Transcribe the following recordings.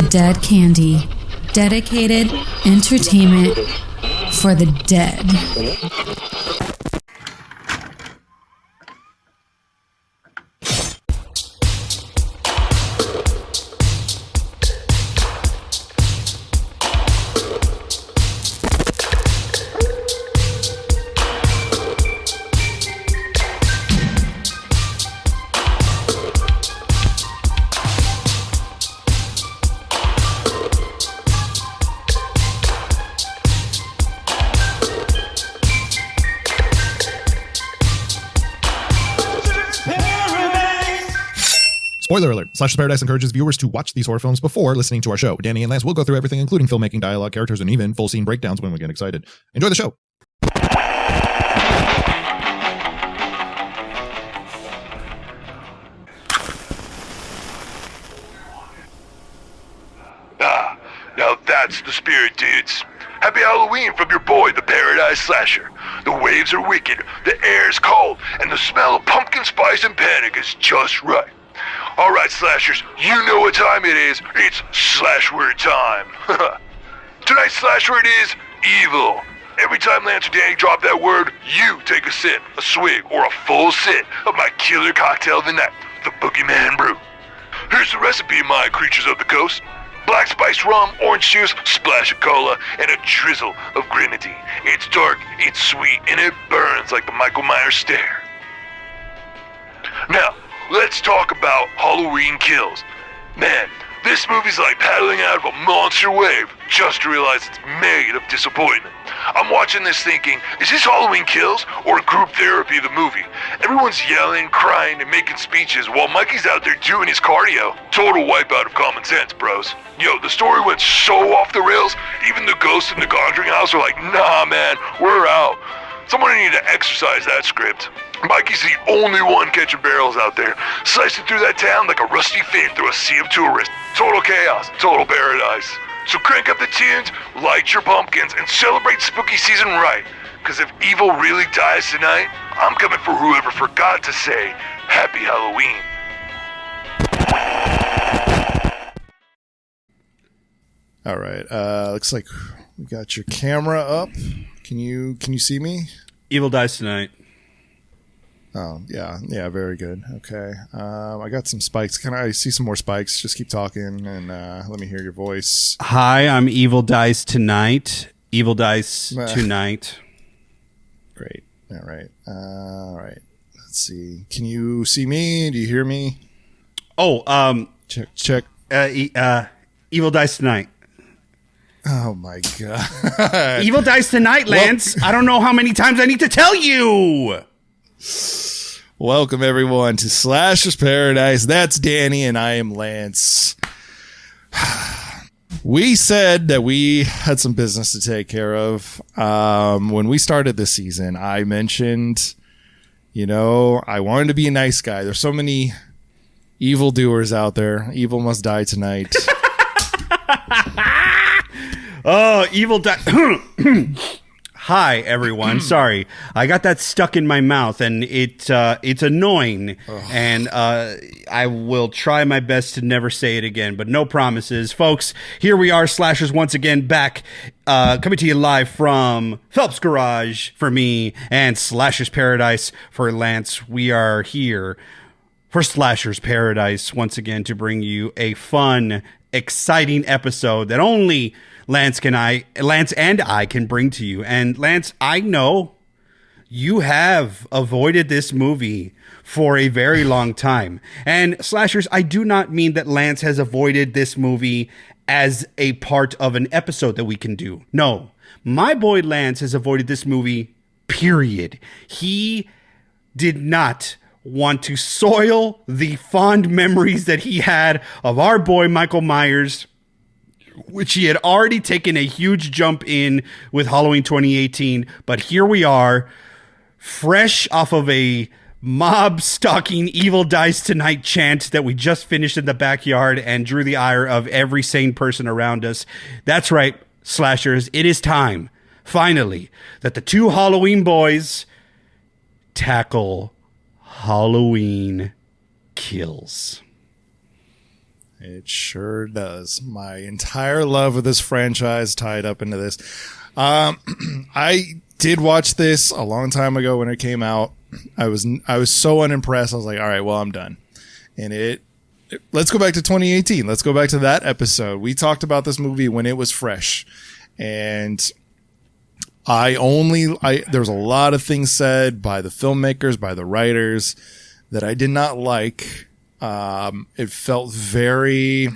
Dead Candy. Dedicated entertainment for the dead. Spoiler alert, Slashers Paradise encourages viewers to watch these horror films before listening to our show. Danny and Lance will go through everything, including filmmaking, dialogue, characters, and even full scene breakdowns when we get excited. Enjoy the show. Now that's the spirit, dudes. Happy Halloween from your boy, the Paradise Slasher. The waves are wicked, the air's cold, and the smell of pumpkin spice and panic is just right. Alright, Slashers, you know what time it is. It's Slash Word time. Tonight's Slash Word is evil. Every time Lance or Danny drop that word, you take a sip, a swig, or a full sit of my killer cocktail of the night, the Boogeyman Brew. Here's the recipe of my creatures of the coast. Black spiced rum, orange juice, splash of cola, and a drizzle of grenadine. It's dark, it's sweet, and it burns like the Michael Myers stare. Now, let's talk about Halloween Kills. Man, this movie's like paddling out of a monster wave just to realize it's made of disappointment. I'm watching this thinking, is this Halloween Kills or Group Therapy the movie? Everyone's yelling, crying, and making speeches while Mikey's out there doing his cardio. Total wipeout of common sense, bros. Yo, the story went so off the rails, even the ghosts in the Conjuring house are like, nah man, we're out. Someone need to exercise that script. Mikey's the only one catching barrels out there, slicing through that town like a rusty fin through a sea of tourists. Total chaos, total paradise. So crank up the tunes, light your pumpkins, and celebrate spooky season right. Cause if evil really dies tonight, I'm coming for whoever forgot to say Happy Halloween. All right, looks like we got your camera up. Can you see me? Evil dies tonight. Oh, yeah, very good. Okay. I got some spikes. Can I see some more spikes? Just keep talking and let me hear your voice. Hi, I'm Evil Dies Tonight. Evil Dies Tonight. Great. All right. Let's see. Can you see me? Do you hear me? Oh, check. Evil Dies Tonight. Oh my God. Evil Dies Tonight, Lance. I don't know how many times I need to tell you. Welcome everyone to Slashers Paradise. That's Danny and I am Lance. We said that we had some business to take care of. When we started this season, I mentioned, I wanted to be a nice guy. There's so many evildoers out there. Evil must die tonight. Oh, evil Hi, everyone. Sorry. I got that stuck in my mouth, and it's annoying, and I will try my best to never say it again, but no promises. Folks, here we are, Slashers, once again, back, coming to you live from Phelps Garage for me, and Slashers Paradise for Lance. We are here for Slashers Paradise, once again, to bring you a fun, exciting episode that only Lance and I can bring to you. And Lance, I know you have avoided this movie for a very long time. And Slashers, I do not mean that Lance has avoided this movie as a part of an episode that we can do. No, my boy Lance has avoided this movie, period. He did not want to soil the fond memories that he had of our boy Michael Myers, which he had already taken a huge jump in with Halloween 2018. But here we are, fresh off of a mob stalking Evil Dies Tonight chant that we just finished in the backyard and drew the ire of every sane person around us. That's right, Slashers. It is time finally, that the two Halloween boys tackle Halloween Kills. It sure does. My entire love of this franchise tied up into this. I did watch this a long time ago when it came out. I was so unimpressed. I was like, all right, well, I'm done. And let's go back to 2018. Let's go back to that episode. We talked about this movie when it was fresh. And there's a lot of things said by the filmmakers, by the writers that I did not like. It felt very,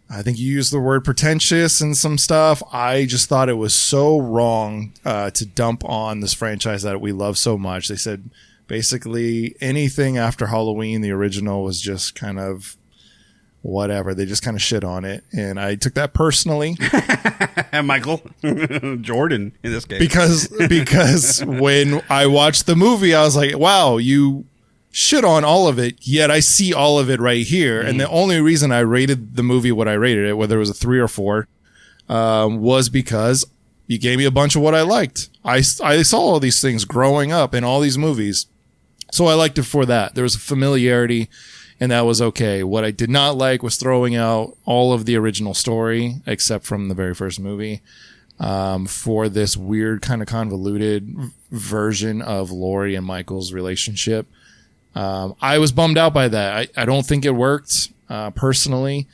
I think you used the word pretentious and some stuff. I just thought it was so wrong to dump on this franchise that we love so much. They said basically anything after Halloween, the original, was just kind of whatever. They just kind of shit on it. And I took that personally. Michael Jordan in this case. Because when I watched the movie, I was like, wow, you shit on all of it, yet I see all of it right here. And the only reason I rated the movie what I rated it, whether it was a 3 or 4, was because you gave me a bunch of what I liked. I saw all these things growing up in all these movies, so I liked it for that. There was a familiarity, and that was okay. What I did not like was throwing out all of the original story, except from the very first movie, for this weird kind of convoluted version of Laurie and Michael's relationship. I was bummed out by that. I don't think it worked, personally.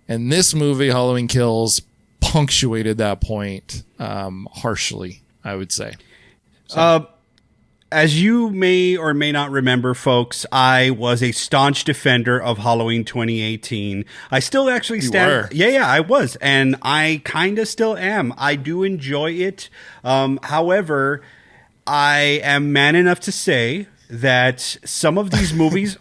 And this movie, Halloween Kills, punctuated that point, harshly, I would say. So. As you may or may not remember, folks, I was a staunch defender of Halloween 2018. I still actually stand. Yeah, I was. And I kind of still am. I do enjoy it. However, I am man enough to say that some of these movies,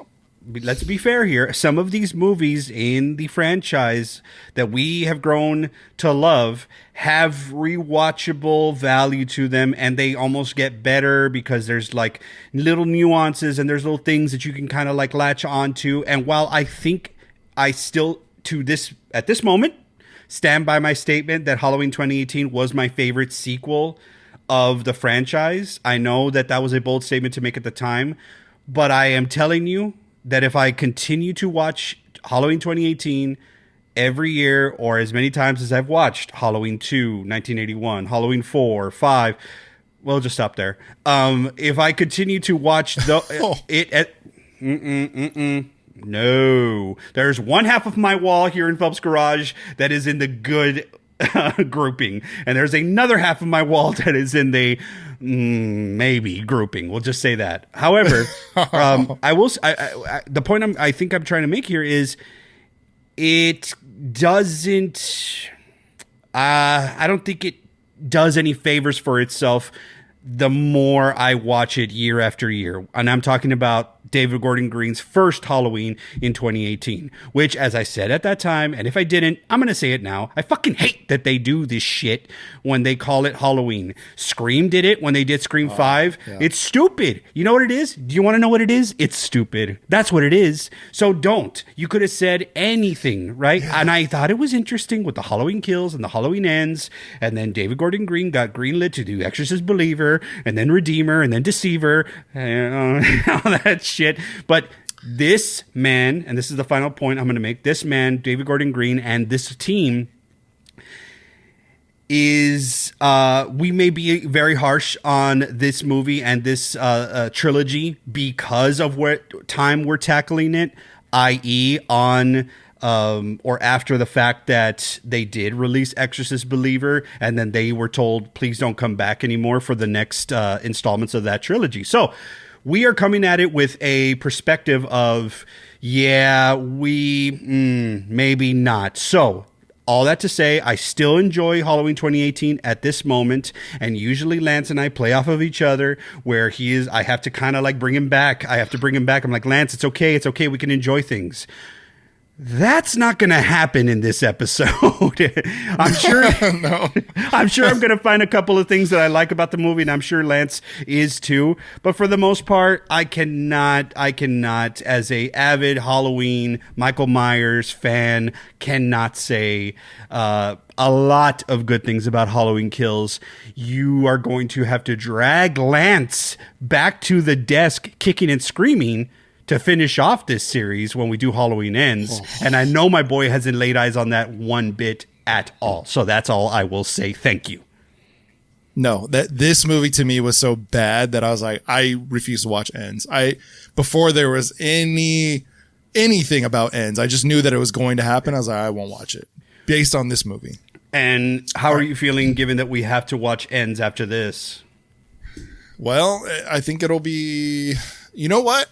let's be fair here, some of these movies in the franchise that we have grown to love have rewatchable value to them, and they almost get better because there's like little nuances and there's little things that you can kind of like latch onto. And while I think I still at this moment stand by my statement that Halloween 2018 was my favorite sequel of the franchise, I know that was a bold statement to make at the time, but I am telling you that if I continue to watch Halloween 2018 every year, or as many times as I've watched Halloween 2, 1981, Halloween 4, 5, we'll just stop there. If I continue to watch no, there's one half of my wall here in Phelps Garage that is in the good grouping, and there's another half of my wall that is in the maybe grouping. We'll just say that. However, the point I think I'm trying to make here is it doesn't. I don't think it does any favors for itself the more I watch it year after year. And I'm talking about David Gordon Green's first Halloween in 2018, which, as I said at that time, and if I didn't, I'm going to say it now, I fucking hate that they do this shit when they call it Halloween. Scream did it when they did Scream 5. Yeah. It's stupid. You know what it is? Do you want to know what it is? It's stupid. That's what it is. So don't. You could have said anything, right? Yeah. And I thought it was interesting with the Halloween Kills and the Halloween Ends, and then David Gordon Green got greenlit to do Exorcist Believer, and then Redeemer, and then Deceiver, and all that shit. But this man, and this is the final point I'm going to make, this man, David Gordon Green, and this team is, we may be very harsh on this movie and this trilogy because of what time we're tackling it, i.e. on or after the fact that they did release Exorcist Believer, and then they were told, please don't come back anymore for the next installments of that trilogy. So we are coming at it with a perspective of, maybe not. So all that to say, I still enjoy Halloween 2018 at this moment, and usually Lance and I play off of each other, where I have to kind of like bring him back. I'm like, Lance, it's okay, we can enjoy things. That's not going to happen in this episode. I'm sure. No. I'm sure I'm going to find a couple of things that I like about the movie, and I'm sure Lance is too. But for the most part, I cannot, as a avid Halloween Michael Myers fan, cannot say a lot of good things about Halloween Kills. You are going to have to drag Lance back to the desk, kicking and screaming, to finish off this series when we do Halloween Ends. Oh. And I know my boy hasn't laid eyes on that one bit at all. So that's all I will say. Thank you. No, this movie to me was so bad that I was like, I refuse to watch Ends. Before there was anything about Ends, I just knew that it was going to happen. I was like, I won't watch it based on this movie. And how are you feeling given that we have to watch Ends after this? Well, I think it'll be, you know what?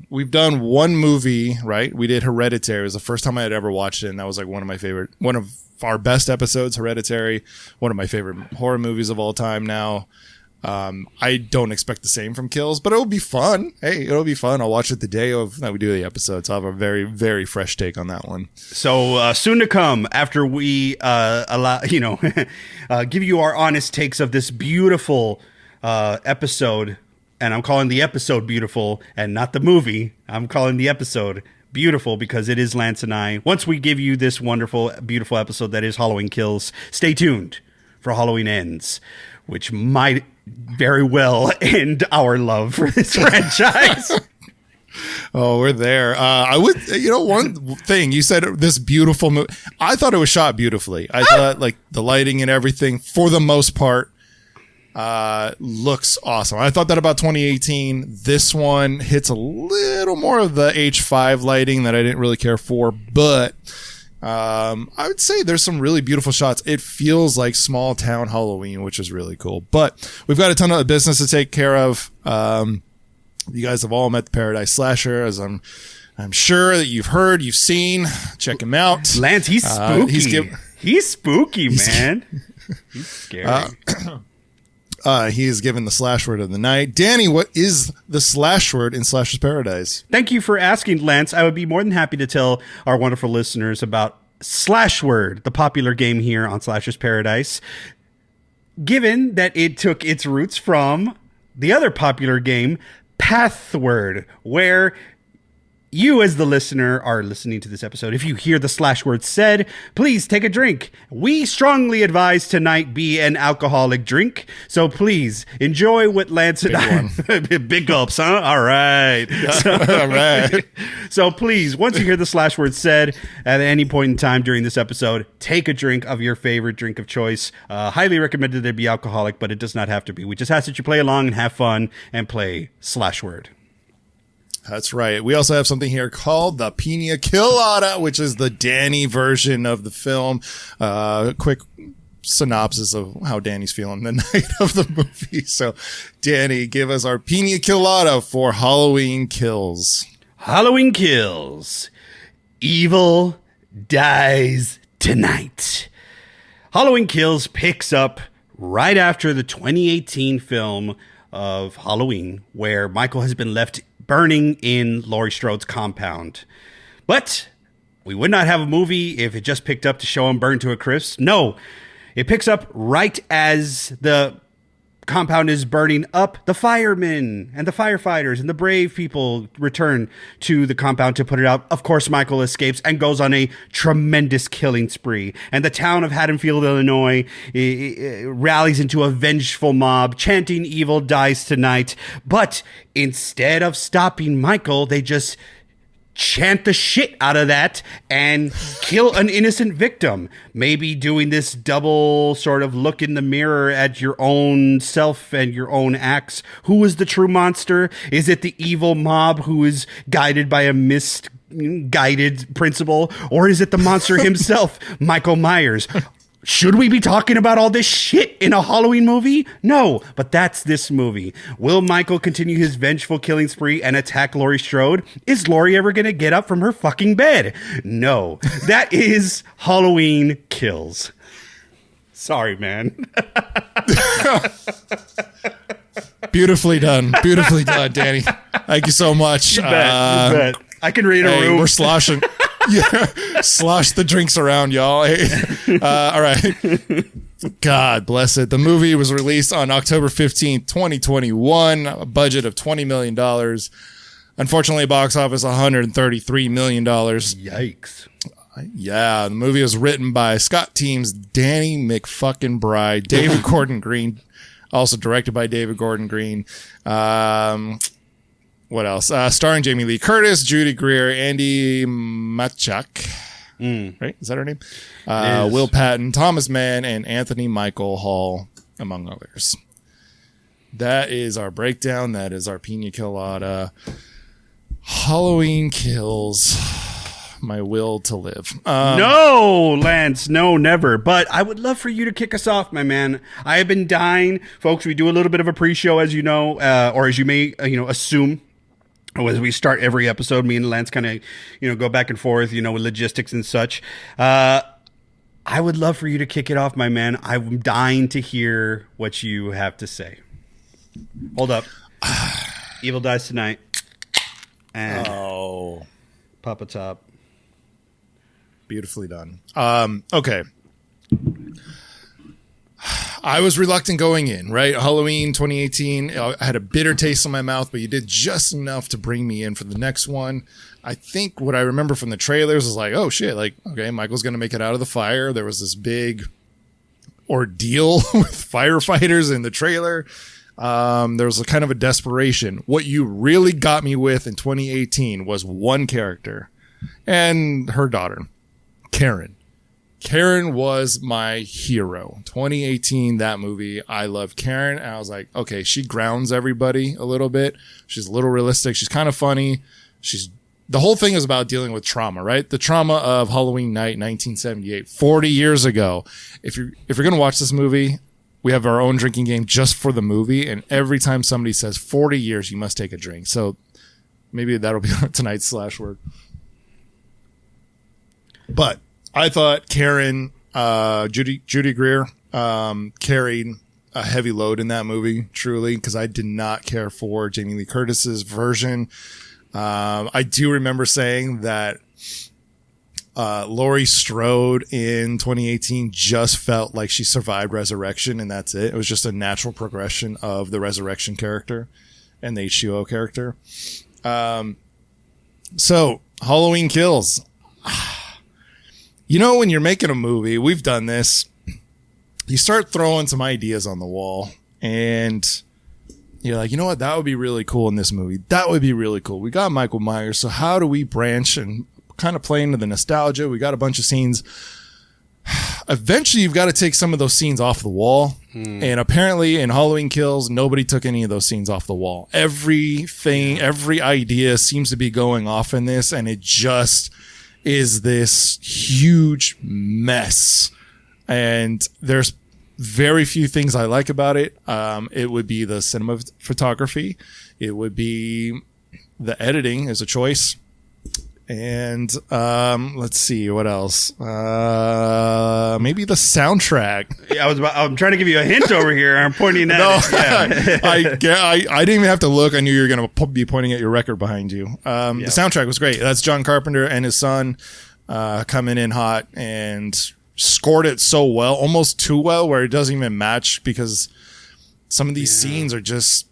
We've done one movie, right? We did Hereditary. It was the first time I had ever watched it, and that was like one of our best episodes, Hereditary, one of my favorite horror movies of all time now. I don't expect the same from Kills, but it'll be fun. Hey, it'll be fun. I'll watch it the day that we do the episode, so I'll have a very, very fresh take on that one. So soon to come, after we give you our honest takes of this beautiful episode. And I'm calling the episode beautiful and not the movie. I'm calling the episode beautiful because it is Lance and I. Once we give you this wonderful, beautiful episode that is Halloween Kills, stay tuned for Halloween Ends, which might very well end our love for this franchise. Oh, we're there. I would, one thing you said, this beautiful movie. I thought it was shot beautifully. I thought like the lighting and everything, for the most part, looks awesome. I thought that about 2018. This one hits a little more of the H5 lighting that I didn't really care for, but I would say there's some really beautiful shots. It feels like small town Halloween, which is really cool. But we've got a ton of business to take care of. You guys have all met the Paradise Slasher, as I'm sure that you've heard, you've seen. Check him out. Lance, he's spooky. He's spooky, man. He's scary. He is given the slash word of the night. Danny, what is the slash word in Slasher's Paradise? Thank you for asking, Lance. I would be more than happy to tell our wonderful listeners about Slash Word, the popular game here on Slasher's Paradise. Given that it took its roots from the other popular game, Pathword, where you as the listener are listening to this episode. If you hear the slash word said, please take a drink. We strongly advise tonight be an alcoholic drink. So please enjoy what Lance and I... Big gulps, huh? All right. All right. So please, once you hear the slash word said at any point in time during this episode, take a drink of your favorite drink of choice. Highly recommended that it be alcoholic, but it does not have to be. We just ask that you play along and have fun and play slash word. That's right. We also have something here called the Pina Colada, which is the Danny version of the film. Quick synopsis of how Danny's feeling the night of the movie. So, Danny, give us our Pina Colada for Halloween Kills. Halloween Kills. Evil dies tonight. Halloween Kills picks up right after the 2018 film of Halloween, where Michael has been left burning in Laurie Strode's compound. But we would not have a movie if it just picked up to show him burned to a crisp. No, it picks up right as the compound is burning up. The firemen and the firefighters and the brave people return to the compound to put it out. Of course, Michael escapes and goes on a tremendous killing spree. And the town of Haddonfield, Illinois, rallies into a vengeful mob, chanting "Evil dies tonight." But instead of stopping Michael, they just chant the shit out of that and kill an innocent victim. Maybe doing this double sort of look in the mirror at your own self and your own acts. Who is the true monster? Is it the evil mob who is guided by a misguided principle? Or is it the monster himself, Michael Myers? Should we be talking about all this shit in a Halloween movie? No, but that's this movie. Will Michael continue his vengeful killing spree and attack Laurie Strode? Is Laurie ever going to get up from her fucking bed? No. That is Halloween Kills. Sorry, man. Beautifully done. Beautifully done, Danny. Thank you so much. You bet. I can read a room. We're sloshing. Yeah, slosh the drinks around, y'all. All right. God bless it. The movie was released on October 15th, 2021, a budget of $20 million. Unfortunately, box office $133 million. Yikes. Yeah, the movie was written by Scott Team's Danny McFucking-Bride, David Gordon Green, also directed by David Gordon Green. What else? Starring Jamie Lee Curtis, Judy Greer, Andy Machak. Right? Is that her name? Will Patton, Thomas Mann, and Anthony Michael Hall, among others. That is our breakdown. That is our pina colada. Halloween Kills. My will to live. No, Lance, no, never. But I would love for you to kick us off, my man. I have been dying. Folks, we do a little bit of a pre-show, as you know, or as you may, assume. As we start every episode, me and Lance kind of, go back and forth, with logistics and such. I would love for you to kick it off, my man. I'm dying to hear what you have to say. Hold up. Evil dies tonight. And Papa Top. Beautifully done. Okay. I was reluctant going in, right? Halloween 2018, I had a bitter taste in my mouth, but you did just enough to bring me in for the next one. I think what I remember from the trailers is like, oh shit, like, okay, Michael's going to make it out of the fire. There was this big ordeal with firefighters in the trailer. There was a kind of a desperation. What you really got me with in 2018 was one character and her daughter, Karen. Karen was my hero. 2018, that movie. I loved Karen. And I was like, okay, she grounds everybody a little bit. She's a little realistic. She's kind of funny. The whole thing is about dealing with trauma, right? The trauma of Halloween night, 1978, 40 years ago. If you're going to watch this movie, we have our own drinking game just for the movie. And every time somebody says 40 years, you must take a drink. So maybe that'll be tonight's slash word. But I thought Karen, Judy Greer, carried a heavy load in that movie, truly, because I did not care for Jamie Lee Curtis's version. I do remember saying that Laurie Strode in 2018 just felt like she survived Resurrection, and that's it. It was just a natural progression of the Resurrection character and the H2O character. So, Halloween Kills. When you're making a movie, we've done this, you start throwing some ideas on the wall and you're like, you know what? That would be really cool in this movie. That would be really cool. We got Michael Myers. So how do we branch and kind of play into the nostalgia? We got a bunch of scenes. Eventually, you've got to take some of those scenes off the wall. And apparently in Halloween Kills, nobody took any of those scenes off the wall. Everything, every idea seems to be going off in this. And it just is this huge mess. And there's very few things I like about it. It would be the cinematography. It would be the editing is a choice. And let's see what else. Maybe the soundtrack. Yeah, I'm trying to give you a hint over here. I'm pointing at it. Yeah. I didn't even have to look. I knew you were going to be pointing at your record behind you. The soundtrack was great. That's John Carpenter and his son coming in hot and scored it so well, almost too well, where it doesn't even match because some of these scenes are just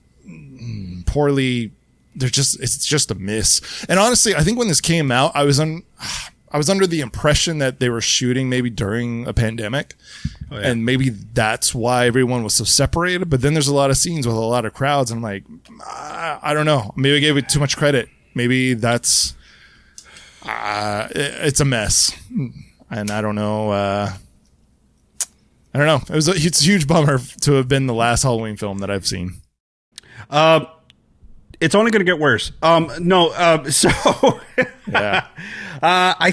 poorly. It's just a miss. And honestly, I think when this came out, I was under the impression that they were shooting maybe during a pandemic. Oh, yeah. And maybe that's why everyone was so separated. But then there's a lot of scenes with a lot of crowds. And I'm like, I don't know. Maybe I gave it too much credit. Maybe that's, it's a mess. And I don't know. It's a huge bummer to have been the last Halloween film that I've seen. It's only going to get worse. So yeah. I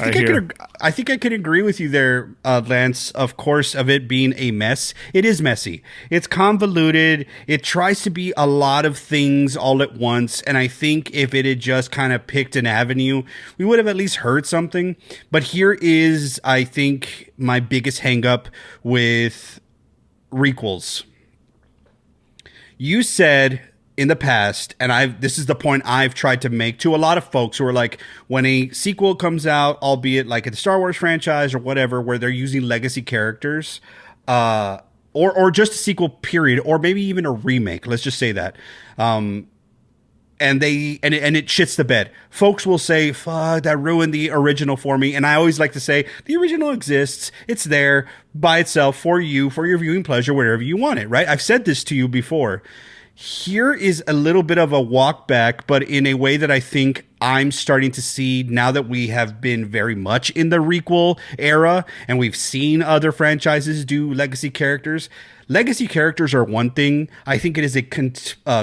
think I could agree with you there, Lance. Of course, of it being a mess. It is messy. It's convoluted. It tries to be a lot of things all at once. And I think if it had just kind of picked an avenue, we would have at least heard something. But here is, I think, my biggest hang up with requels. You said in the past, and this is the point I've tried to make to a lot of folks who are like, when a sequel comes out, albeit like a Star Wars franchise or whatever, where they're using legacy characters, or just a sequel period, or maybe even a remake, let's just say that, and it shits the bed. Folks will say, fuck, that ruined the original for me. And I always like to say, the original exists. It's there by itself for you, for your viewing pleasure, wherever you want it, right? I've said this to you before. Here is a little bit of a walk back, but in a way that I think I'm starting to see now that we have been very much in the requel era and we've seen other franchises do legacy characters. Legacy characters are one thing. I think it is a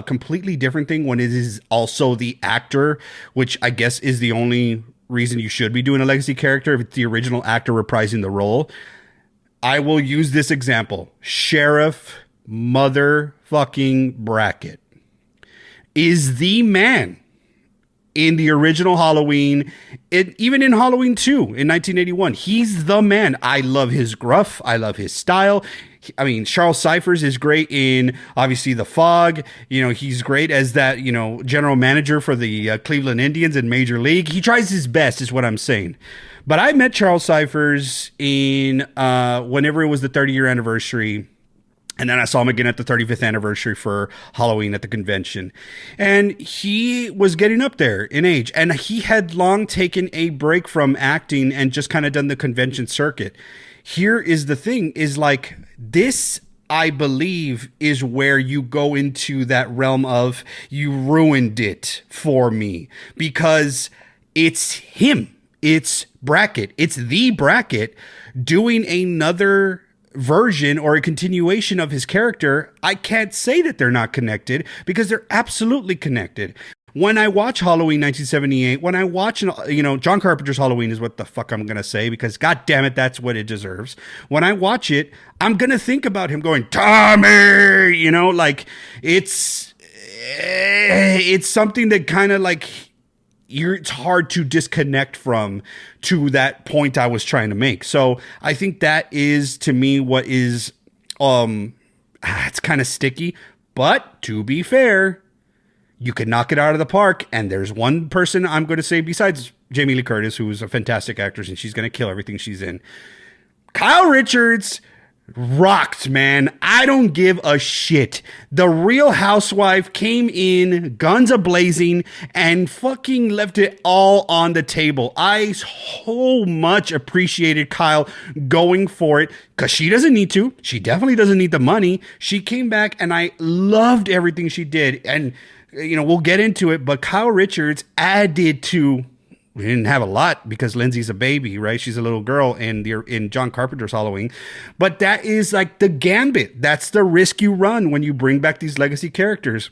completely different thing when it is also the actor, which I guess is the only reason you should be doing a legacy character if it's the original actor reprising the role. I will use this example. Sheriff motherfucking Brackett is the man in the original Halloween, even in Halloween 2 in 1981. He's the man. I love his gruff. I love his style. I mean, Charles Cyphers is great in, obviously, The Fog. You know, he's great as that, you know, general manager for the Cleveland Indians in Major League. He tries his best, is what I'm saying. But I met Charles Cyphers in whenever it was the 30-year anniversary. And then I saw him again at the 35th anniversary for Halloween at the convention. And he was getting up there in age. And he had long taken a break from acting and just kind of done the convention circuit. Here is the thing, is like this, I believe, is where you go into that realm of you ruined it for me. Because it's him. It's Brackett. It's the Brackett doing another version or a continuation of his character. I can't say that they're not connected because they're absolutely connected. When I watch Halloween 1978, when I watch, you know, John Carpenter's Halloween is what the fuck I'm going to say because God damn it, that's what it deserves. When I watch it, I'm going to think about him going, Tommy, you know, like it's something that kind of like, it's hard to disconnect from to that point I was trying to make. So I think that is, to me, what is, it's kind of sticky, but to be fair, you can knock it out of the park. And there's one person I'm going to say besides Jamie Lee Curtis, who's a fantastic actress and she's going to kill everything she's in. Kyle Richards rocked, man. I don't give a shit. The Real Housewife came in guns a-blazing and fucking left it all on the table. I so much appreciated Kyle going for it because she doesn't need to. She definitely doesn't need the money. She came back and I loved everything she did. And, you know, we'll get into it, but Kyle Richards added to... We didn't have a lot because Lindsay's a baby, right? She's a little girl in John Carpenter's Halloween. But that is like the gambit. That's the risk you run when you bring back these legacy characters.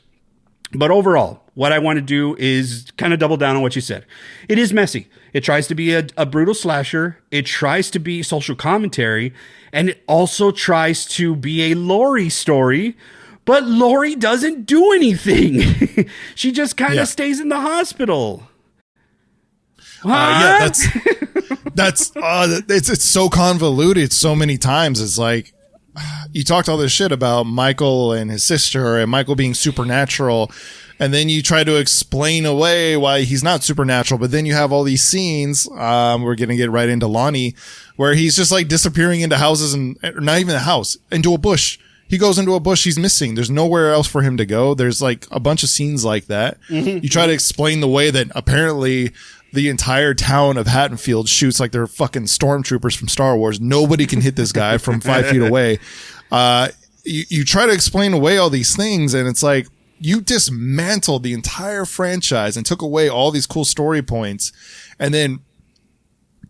But overall, what I want to do is kind of double down on what you said. It is messy. It tries to be a brutal slasher. It tries to be social commentary. And it also tries to be a Laurie story. But Laurie doesn't do anything. She just kind of stays in the hospital. Yeah, it's so convoluted so many times. It's like you talked all this shit about Michael and his sister and Michael being supernatural, and then you try to explain away why he's not supernatural, but then you have all these scenes, we're gonna get right into Lonnie, where he's just like disappearing into houses and not even a house, into a bush. He goes into a bush, he's missing. There's nowhere else for him to go. There's like a bunch of scenes like that. Mm-hmm. You try to explain the way that apparently the entire town of Haddonfield shoots like they're fucking stormtroopers from Star Wars. Nobody can hit this guy from 5 feet away. You try to explain away all these things, and it's like you dismantled the entire franchise and took away all these cool story points, and then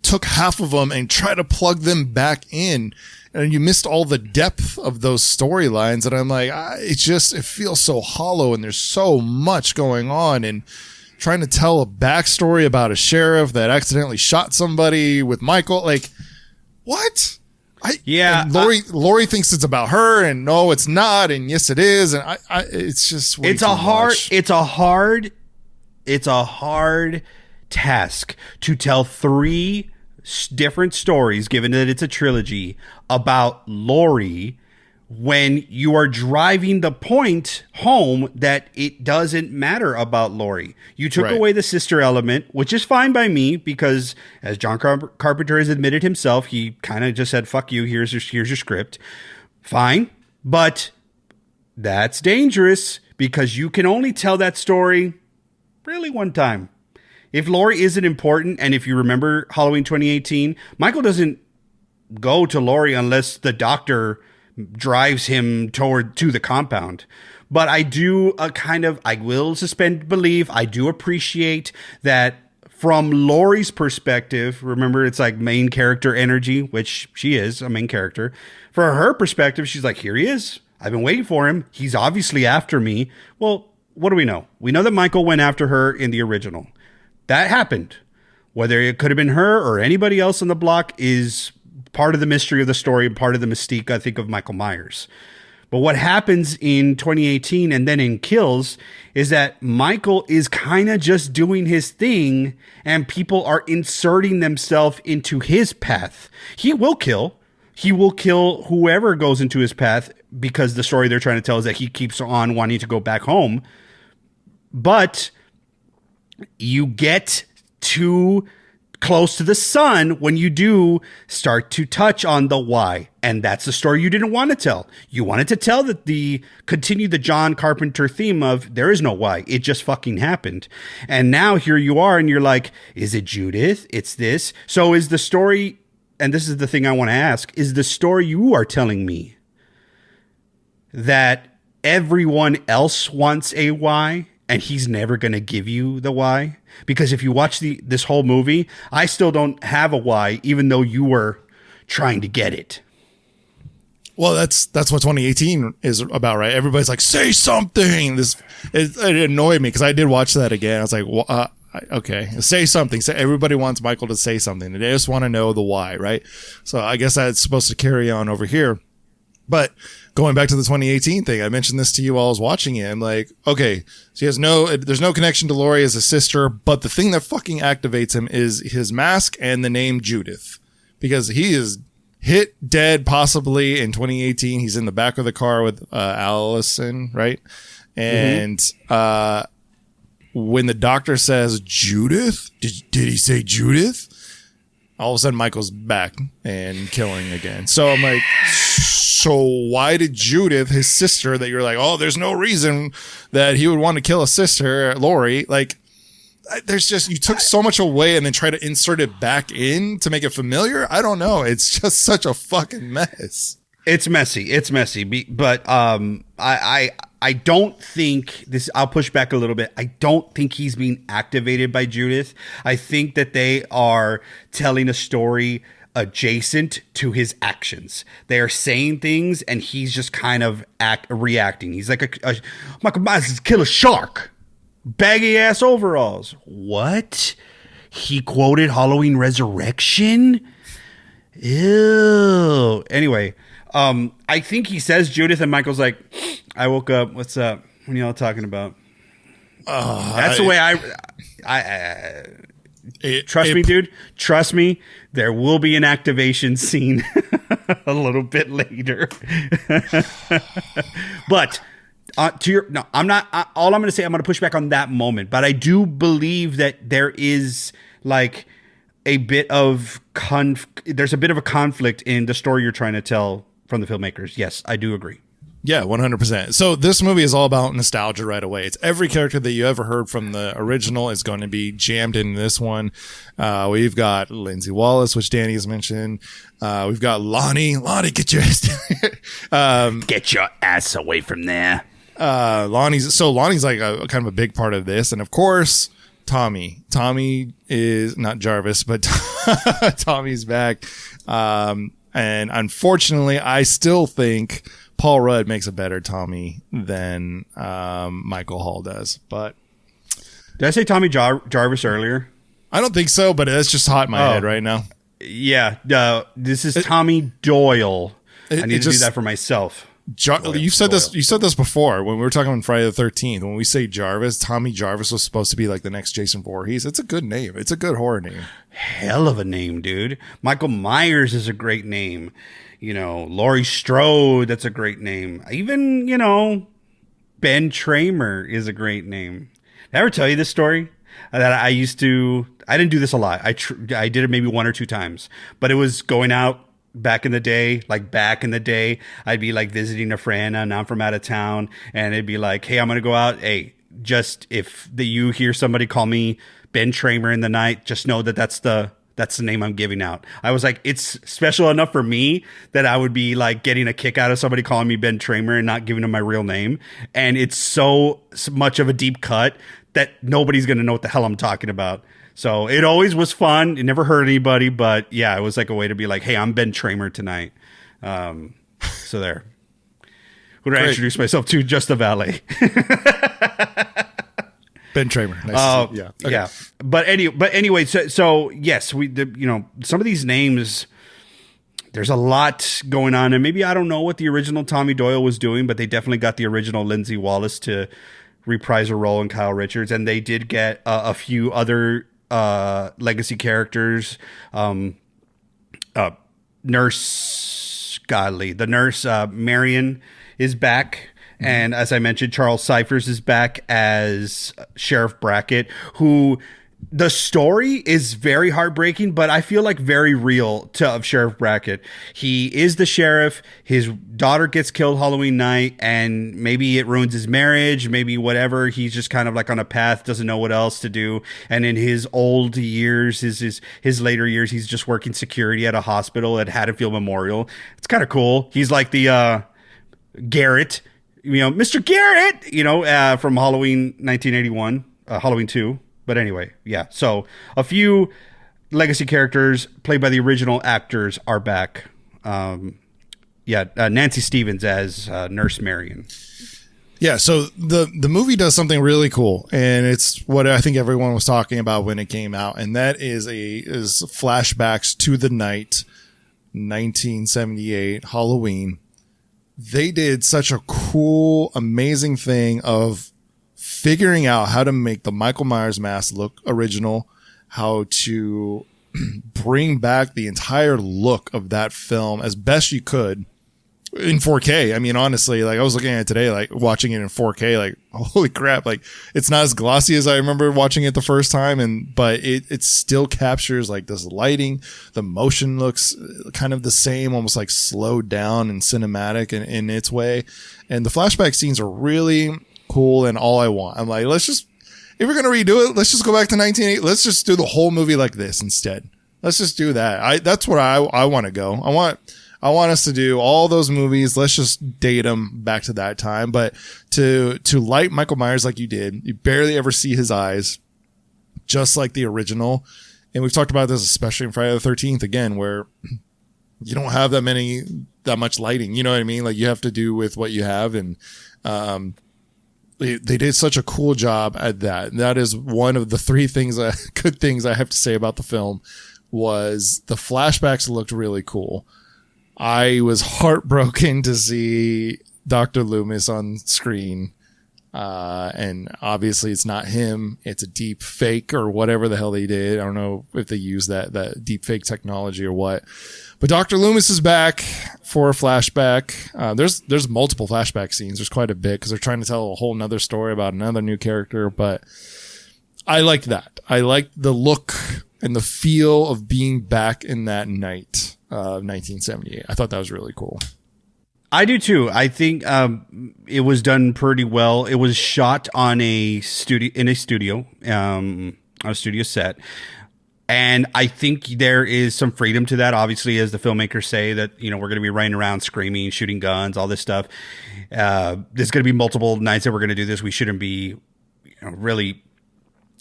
took half of them and tried to plug them back in. And you missed all the depth of those storylines. And I'm like, it feels so hollow, and there's so much going on. And trying to tell a backstory about a sheriff that accidentally shot somebody with Michael. Like, what? Laurie thinks it's about her, and no, it's not. And yes, it is. And it's just way too much. It's a hard task to tell three different stories, given that it's a trilogy, about Laurie when you are driving the point home that it doesn't matter about Laurie. You took away the sister element, which is fine by me because, as John Carpenter has admitted himself, he kind of just said, fuck you, here's your script. Fine, but that's dangerous because you can only tell that story really one time. If Laurie isn't important, and if you remember Halloween 2018, Michael doesn't go to Laurie unless the doctor drives him to the compound. But I do I will suspend belief. I do appreciate that from Laurie's perspective. Remember, it's like main character energy, which she is a main character. For her perspective, she's like, here he is. I've been waiting for him. He's obviously after me. Well, what do we know? We know that Michael went after her in the original. That happened. Whether it could have been her or anybody else on the block is part of the mystery of the story, part of the mystique, I think, of Michael Myers. But what happens in 2018 and then in Kills is that Michael is kind of just doing his thing and people are inserting themselves into his path. He will kill. He will kill whoever goes into his path because the story they're trying to tell is that he keeps on wanting to go back home. But you get too close to the sun when you do start to touch on the why. And that's the story you didn't want to tell. You wanted to tell continue the John Carpenter theme of there is no why. It just fucking happened. And now here you are and you're like, is it Judith? It's this. So is the story, and this is the thing I want to ask, is the story you are telling me that everyone else wants a why and he's never going to give you the why? Because if you watch this whole movie, I still don't have a why, even though you were trying to get it. Well, that's what 2018 is about, right? Everybody's like, say something. It annoyed me because I did watch that again. I was like, well, okay, say something. So everybody wants Michael to say something. They just want to know the why, right? So I guess that's supposed to carry on over here. But going back to the 2018 thing, I mentioned this to you while I was watching it. I'm like, okay, so there's no connection to Laurie as a sister, but the thing that fucking activates him is his mask and the name Judith, because he is hit dead possibly in 2018. He's in the back of the car with Allison, right? And when the doctor says Judith, did he say Judith? All of a sudden Michael's back and killing again. So I'm like, so why did Judith, his sister, that you're like, oh, there's no reason that he would want to kill a sister, Laurie, like, there's just, you took so much away and then try to insert it back in to make it familiar. I don't know. It's just such a fucking mess. It's messy, but I don't think this, I'll push back a little bit. I don't think he's being activated by Judith. I think that they are telling a story adjacent to his actions. They are saying things and he's just kind of reacting. He's like Michael Myers kill a shark. Baggy ass overalls. What? He quoted Halloween Resurrection? Ew. Anyway, I think he says Judith and Michael's like, I woke up. What's up? What are y'all talking about? That's the way trust me, dude. Trust me. There will be an activation scene a little bit later. But I'm not. All I'm going to say, I'm going to push back on that moment. But I do believe that there is like a bit of there's a bit of a conflict in the story you're trying to tell from the filmmakers. Yes, I do agree. Yeah, 100%. So this movie is all about nostalgia right away. It's every character that you ever heard from the original is going to be jammed in this one. We've got Lindsay Wallace, which Danny has mentioned. We've got Lonnie. Lonnie, get your ass get your ass away from there. Lonnie's like a kind of a big part of this. And of course, Tommy. Tommy is not Jarvis, but Tommy's back. And unfortunately, I still think Paul Rudd makes a better Tommy than Michael Hall does. But did I say Tommy Jarvis earlier? I don't think so, but that's just hot in my head right now. Yeah, this is Tommy Doyle. I need to do that for myself. You said this before when we were talking on Friday the 13th. When we say Jarvis, Tommy Jarvis was supposed to be like the next Jason Voorhees. It's a good name. It's a good horror name. Hell of a name, dude. Michael Myers is a great name. Laurie Strode, that's a great name. Even, Ben Tramer is a great name. Did I ever tell you this story? That I didn't do this a lot. I did it maybe 1 or 2 times, but it was going out back in the day. I'd be like visiting a friend and I'm from out of town, and it'd be like, hey, I'm going to go out. Hey, just if you hear somebody call me Ben Tramer in the night, just know that that's the name I'm giving out. I was like, it's special enough for me that I would be like getting a kick out of somebody calling me Ben Tramer and not giving them my real name. And it's so much of a deep cut that nobody's going to know what the hell I'm talking about. So it always was fun. It never hurt anybody, but yeah, it was like a way to be like, hey, I'm Ben Tramer tonight. So there. Who did I introduce myself to? Just the valet. Ben Tramer. Nice. Yeah. Okay. Yeah. But anyway, so yes, some of these names, there's a lot going on, and maybe I don't know what the original Tommy Doyle was doing, but they definitely got the original Lindsay Wallace to reprise a role in Kyle Richards, and they did get a few other legacy characters. Nurse Marion is back. And as I mentioned, Charles Cyphers is back as Sheriff Brackett, who the story is very heartbreaking, but I feel like very real of Sheriff Brackett. He is the sheriff. His daughter gets killed Halloween night, and maybe it ruins his marriage, maybe whatever. He's just kind of like on a path, doesn't know what else to do. And in his old years, his later years, he's just working security at a hospital at Haddonfield Memorial. It's kind of cool. He's like the Garrett, Mr. Garrett, from Halloween 1981, Halloween 2. But anyway, yeah. So a few legacy characters played by the original actors are back. Nancy Stevens as Nurse Marion. Yeah, so the movie does something really cool, and it's what I think everyone was talking about when it came out, and that is flashbacks to the night 1978 Halloween. They did such a cool, amazing thing of figuring out how to make the Michael Myers mask look original, how to bring back the entire look of that film as best you could in 4K. I mean, honestly, like I was looking at it today, like watching it in 4K, like holy crap, like it's not as glossy as I remember watching it the first time, but it still captures like this lighting. The motion looks kind of the same, almost like slowed down and cinematic in its way. And the flashback scenes are really cool, and all I want. I'm like, if we're going to redo it, let's just go back to 1980. Let's just do the whole movie like this instead. Let's just do that. That's where I want to go. I want us to do all those movies. Let's just date them back to that time. But to light Michael Myers like you did, you barely ever see his eyes, just like the original. And we've talked about this, especially in Friday the 13th again, where you don't have that much lighting. You know what I mean? Like you have to do with what you have. And, they did such a cool job at that. And that is one of the 3 good things I have to say about the film was the flashbacks looked really cool. I was heartbroken to see Dr. Loomis on screen. And obviously it's not him. It's a deep fake or whatever the hell they did. I don't know if they use that deep fake technology or what. But Dr. Loomis is back for a flashback. There's multiple flashback scenes. There's quite a bit because they're trying to tell a whole nother story about another new character. But I liked that. I liked the look and the feel of being back in that night of 1978. I thought that was really cool. I do too. I think it was done pretty well. It was shot on a studio set. And I think there is some freedom to that. Obviously, as the filmmakers say that, we're going to be running around screaming, shooting guns, all this stuff. There's going to be multiple nights that we're going to do this. We shouldn't be really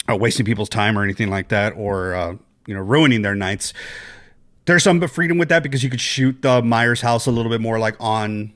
wasting people's time or anything like that, or, ruining their nights. There's some freedom with that because you could shoot the Myers house a little bit more like on,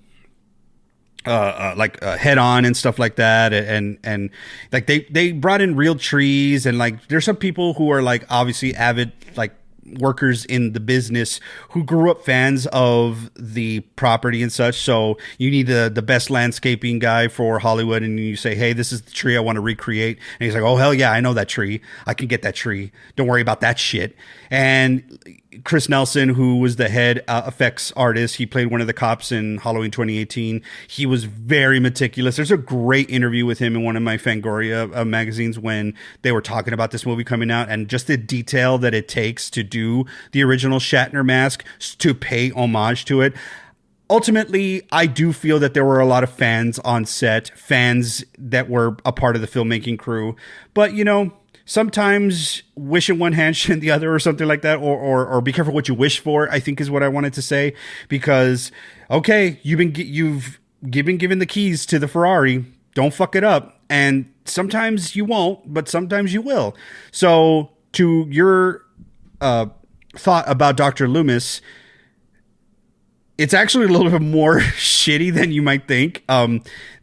head on and stuff like that. And like they brought in real trees, and like there's some people who are like obviously avid like workers in the business who grew up fans of the property and such. So you need the best landscaping guy for Hollywood, and you say, hey, this is the tree I want to recreate. And he's like, oh, hell yeah, I know that tree. I can get that tree. Don't worry about that shit. And Chris Nelson, who was the head effects artist, he played one of the cops in Halloween 2018. He was very meticulous. There's a great interview with him in one of my Fangoria magazines when they were talking about this movie coming out, and just the detail that it takes to do the original Shatner mask, to pay homage to it. Ultimately, I do feel that there were a lot of fans on set, fans that were a part of the filmmaking crew. But, you know, sometimes wish in one hand, shit in the other, or something like that, or be careful what you wish for, I think is what I wanted to say. Because, okay, you've been given the keys to the Ferrari. Don't fuck it up. And sometimes you won't, but sometimes you will. So, to your thought about Dr. Loomis, it's actually a little bit more shitty than you might think.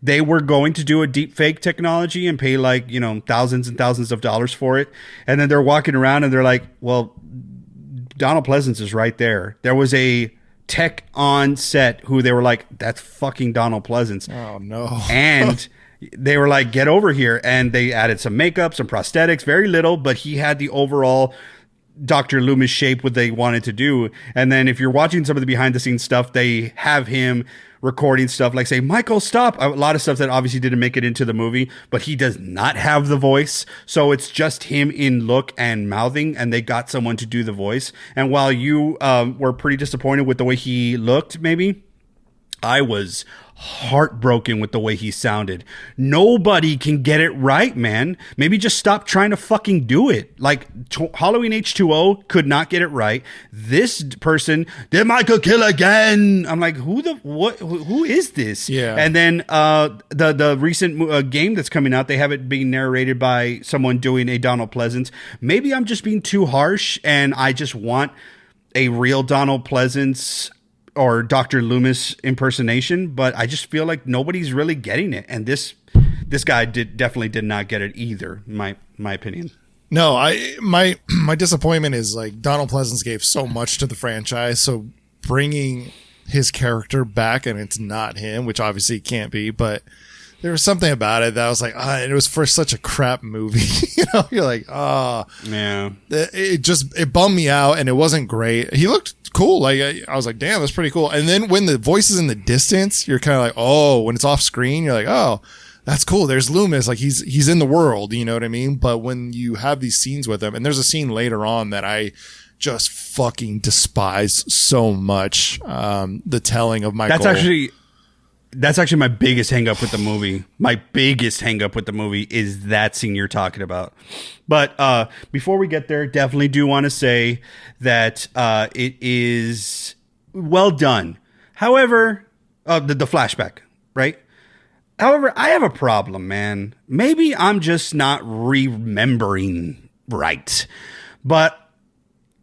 They were going to do a deep fake technology and pay like, you know, thousands and thousands of dollars for it. And then they're walking around and they're like, well, Donald Pleasance is right there. There was a tech on set who they were like, that's fucking Donald Pleasance. Oh, no. And they were like, get over here. And they added some makeup, some prosthetics, very little, but he had the overall Dr. Loomis shape what they wanted to do. And then if you're watching some of the behind the scenes stuff, they have him recording stuff like, say, Michael, stop. A lot of stuff that obviously didn't make it into the movie, but he does not have the voice. So it's just him in look and mouthing, and they got someone to do the voice. And while you were pretty disappointed with the way he looked, maybe, I was heartbroken with the way he sounded. Nobody can get it right, man. Maybe just stop trying to fucking do it. Like Halloween H2O could not get it right. This person, did Michael kill again? I'm like, who is this? Yeah. And then the recent game that's coming out, they have it being narrated by someone doing a Donald Pleasance. Maybe I'm just being too harsh, and I just want a real Donald Pleasance or Dr. Loomis impersonation, but I just feel like nobody's really getting it. And this guy definitely did not get it either, my opinion. No, my disappointment is like Donald Pleasance gave so much to the franchise, so bringing his character back and it's not him, which obviously it can't be, but there was something about it that I was like, it was for such a crap movie. You know, you're like, yeah. It bummed me out, and it wasn't great. He looked cool. Like I was like, damn, that's pretty cool. And then when the voice is in the distance, you're kind of like, oh, when it's off screen, you're like, oh, that's cool. There's Loomis. Like he's in the world. You know what I mean? But when you have these scenes with him, and there's a scene later on that I just fucking despise so much. The telling of Michael. That's actually my biggest hang up with the movie. My biggest hang up with the movie is that scene you're talking about. But before we get there, definitely do want to say that it is well done. However, the flashback, right? However, I have a problem, man. Maybe I'm just not remembering right. But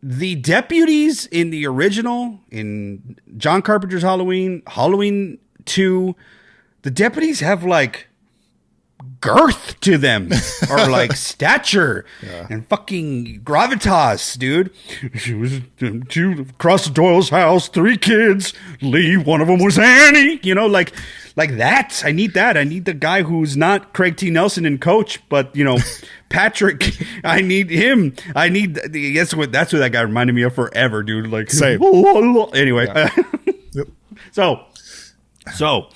the deputies in the original, in John Carpenter's Halloween 2, the deputies have like girth to them or like stature and fucking gravitas, dude. She was across Doyle's house, 3 kids, Lee, one of them was Annie, you know, like that. I need that. I need the guy who's not Craig T. Nelson and Coach, but you know, Patrick. I need him. That's what that guy reminded me of forever, dude. Like, same. Anyway, Yep. So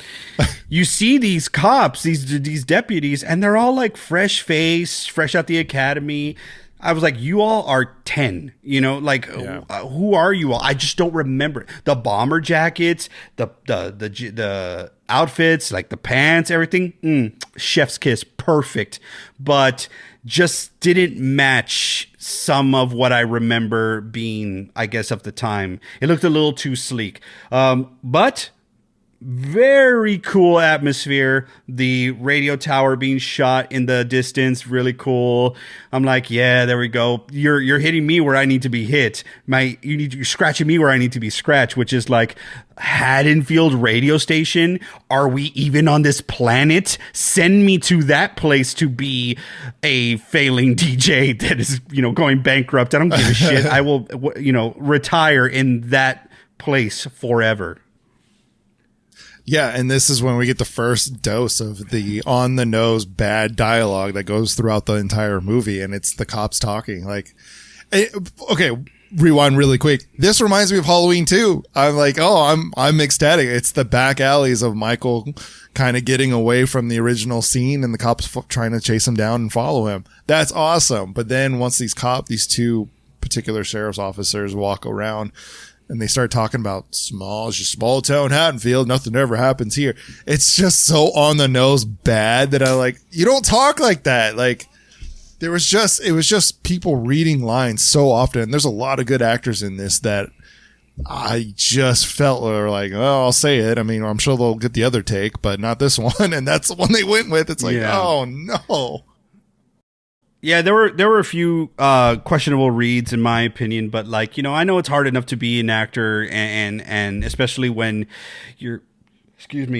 you see these cops, these deputies, and they're all like fresh out the academy. I was like, you all are 10, you know, like who are you all? I just don't remember the bomber jackets, the outfits, like the pants, everything. Chef's kiss. Perfect. But just didn't match some of what I remember being, I guess, of the time. It looked a little too sleek. But very cool atmosphere. The radio tower being shot in the distance, really cool. I'm like, yeah, there we go. You're hitting me where I need to be hit. You're scratching me where I need to be scratched, which is like Haddonfield radio station. Are we even on this planet? Send me to that place to be a failing DJ that is, you know, going bankrupt. I don't give a shit. I will, you know, retire in that place forever. Yeah, and this is when we get the first dose of the on-the-nose bad dialogue that goes throughout the entire movie, and it's the cops talking. Like, okay, rewind really quick. This reminds me of Halloween 2. I'm like, oh, I'm ecstatic. It's the back alleys of Michael kind of getting away from the original scene and the cops trying to chase him down and follow him. That's awesome. But then once these two particular sheriff's officers walk around and they start talking about it's just small town Haddonfield, nothing ever happens here. It's just so on the nose bad that I like, you don't talk like that. Like, it was just people reading lines so often. There's a lot of good actors in this that I just felt were like, oh, I'll say it. I mean, I'm sure they'll get the other take, but not this one. And that's the one they went with. It's like, oh no. Yeah, there were a few questionable reads in my opinion, but like, you know, I know it's hard enough to be an actor and especially when you're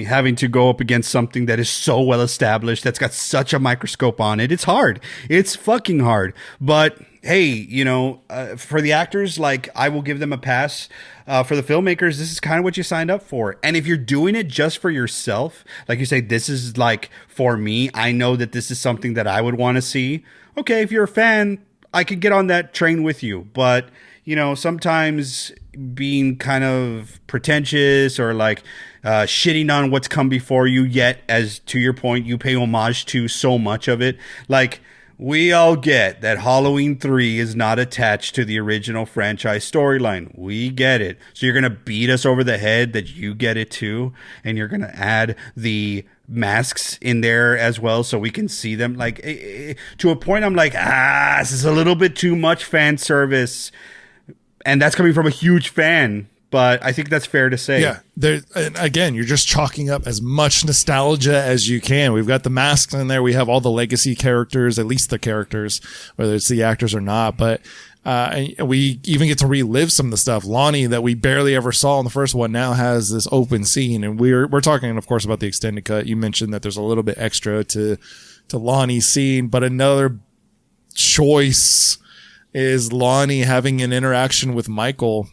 having to go up against something that is so well established, that's got such a microscope on it. It's hard. It's fucking hard. But hey, you know, for the actors, like, I will give them a pass. For the filmmakers, this is kind of what you signed up for. And if you're doing it just for yourself, like you say, this is like for me, I know that this is something that I would want to see. Okay, if you're a fan, I could get on that train with you. But, you know, sometimes being kind of pretentious or like shitting on what's come before you, yet, as to your point, you pay homage to so much of it. Like, we all get that Halloween 3 is not attached to the original franchise storyline. We get it. So you're going to beat us over the head that you get it too. And you're going to add the masks in there as well so we can see them. Like, to a point, I'm like, this is a little bit too much fan service. And that's coming from a huge fan. But I think that's fair to say. Yeah. And again, you're just chalking up as much nostalgia as you can. We've got the masks in there. We have all the legacy characters, at least the characters, whether it's the actors or not. But we even get to relive some of the stuff. Lonnie, that we barely ever saw in the first one, now has this open scene. And we're talking, of course, about the extended cut. You mentioned that there's a little bit extra to Lonnie's scene. But another choice is Lonnie having an interaction with Michael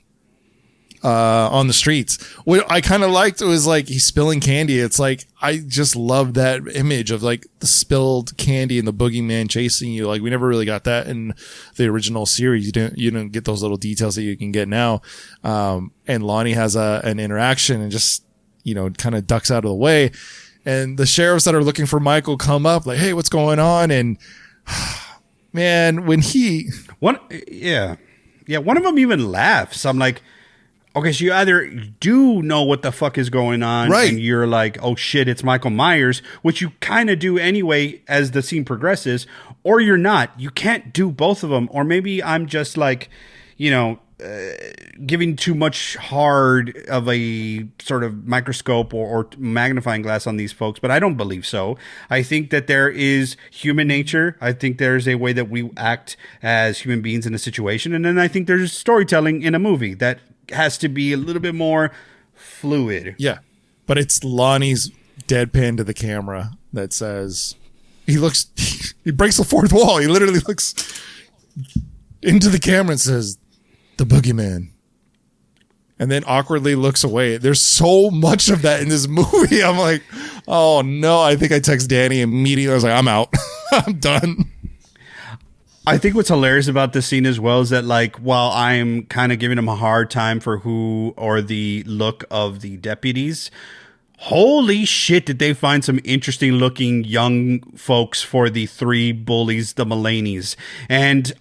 on the streets. What I kind of liked was like he's spilling candy. It's like, I just love that image of like the spilled candy and the boogeyman chasing you. Like, we never really got that in the original series. You didn't get those little details that you can get now. And Lonnie has an interaction and just, you know, kind of ducks out of the way. And the sheriffs that are looking for Michael come up like, hey, what's going on? And man, when one of them even laughs. I'm like, okay, so you either do know what the fuck is going on, right, and you're like, oh shit, it's Michael Myers, which you kind of do anyway as the scene progresses, or you're not. You can't do both of them. Or maybe I'm just like, you know, giving too much hard of a sort of microscope or magnifying glass on these folks, but I don't believe so. I think that there is human nature. I think there's a way that we act as human beings in a situation, and then I think there's storytelling in a movie that has to be a little bit more fluid. Yeah. But it's Lonnie's deadpan to the camera that says, he breaks the fourth wall. He literally looks into the camera and says, the boogeyman. And then awkwardly looks away. There's so much of that in this movie. I'm like, oh no. I think I text Danny immediately. I was like, I'm out. I'm done. I think what's hilarious about this scene as well is that, like, while I'm kind of giving him a hard time for who or the look of the deputies, holy shit, did they find some interesting looking young folks for the three bullies, the Mulaney's. And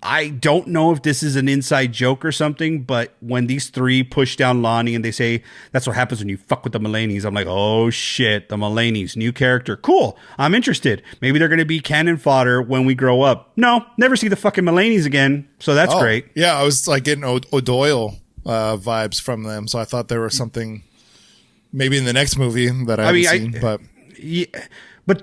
I don't know if this is an inside joke or something, but when these three push down Lonnie and they say, that's what happens when you fuck with the Mulaney's, I'm like, oh shit, the Mulaney's, new character. Cool. I'm interested. Maybe they're going to be cannon fodder when we grow up. No, never see the fucking Mulaney's again. So that's great. Yeah, I was like getting O'Doyle vibes from them. So I thought there was something maybe in the next movie that I haven't seen. But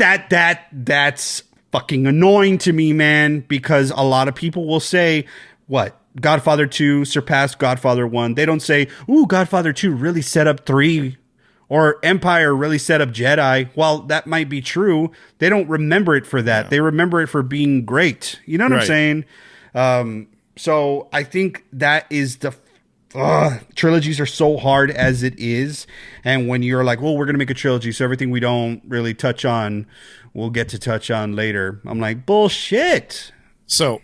that's fucking annoying to me, man, because a lot of people will say, what, Godfather 2 surpassed Godfather 1. They don't say, ooh, Godfather 2 really set up 3, or Empire really set up Jedi. While that might be true, they don't remember it for that. Yeah. They remember it for being great. You know what I'm saying? So I think that is the trilogies are so hard as it is. And when you're like, well, we're going to make a trilogy, so everything we don't really touch on, we'll get to touch on later. I'm like, bullshit. So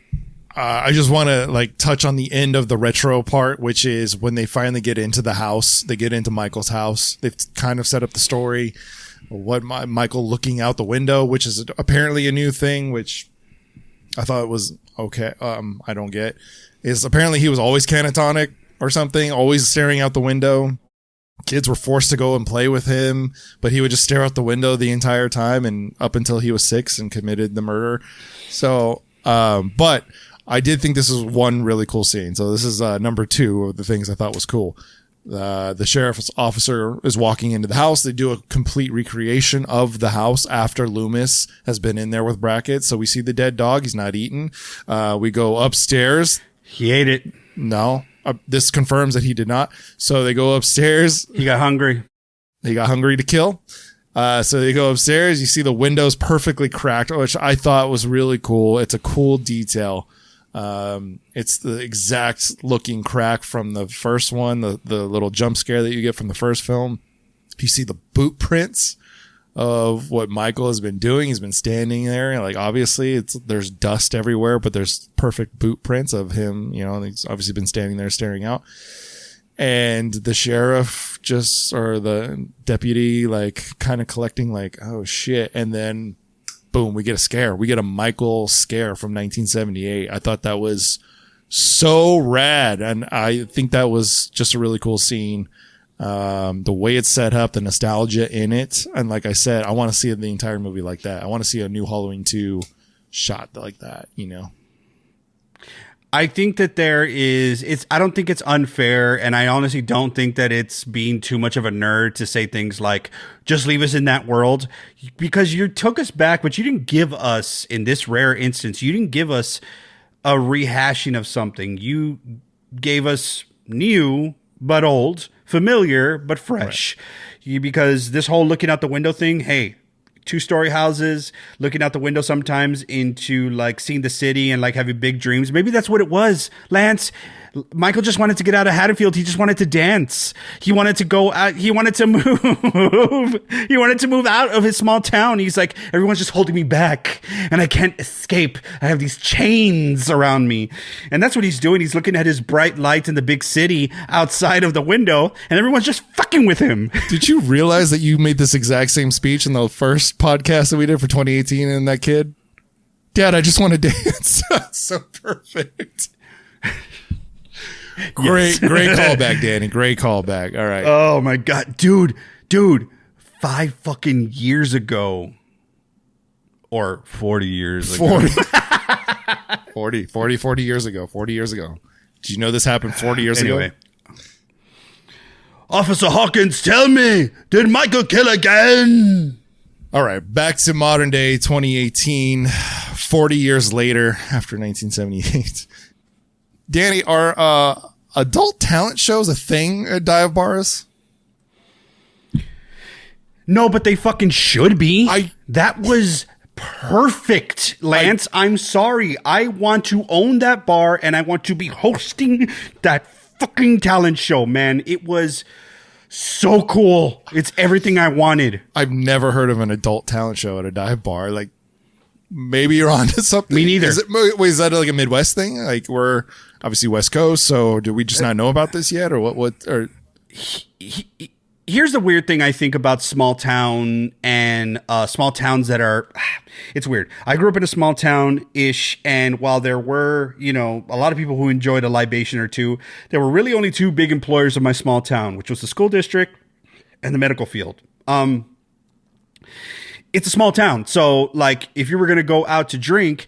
I just want to like touch on the end of the retro part, which is when they finally get into the house. They get into Michael's house. They've kind of set up the story. Michael looking out the window, which is apparently a new thing, which I thought was okay. I don't get is apparently he was always catatonic or something, always staring out the window. Kids were forced to go and play with him, but he would just stare out the window the entire time and up until he was 6 and committed the murder. So, but I did think this was one really cool scene. So this is number 2 of the things I thought was cool. The sheriff's officer is walking into the house. They do a complete recreation of the house after Loomis has been in there with brackets. So we see the dead dog. He's not eaten. We go upstairs. He ate it. No. This confirms that he did not. So they go upstairs. He got hungry. He got hungry to kill. So they go upstairs. You see the windows perfectly cracked, which I thought was really cool. It's a cool detail. It's the exact looking crack from the first one, the little jump scare that you get from the first film. You see the boot prints of what Michael has been doing. He's been standing there. Like, obviously there's dust everywhere, but there's perfect boot prints of him. You know, he's obviously been standing there staring out. And the sheriff or the deputy, like, kind of collecting, like, oh shit. And then boom, we get a scare. We get a Michael scare from 1978. I thought that was so rad. And I think that was just a really cool scene. The way it's set up, the nostalgia in it. And like I said, I want to see the entire movie like that. I want to see a new Halloween 2 shot like that, you know? I think that I don't think it's unfair, and I honestly don't think that it's being too much of a nerd to say things like, just leave us in that world, because you took us back, but you didn't give us, in this rare instance, you didn't give us a rehashing of something. You gave us new, but old, familiar, but fresh. Right. Because this whole looking out the window thing, hey, 2-story houses, looking out the window sometimes into like seeing the city and like having big dreams. Maybe that's what it was, Lance. Michael just wanted to get out of Haddonfield. He just wanted to dance. He wanted to go out. He wanted to move. He wanted to move out of his small town. He's like, everyone's just holding me back and I can't escape. I have these chains around me. And that's what he's doing. He's looking at his bright lights in the big city outside of the window and everyone's just fucking with him. Did you realize that you made this exact same speech in the first podcast that we did for 2018 and that kid? Dad, I just want to dance. So perfect. Great callback, Danny. Great callback. All right. Oh my God. Dude, 5 fucking years ago. Or 40 years ago. 40 years ago. 40 years ago. Did you know this happened 40 years ago? Officer Hawkins, tell me, did Michael kill again? All right. Back to modern day 2018, 40 years later, after 1978. Danny, are adult talent shows a thing at dive bars? No, but they fucking should be. That was perfect, Lance. I'm sorry. I want to own that bar and I want to be hosting that fucking talent show, man. It was so cool. It's everything I wanted. I've never heard of an adult talent show at a dive bar. Like, maybe you're onto something. Me neither. Is that like a Midwest thing? Like, we're obviously West Coast, so do we just not know about this yet, or what? Or here's the weird thing I think about small town and small towns that are. It's weird. I grew up in a small town ish, and while there were, a lot of people who enjoyed a libation or two, there were really only 2 big employers of my small town, which was the school district and the medical field. It's a small town. So like if you were going to go out to drink,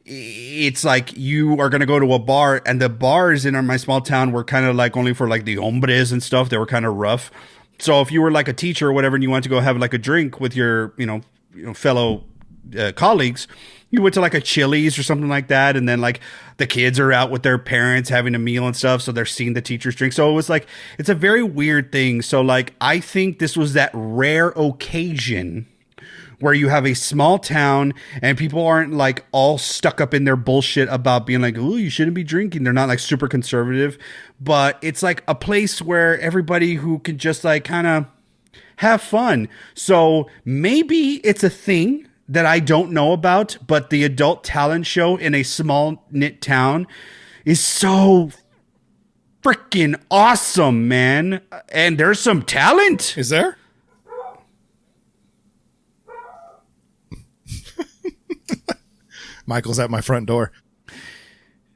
it's like you are going to go to a bar, and the bars in my small town were kind of like only for like the hombres and stuff. They were kind of rough. So if you were like a teacher or whatever, and you wanted to go have like a drink with your, fellow colleagues, you went to like a Chili's or something like that. And then like the kids are out with their parents having a meal and stuff. So they're seeing the teachers drink. So it was like, it's a very weird thing. So like, I think this was that rare occasion where you have a small town and people aren't like all stuck up in their bullshit about being like, oh, you shouldn't be drinking. They're not like super conservative, but it's like a place where everybody who can just like kind of have fun. So maybe it's a thing that I don't know about, but the adult talent show in a small knit town is so freaking awesome, man. And there's some talent. Is there? Michael's at my front door.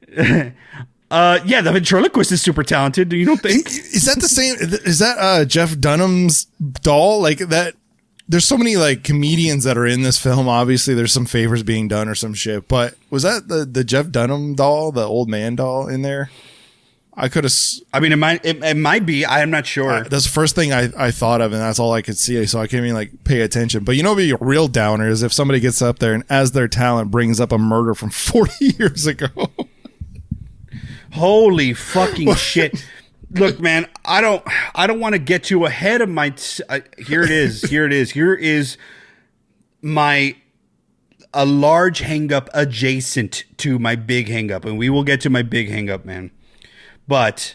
Yeah, the ventriloquist is super talented. Do you don't think? Is that the same? Is that Jeff Dunham's doll? Like that? There's so many like comedians that are in this film. Obviously, there's some favors being done or some shit. But was that the Jeff Dunham doll, the old man doll in there? I could have. I mean, it might be. I am not sure. That's the first thing I thought of, and that's all I could see. So I can't even like pay attention. But you know, be a real downer is if somebody gets up there and as their talent brings up a murder from 40 years ago. Holy fucking shit! Look, man, I don't want to get too ahead of my. Here it is. Here is my a large hangup adjacent to my big hangup, and we will get to my big hangup, man. But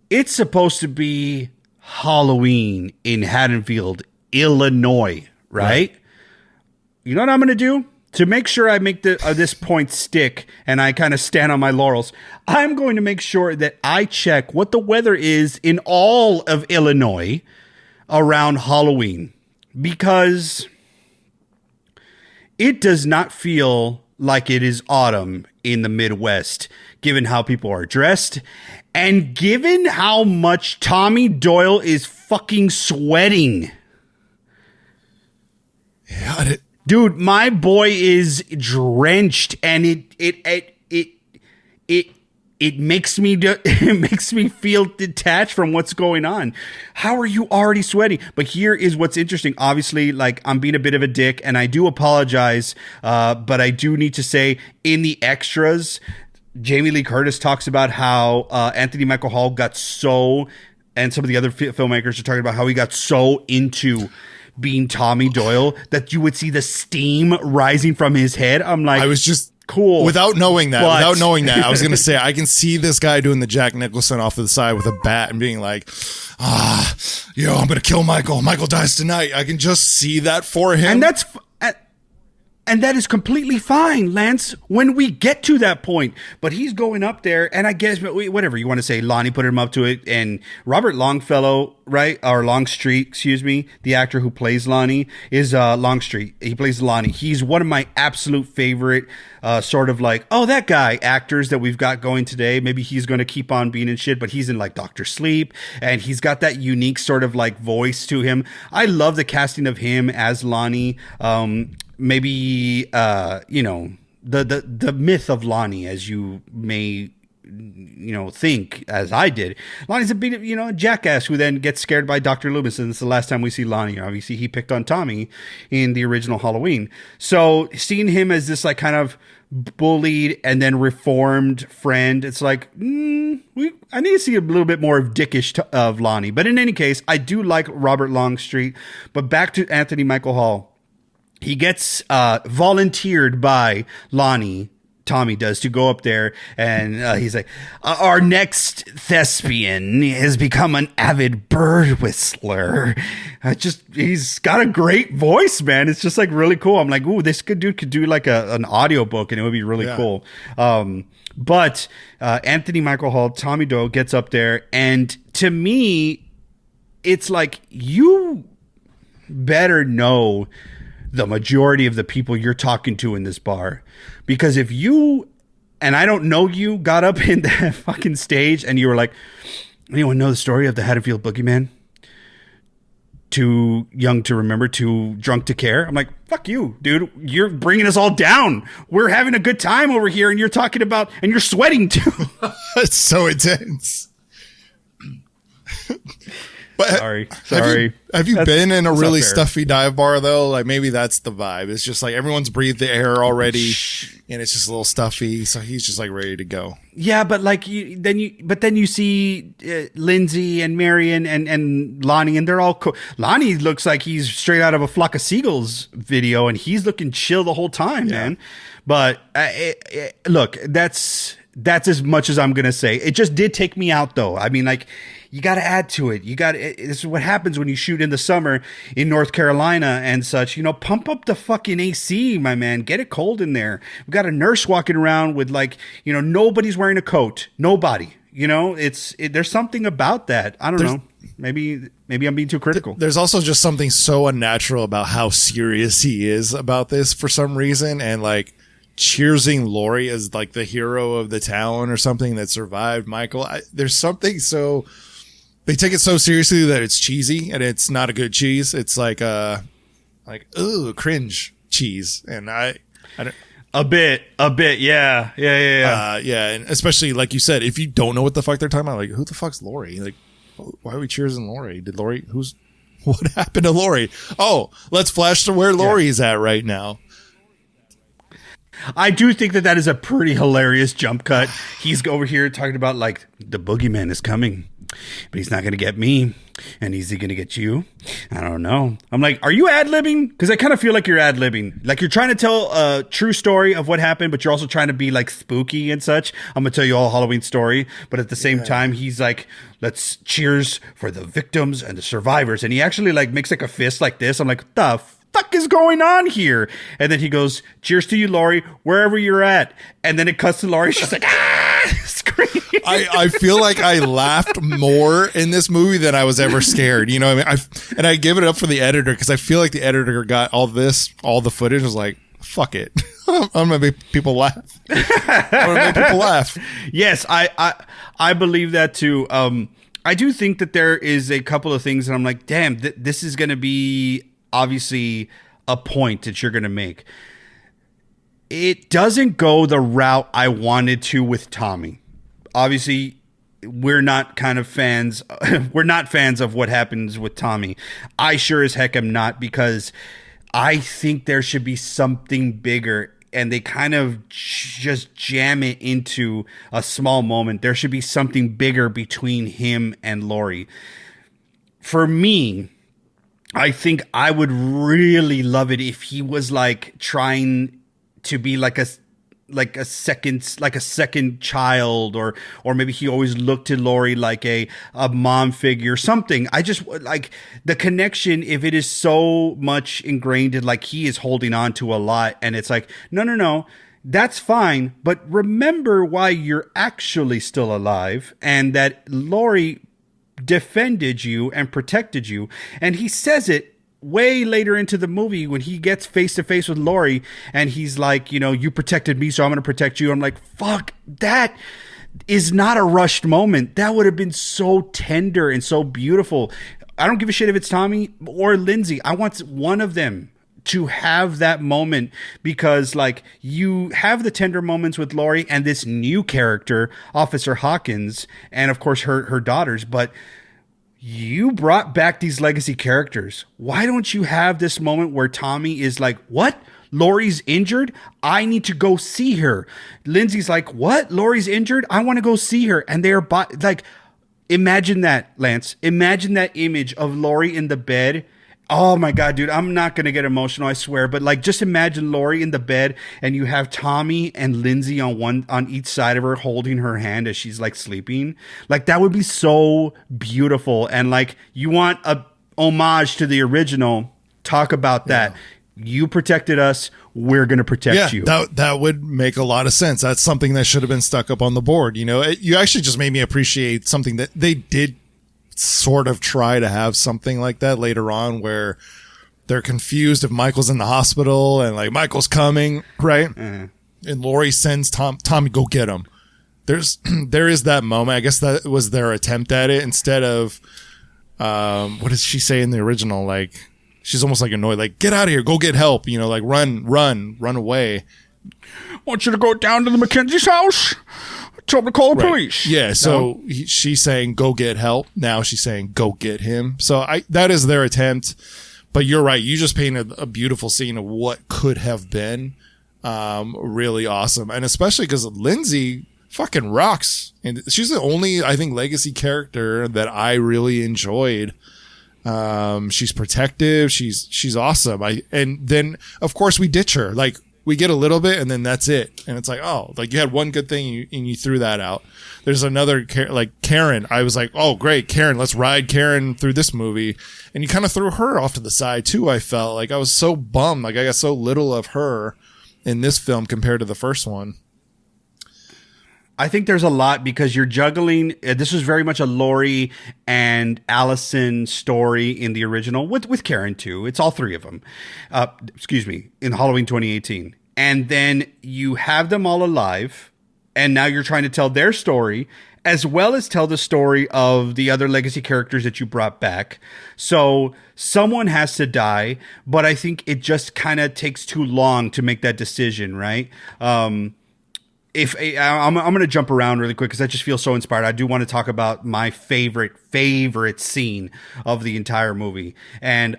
it's supposed to be Halloween in Haddonfield, Illinois, right? You know what I'm going to do? To make sure I make this point stick and I kind of stand on my laurels, I'm going to make sure that I check what the weather is in all of Illinois around Halloween. Because it does not feel like it is autumn in the Midwest, given how people are dressed and given how much Tommy Doyle is fucking sweating. Yeah, dude, my boy is drenched, and it makes me it makes me feel detached from what's going on. How are you already sweating? But here is what's interesting. Obviously, like, I'm being a bit of a dick, and I do apologize. But I do need to say, in the extras, Jamie Lee Curtis talks about how Anthony Michael Hall got so, and some of the other filmmakers are talking about how he got so into being Tommy Doyle that you would see the steam rising from his head. I'm like, I was just cool. Without knowing that, I was going to say, I can see this guy doing the Jack Nicholson off to the side with a bat and being like, I'm going to kill Michael. Michael dies tonight. I can just see that for him. And that is completely fine, Lance, when we get to that point. But he's going up there, and I guess, whatever you want to say, Lonnie put him up to it, and Robert Longfellow, right, or Longstreet, excuse me, the actor who plays Lonnie, is Longstreet. He plays Lonnie. He's one of my absolute favorite sort of like, oh, that guy actors that we've got going today. Maybe he's going to keep on being in shit, but he's in like Dr. Sleep, and he's got that unique sort of like voice to him. I love the casting of him as Lonnie. Maybe the myth of Lonnie, as you may think, as I did. Lonnie's a big jackass who then gets scared by Dr. Loomis, and it's the last time we see Lonnie. Obviously, he picked on Tommy in the original Halloween. So seeing him as this like kind of bullied and then reformed friend, it's like I need to see a little bit more of dickish of Lonnie. But in any case, I do like Robert Longstreet. But back to Anthony Michael Hall. He gets volunteered by Lonnie, Tommy does, to go up there, and he's like, our next thespian has become an avid bird whistler. He's got a great voice, man. It's just like really cool. I'm like, ooh, this good dude could do like an audiobook, and it would be really cool. But Anthony Michael Hall, Tommy Doyle gets up there, and to me, it's like, you better know the majority of the people you're talking to in this bar. Because if you, and I don't know you, got up in that fucking stage and you were like, anyone know the story of the Haddonfield Boogeyman? Too young to remember, too drunk to care. I'm like, fuck you, dude. You're bringing us all down. We're having a good time over here, and you're talking about, and you're sweating too. It's so intense. But sorry. Have you been in a really stuffy dive bar though? Like maybe that's the vibe. It's just like everyone's breathed the air already, and it's just a little stuffy. So he's just like ready to go. Yeah, but like then you see Lindsay and Marion and Lonnie, and they're all cool. Lonnie looks like he's straight out of a Flock of Seagulls video, and he's looking chill the whole time, man. But look, that's That's as much as I'm going to say. It just did take me out, though. I mean, like, you got to add to it. This is what happens when you shoot in the summer in North Carolina and such. You know, pump up the fucking AC, my man. Get it cold in there. We've got a nurse walking around with, like, you know, nobody's wearing a coat. Nobody. You know, there's something about that. I don't know. Maybe I'm being too critical. There's also just something so unnatural about how serious he is about this for some reason. And, like, cheersing Laurie as like the hero of the town or something that survived Michael. There's something so they take it so seriously that it's cheesy, and it's not a good cheese. It's like ooh, cringe cheese. And I don't. A bit, yeah. And especially like you said, if you don't know what the fuck they're talking about, like, who the fuck's Laurie? Like, why are we cheersing Laurie? What happened to Laurie? Oh, let's flash to where Laurie's at right now. I do think that is a pretty hilarious jump cut. He's over here talking about, like, the boogeyman is coming, but he's not going to get me. And is he going to get you? I don't know. I'm like, are you ad-libbing? Because I kind of feel like you're ad-libbing. Like, you're trying to tell a true story of what happened, but you're also trying to be, like, spooky and such. I'm going to tell you all Halloween story. But at the same time, he's like, let's cheers for the victims and the survivors. And he actually, like, makes, like, a fist like this. I'm like, what the fuck is going on here? And then he goes, cheers to you, Laurie, wherever you're at. And then it cuts to Laurie. She's like, screaming. I feel like I laughed more in this movie than I was ever scared. You know what I mean? And I give it up for the editor, because I feel like the editor got all the footage, was like, fuck it. I'm going to make people laugh. Yes, I believe that too. I do think that there is a couple of things that I'm like, damn, this is going to be obviously a point that you're going to make. It doesn't go the route I wanted to with Tommy. Obviously, we're not fans of what happens with Tommy. I sure as heck am not, because I think there should be something bigger, and they kind of just jam it into a small moment. There should be something bigger between him and Laurie. For me, I think I would really love it if he was like trying to be like a second child, or maybe he always looked to Laurie like a mom figure, something. I just like the connection. If it is so much ingrained in, like, he is holding on to a lot, and it's like, no, that's fine, but remember why you're actually still alive, and that Laurie defended you and protected you. And he says it way later into the movie when he gets face to face with Laurie, and he's like, you know, you protected me, so I'm going to protect you. I'm like, fuck, that is not a rushed moment. That would have been so tender and so beautiful. I don't give a shit if it's Tommy or Lindsay. I want one of them to have that moment, because, like, you have the tender moments with Laurie and this new character, Officer Hawkins, and of course her daughters, but you brought back these legacy characters. Why don't you have this moment where Tommy is like, what? Laurie's injured? I need to go see her. Lindsay's like, what? Laurie's injured? I want to go see her. And they're like, imagine that, Lance. Imagine that image of Laurie in the bed. Oh my God, dude, I'm not going to get emotional, I swear. But, like, just imagine Laurie in the bed, and you have Tommy and Lindsay on each side of her holding her hand as she's, like, sleeping. Like, that would be so beautiful. And, like, you want a homage to the original. Talk about that. You protected us. We're going to protect you. That would make a lot of sense. That's something that should have been stuck up on the board. You know, you actually just made me appreciate something that they did sort of try to have something like that later on, where they're confused if Michael's in the hospital, and, like, Michael's coming, right? Mm-hmm. And Laurie sends Tommy, go get him. There is that moment. I guess that was their attempt at it, instead of what does she say in the original? Like, she's almost like annoyed, like, get out of here, go get help, you know, like, run away. I want you to go down to the Mackenzie's house. Tell them to call the police. Yeah, so she's saying go get help. Now she's saying go get him. So that is their attempt. But you're right. You just painted a beautiful scene of what could have been. Really awesome. And especially because Lindsay fucking rocks. And she's the only, I think, legacy character that I really enjoyed. She's protective. She's awesome. And then, of course, we ditch her. Like, we get a little bit and then that's it. And it's like, oh, like you had one good thing and you threw that out. There's another, like Karen. I was like, oh, great, Karen, let's ride Karen through this movie. And you kind of threw her off to the side too, I felt. Like I was so bummed. Like I got so little of her in this film compared to the first one. I think there's a lot because you're juggling. This was very much a Laurie and Allison story in the original with Karen too. It's all three of them. In Halloween 2018. And then you have them all alive. And now you're trying to tell their story as well as tell the story of the other legacy characters that you brought back. So someone has to die, but I think it just kind of takes too long to make that decision, right? I'm going to jump around really quick because I just feel so inspired. I do want to talk about my favorite scene of the entire movie. And,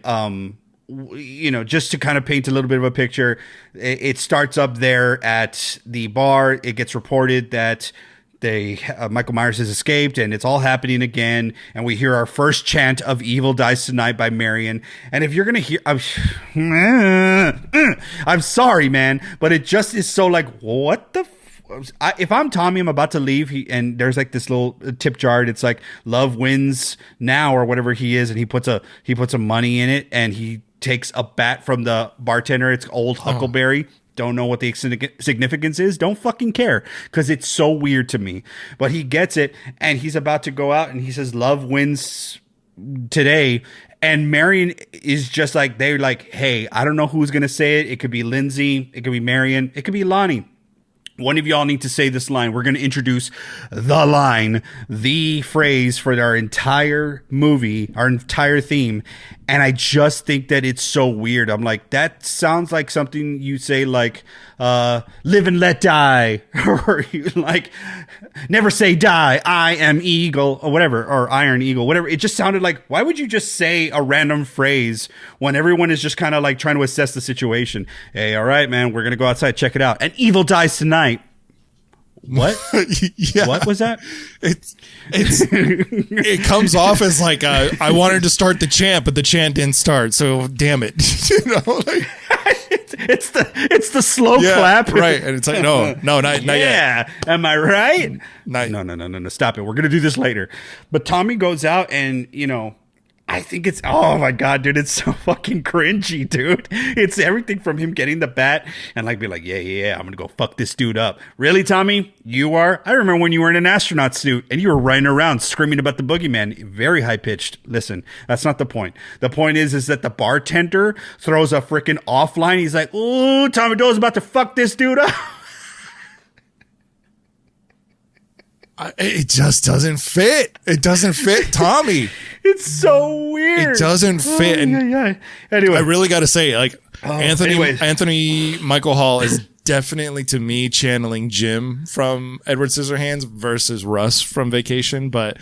just to kind of paint a little bit of a picture, it starts up there at the bar. It gets reported that Michael Myers has escaped and it's all happening again. And we hear our first chant of Evil Dies Tonight by Marion. And if you're going to hear, I'm sorry, man, but it just is so like, what the if I'm Tommy, I'm about to leave, and there's like this little tip jar. It's like love wins now or whatever he is, and he puts some money in it, and he takes a bat from the bartender. It's old Huckleberry. Don't know what the significance is. Don't fucking care because it's so weird to me. But he gets it, and he's about to go out, and he says, "Love wins today." And Marion is just like, they're like, "Hey, I don't know who's gonna say it. It could be Lindsay. It could be Marion. It could be Lonnie. One of y'all need to say this line. We're going to introduce the line, the phrase for our entire movie, our entire theme." And I just think that it's so weird. I'm like, that sounds like something you say like, live and let die. Or like, never say die. I am eagle or whatever, or iron eagle, whatever. It just sounded like, why would you just say a random phrase when everyone is just kind of like trying to assess the situation? Hey, all right, man, we're going to go outside. Check it out. And evil dies tonight. What? Yeah. What was that? It comes off as like I wanted to start the chant, but the chant didn't start. So damn it, like, it's the slow clap, right? And it's like no, not yet. Am I right? No. Stop it. We're gonna do this later. But Tommy goes out and I think it's, oh my God, dude, it's so fucking cringy, dude. It's everything from him getting the bat and like be like, yeah, I'm gonna go fuck this dude up. Really, Tommy? You are? I remember when you were in an astronaut suit and you were running around screaming about the boogeyman. Very high pitched. Listen, that's not the point. The point is that the bartender throws a freaking offline. He's like, ooh, Tommy Doe's about to fuck this dude up. It just doesn't fit. It doesn't fit Tommy. It's so weird. It doesn't fit. Anyway, I really got to say, like, Anthony Michael Hall is definitely, to me, channeling Jim from Edward Scissorhands versus Russ from Vacation. But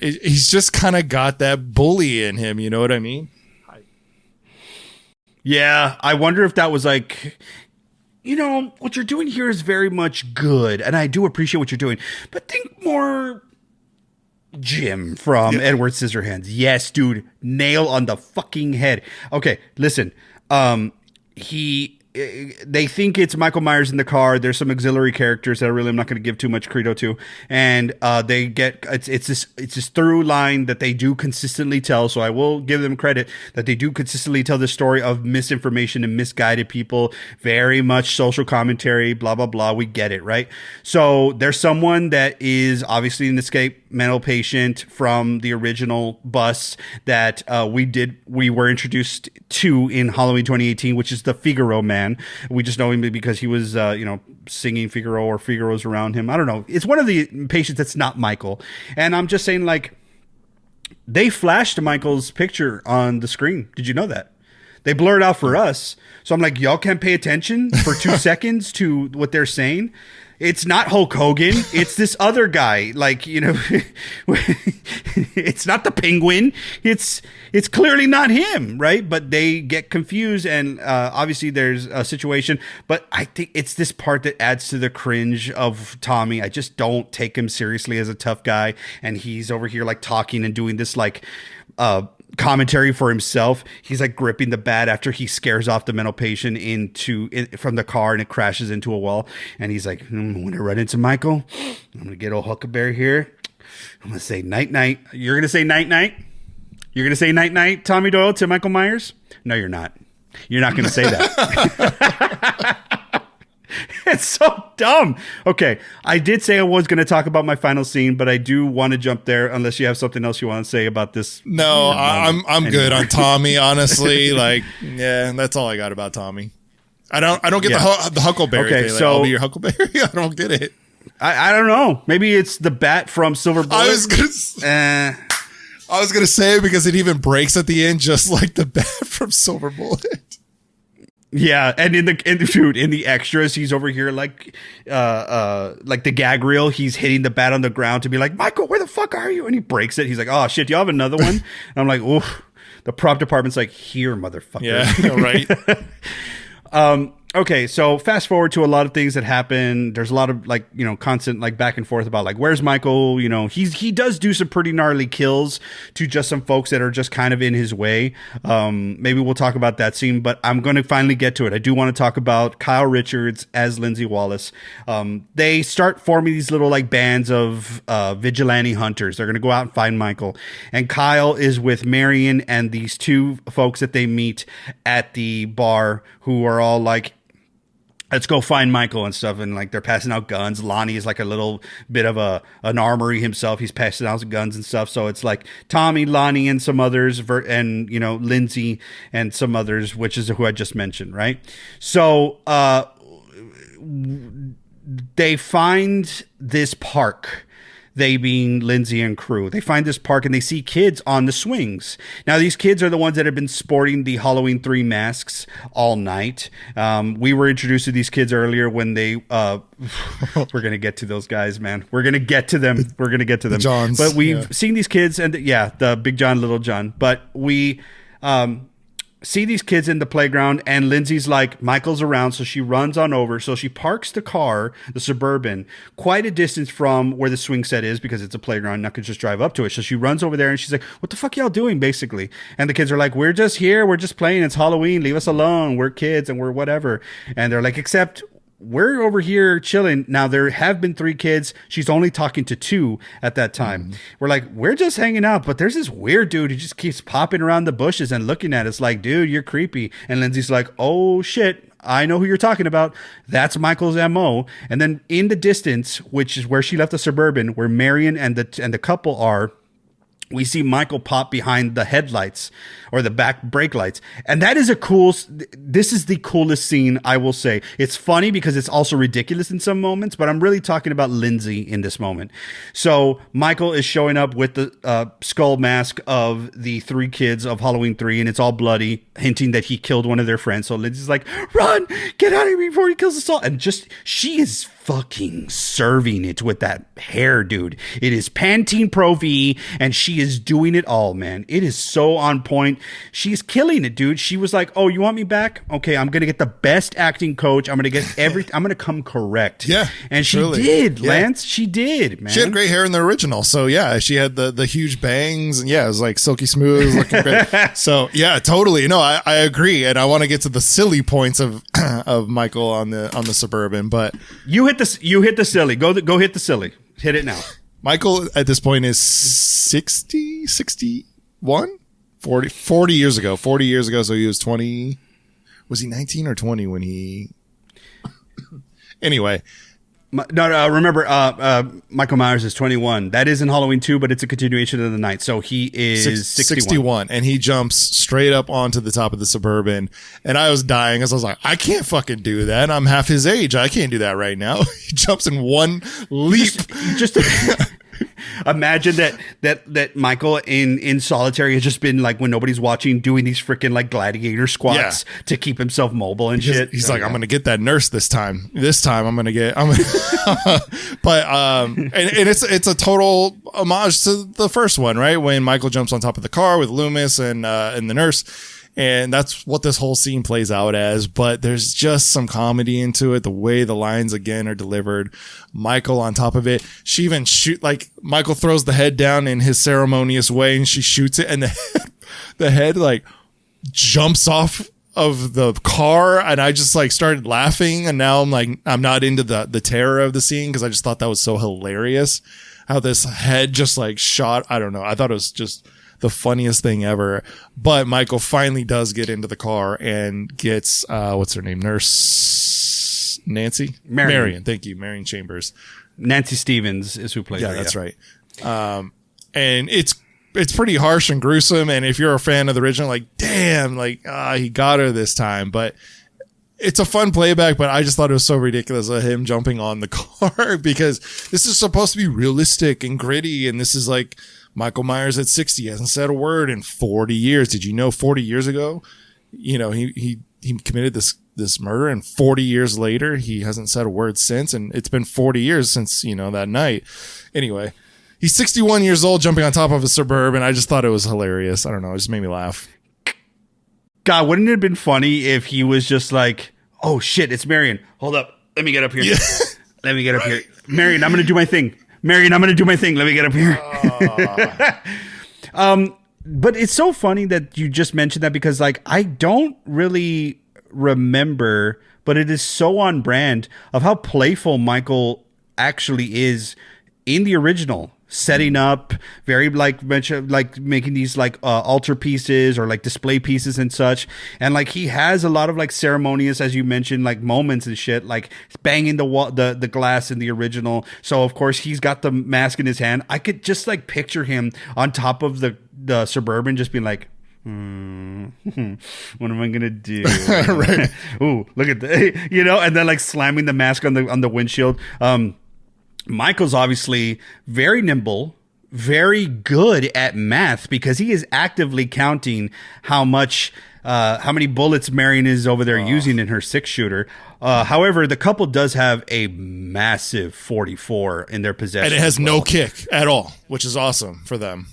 he's just kind of got that bully in him. You know what I mean? Yeah, I wonder if that was like, what you're doing here is very much good, and I do appreciate what you're doing, but think more Jim from Edward Scissorhands. Yes, dude, nail on the fucking head. Okay, listen, they think it's Michael Myers in the car. There's some auxiliary characters that I'm not going to give too much credo to, and they get it's this through line that they do consistently tell. So I will give them credit that they do consistently tell the story of misinformation and misguided people. Very much social commentary, blah blah blah. We get it, right? So there's someone that is obviously an escaped mental patient from the original bus that we were introduced to in Halloween 2018, which is the Figaro man. We just know him because he was, singing Figaro or Figaro's around him. I don't know. It's one of the patients that's not Michael. And I'm just saying, like, they flashed Michael's picture on the screen. Did you know that? They blurred out for us. So I'm like, y'all can't pay attention for 2 seconds to what they're saying. It's not Hulk Hogan. It's this other guy. Like, it's not the Penguin. It's clearly not him, right? But they get confused, and obviously there's a situation. But I think it's this part that adds to the cringe of Tommy. I just don't take him seriously as a tough guy, and he's over here like talking and doing this like commentary for himself. He's like gripping the bat after he scares off the mental patient from the car, and it crashes into a wall. And he's like, I'm going to run into Michael. I'm going to get old Huckleberry here. I'm going to say night-night. You're going to say night-night? You're going to say night-night, Tommy Doyle, to Michael Myers? No, you're not. You're not going to say that. It's so dumb. Okay, I did say I was going to talk about my final scene, but I do want to jump there unless you have something else you want to say about this. No, I'm good on Tommy, honestly. Like, yeah, that's all I got about Tommy. I don't get the Huckleberry thing. Like, I'll be your Huckleberry. I don't get it. I don't know. Maybe it's the bat from Silver Bullet. I was gonna say it because it even breaks at the end, just like the bat from Silver Bullet. Yeah, and in the extras, he's over here like the gag reel. He's hitting the bat on the ground to be like, Michael, where the fuck are you? And he breaks it. He's like, oh shit, do you have another one? And I'm like, oof. The prop department's like, here, motherfucker. Yeah, right. Okay, so fast forward to a lot of things that happen. There's a lot of constant back and forth about where's Michael? He does do some pretty gnarly kills to just some folks that are just kind of in his way. Maybe we'll talk about that scene, but I'm going to finally get to it. I do want to talk about Kyle Richards as Lindsay Wallace. They start forming these little bands of vigilante hunters. They're going to go out and find Michael, and Kyle is with Marion and these two folks that they meet at the bar who are all like, let's go find Michael and stuff. And they're passing out guns. Lonnie is a little bit of an armory himself. He's passing out guns and stuff. So it's Tommy, Lonnie, and some others, and Lindsay and some others, which is who I just mentioned, right? So they find this park. They being Lindsay and crew. They find this park and they see kids on the swings. Now, these kids are the ones that have been sporting the Halloween 3 masks all night. We were introduced to these kids earlier when they... we're going to get to those guys, man. We're going to get to them. We're going to get to them. The Johns. But we've seen these kids and, the Big John, Little John. But we... see these kids in the playground, and Lindsay's like, Michael's around, so she runs on over. So she parks the car, the Suburban, quite a distance from where the swing set is because it's a playground. Not gonna just drive up to it. So she runs over there and she's like, what the fuck y'all doing, basically? And the kids are like, we're just here. We're just playing. It's Halloween. Leave us alone. We're kids and we're whatever. And they're like, except... we're over here chilling. Now, there have been 3 kids. She's only talking to 2 at that time. We're like, we're just hanging out, but there's this weird dude who just keeps popping around the bushes and looking at us like, dude, you're creepy. And Lindsay's like, oh, shit. I know who you're talking about. That's Michael's MO. And then in the distance, which is where she left the Suburban, where Marion and the couple are, we see Michael pop behind the headlights or the back brake lights. And that is this is the coolest scene, I will say. It's funny because it's also ridiculous in some moments, but I'm really talking about Lindsay in this moment. So Michael is showing up with the skull mask of the 3 kids of Halloween 3, and it's all bloody, hinting that he killed one of their friends. So Lindsay's like, run, get out of here before he kills us all. And she is fucking serving it with that hair, dude. It is Pantene Pro V, and she is doing it all, man. It is so on point. She's killing it, dude. She was like, oh, you want me back? Okay, I'm gonna get the best acting coach. I'm gonna get I'm gonna come correct. Yeah, and she did, Lance. She did, man. She had great hair in the original, so yeah, she had the huge bangs, and yeah, it was silky smooth, looking great. So yeah, totally. No, I agree, and I want to get to the silly points of Michael on the Suburban, but you hit the silly. Go hit the silly. Hit it now. Michael at this point is 60, 61, 40 years ago. 40 years ago, so he was 20. Was he 19 or 20 when he... Anyway. No, remember, Michael Myers is 21. That is in Halloween 2, but it's a continuation of the night. So he is 61. And he jumps straight up onto the top of the Suburban. And I was dying because I was like, I can't fucking do that. I'm half his age. I can't do that right now. He jumps in one leap. Just imagine that Michael in solitary has just been when nobody's watching doing these freaking gladiator squats to keep himself mobile and shit. He's like, I'm going to get that nurse this time. But and it's a total homage to the first one, right? When Michael jumps on top of the car with Loomis and the nurse. And that's what this whole scene plays out as. But there's just some comedy into it. The way the lines again are delivered. Michael on top of it. She even Michael throws the head down in his ceremonious way and she shoots it and the head the head like jumps off of the car, and I just like started laughing, and now I'm not into the terror of the scene because I just thought that was so hilarious how this head just like shot. I don't know. I thought it was just the funniest thing ever. But Michael finally does get into the car and gets what's her name? Nurse Nancy? Marion. Thank you. Marion Chambers. Nancy Stevens is who plays her. That's right. And it's pretty harsh and gruesome. And if you're a fan of the original, like, damn, like, he got her this time. But it's a fun playback, but I just thought it was so ridiculous of him jumping on the car because this is supposed to be realistic and gritty. And this is like Michael Myers at 60 hasn't said a word in 40 years. Did you know 40 years ago, you know, he committed this murder, and 40 years later, he hasn't said a word since. And it's been 40 years since, you know, that night. Anyway, he's 61 years old jumping on top of a Suburban. I just thought it was hilarious. I don't know. It just made me laugh. God, wouldn't it have been funny if he was just like, oh shit, it's Marion. Hold up. Let me get up here. Yeah. Let me get up here. Marion, I'm going to do my thing. Marion, I'm going to do my thing. Let me get up here. But it's so funny that you just mentioned that because like, I don't really remember, but it is so on brand of how playful Michael actually is in the original. Setting up very like making these like altar pieces or like display pieces and such, and like he has a lot of like ceremonious, as you mentioned, like moments and shit, like banging the glass in the original. So of course he's got the mask in his hand. I could just like picture him on top of the Suburban just being like, what am I gonna do? Right. Ooh, look at that. You know, and then like slamming the mask on the windshield. Michael's obviously very nimble, very good at math because he is actively counting how many bullets Marion is over there using in her 6-shooter. However, the couple does have a massive 44 in their possession. And it has no kick at all, which is awesome for them.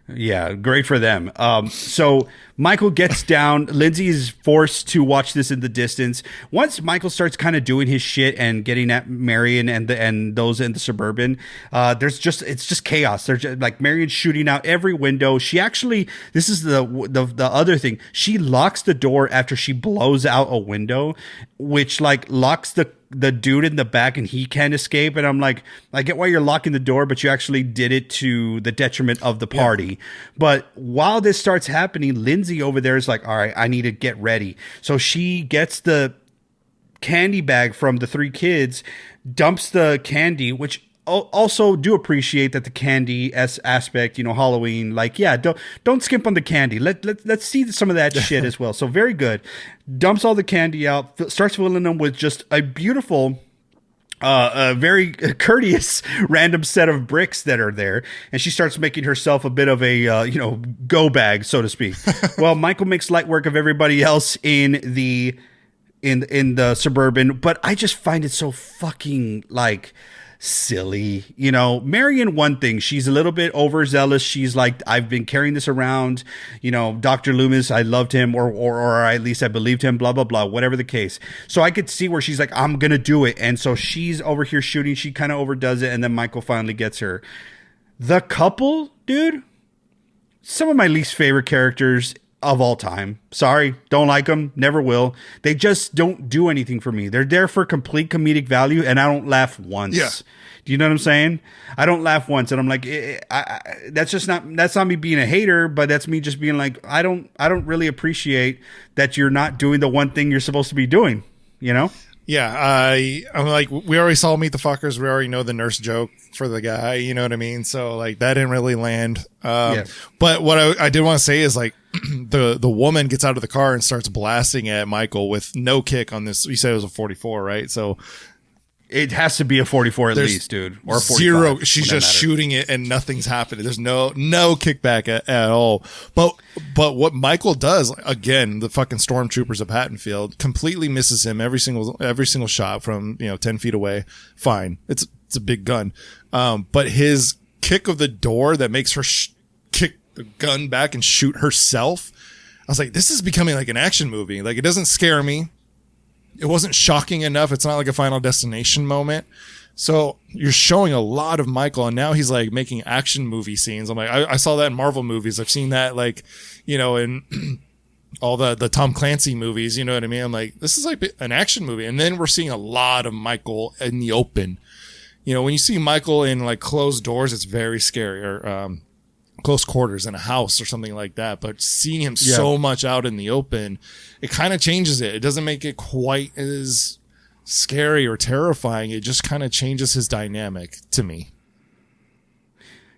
Yeah, great for them. So Michael gets down. Lindsay is forced to watch this in the distance. Once Michael starts kind of doing his shit and getting at Marion and those in the Suburban, it's just chaos. There's just, like Marion's shooting out every window. She actually, this is the other thing. She locks the door after she blows out a window, which like locks the dude in the back and he can't escape. And I'm like, I get why you're locking the door, but you actually did it to the detriment of the party. Yeah. But while this starts happening, Lindsay over there is like, all right, I need to get ready. So she gets the candy bag from the 3 kids, dumps the candy, which also do appreciate that the candy aspect, you know, Halloween, like, yeah, don't skimp on the candy. Let's see some of that shit as well. So very good. Dumps all the candy out, starts filling them with just a beautiful, a very courteous random set of bricks that are there. And she starts making herself a bit of a, go bag, so to speak. Well, Michael makes light work of everybody else in the Suburban, but I just find it so fucking like silly. You know, Marion, one thing, she's a little bit overzealous. She's like, I've been carrying this around, you know, Dr. Loomis, I loved him, or at least I believed him, blah, blah, blah, whatever the case. So I could see where she's like, I'm going to do it. And so she's over here shooting. She kind of overdoes it. And then Michael finally gets her. The couple, dude, some of my least favorite characters of all time. Sorry, don't like them, never will. They just don't do anything for me. They're there for complete comedic value, and I don't laugh once. Yeah. Do you know what I'm saying? I don't laugh once, and I'm like, that's not me being a hater, but that's me just being like, I don't really appreciate that you're not doing the one thing you're supposed to be doing. You know? Yeah, I'm like, we already saw Meet the Fuckers. We already know the nurse joke for the guy. You know what I mean? So like that didn't really land. But what I did want to say is like the woman gets out of the car and starts blasting at Michael with no kick on this. You said it was a 44, right? So it has to be a 44 at least, dude. Or a 45. Zero. She's just shooting it and nothing's happening. There's no kickback at all. But what Michael does, again, the fucking stormtroopers of Haddonfield completely misses him every single shot from 10 feet away. Fine. It's a big gun. But his kick of the door that makes her kick the gun back and shoot herself. I was like, this is becoming like an action movie. Like, it doesn't scare me. It wasn't shocking enough. It's not like a Final Destination moment. So you're showing a lot of Michael, and now he's like making action movie scenes. I'm like, I saw that in Marvel movies. I've seen that, like, you know, in all the Tom Clancy movies. You know what I mean? I'm like, this is like an action movie. And then we're seeing a lot of Michael in the open. You know, when you see Michael in like closed doors, it's very scary, or close quarters in a house or something like that. But seeing him so much out in the open, it kind of changes it. It doesn't make it quite as scary or terrifying. It just kind of changes his dynamic to me.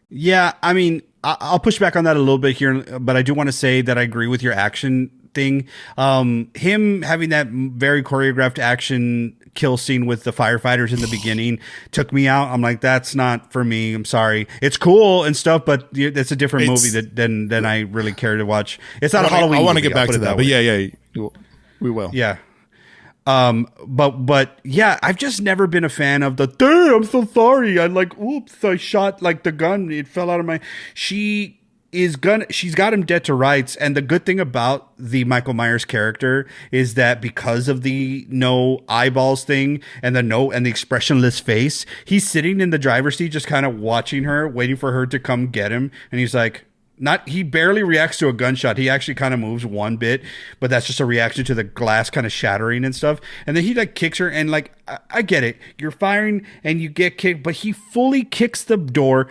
Yeah, I mean, I'll push back on that a little bit here, but I do want to say that I agree with your action thing. Him having that very choreographed action kill scene with the firefighters in the beginning took me out. I'm like, that's not for me. I'm sorry. It's cool and stuff, but it's a different movie than I really care to watch. It's not a Halloween. I want to movie, get back to that, but yeah, we will. Yeah. But yeah, I've just never been a fan of the, dude, I'm so sorry. I like, oops, I shot like the gun. It fell out of my, she's got him dead to rights. And the good thing about the Michael Myers character is that because of the no eyeballs thing and the expressionless face, he's sitting in the driver's seat, just kind of watching her, waiting for her to come get him. And he's like, he barely reacts to a gunshot. He actually kind of moves one bit, but that's just a reaction to the glass kind of shattering and stuff. And then he like kicks her, and like, I get it. You're firing and you get kicked, but he fully kicks the door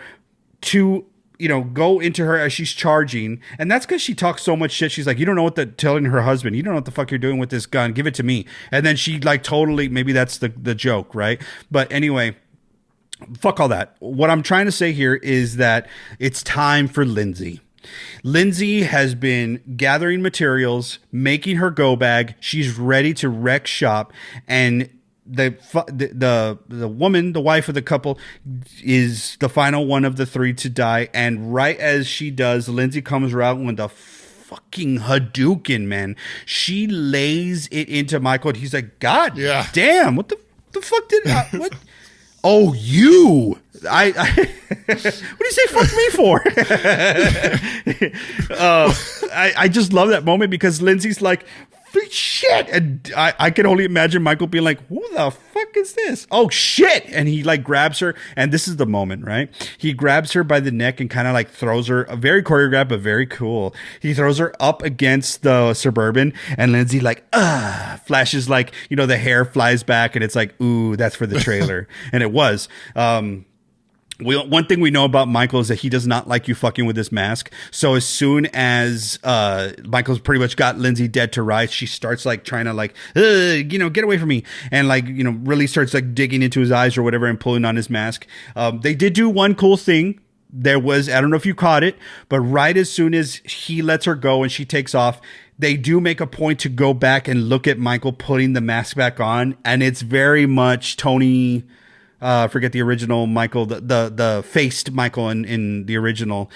to, you know, go into her as she's charging. And that's because she talks so much shit. She's like, you don't know telling her husband, you don't know what the fuck you're doing with this gun. Give it to me. And then she like totally, maybe that's the joke, right? But anyway, fuck all that. What I'm trying to say here is that it's time for Lindsay. Lindsay has been gathering materials, making her go bag. She's ready to wreck shop. And the woman, the wife of the couple, is the final one of the three to die. And right as she does, Lindsay comes around with a fucking Hadouken, man. She lays it into Michael, and he's like, God damn, what the fuck did I, what? Oh, you! What do you say fuck me for? I just love that moment because Lindsay's like, shit! And I can only imagine Michael being like, who the fuck is this? Oh, shit! And he like grabs her, and this is the moment, right? He grabs her by the neck and kind of like throws her, very choreographed, but very cool. He throws her up against the Suburban, and Lindsay like, flashes like, you know, the hair flies back, and it's like, ooh, that's for the trailer. And it was. One thing we know about Michael is that he does not like you fucking with this mask. So as soon as Michael's pretty much got Lindsay dead to rights, she starts like trying to like, you know, get away from me, and like, you know, really starts like digging into his eyes or whatever and pulling on his mask. They did do one cool thing. There was, I don't know if you caught it, but right as soon as he lets her go and she takes off, they do make a point to go back and look at Michael putting the mask back on, and it's very much Tony. Forget the original Michael, the faced Michael in the original.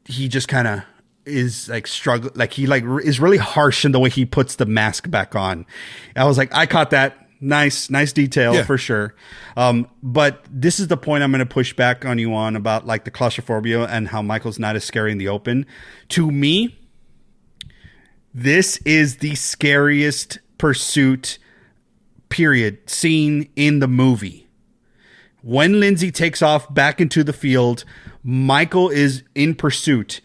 He just kind of is like struggle, like he like is really harsh in the way he puts the mask back on. I was like, I caught that. Nice detail for sure. But this is the point I'm going to push back on you on about like the claustrophobia and how Michael's not as scary in the open. To me, this is the scariest pursuit period scene in the movie. When Lindsay takes off back into the field, Michael is in pursuit,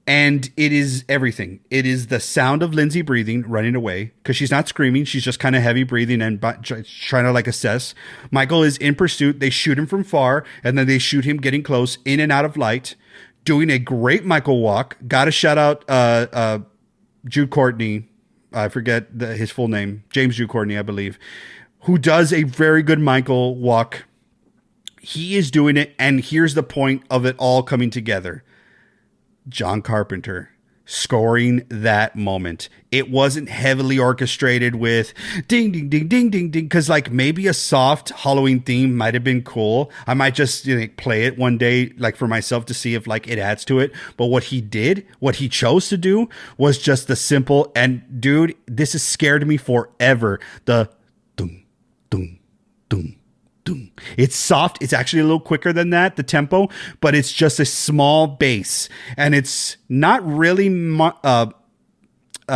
and it is everything. It is the sound of Lindsay breathing, running away, because she's not screaming. She's just kind of heavy breathing and trying to like assess. Michael is in pursuit. They shoot him from far, and then they shoot him getting close, in and out of light, doing a great Michael walk. Got to shout out Jude Courtney. I forget his full name. James Jude Courtney, I believe, who does a very good Michael walk. He is doing it, and here's the point of it all coming together. John Carpenter scoring that moment. It wasn't heavily orchestrated with ding, ding, ding, ding, ding, ding, because like maybe a soft Halloween theme might have been cool. I might just play it one day like for myself to see if like it adds to it. But what he chose to do was just the simple, and dude, this has scared me forever. The dum, dum, dum. It's soft. It's actually a little quicker than that, the tempo, but it's just a small bass, and it's not really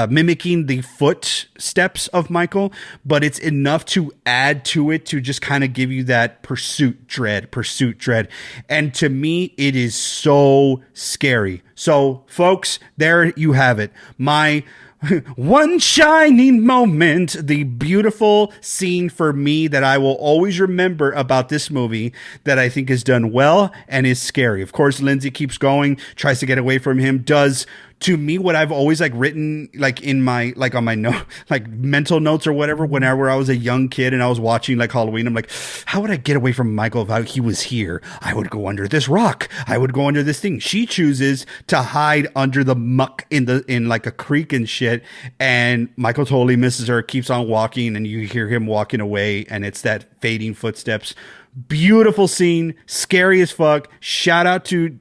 mimicking the footsteps of Michael, but it's enough to add to it to just kind of give you that pursuit dread. And to me, it is so scary. So, folks, there you have it. My one shining moment, the beautiful scene for me that I will always remember about this movie that I think is done well and is scary. Of course, Lindsay keeps going, tries to get away from him, does to me what I've always like written like in my like on my note like mental notes or whatever whenever I was a young kid and I was watching like Halloween. I'm like, how would I get away from Michael if he was here? I would go under this rock. I would go under this thing. She chooses to hide under the muck in like a creek and shit. And Michael totally misses her, keeps on walking, and you hear him walking away, and it's that fading footsteps. Beautiful scene, scary as fuck. Shout out to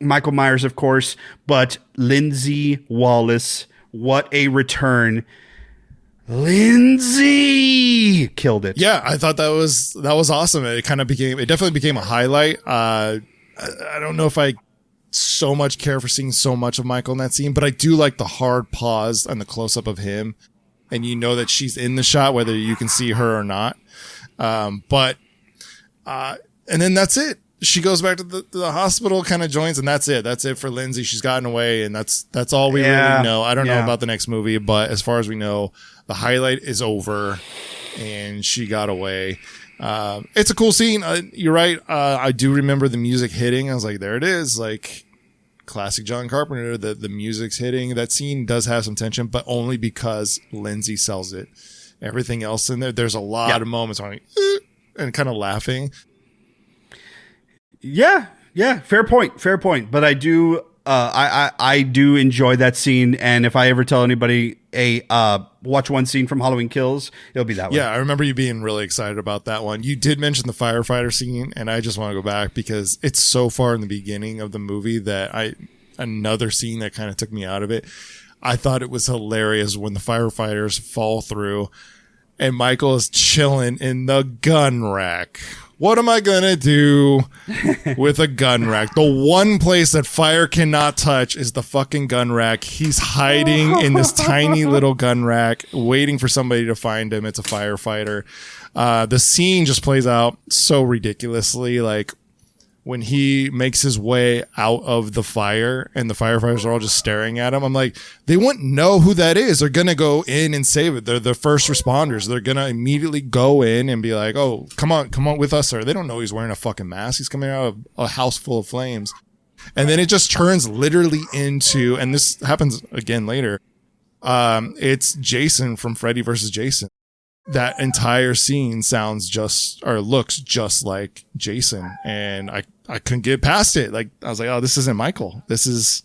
Michael Myers, of course, but Lindsay Wallace, what a return. Lindsay killed it. Yeah, I thought that was awesome. It definitely became a highlight. I don't know if I so much care for seeing so much of Michael in that scene, but I do like the hard pause and the close up of him. And you know that she's in the shot, whether you can see her or not. And then that's it. She goes back to the hospital, kind of joins, and that's it. That's it for Lindsay. She's gotten away, and that's all we really know. I don't know about the next movie, but as far as we know, the highlight is over, and she got away. It's a cool scene. You're right. I do remember the music hitting. I was like, there it is. Like classic John Carpenter. The music's hitting. That scene does have some tension, but only because Lindsay sells it. Everything else in there's a lot of moments where I'm like, and kind of laughing. Yeah, fair point. But I do, I do enjoy that scene, and if I ever tell anybody, watch one scene from Halloween Kills, it'll be that one. Yeah, I remember you being really excited about that one. You did mention the firefighter scene, and I just want to go back because it's so far in the beginning of the movie that another scene that kind of took me out of it. I thought it was hilarious when the firefighters fall through, and Michael is chilling in the gun rack. What am I going to do with a gun rack? The one place that fire cannot touch is the fucking gun rack. He's hiding in this tiny little gun rack, waiting for somebody to find him. It's a firefighter. The scene just plays out so ridiculously. Like when he makes his way out of the fire and the firefighters are all just staring at him, I'm like, they wouldn't know who that is. They're going to go in and save it. They're the first responders. They're going to immediately go in and be like, oh, come on with us, sir. They don't know he's wearing a fucking mask. He's coming out of a house full of flames. And then it just turns literally into, and this happens again later, it's Jason from Freddy vs. Jason. That entire scene looks just like Jason, and I couldn't get past it. Like I was like, oh, this isn't Michael. This is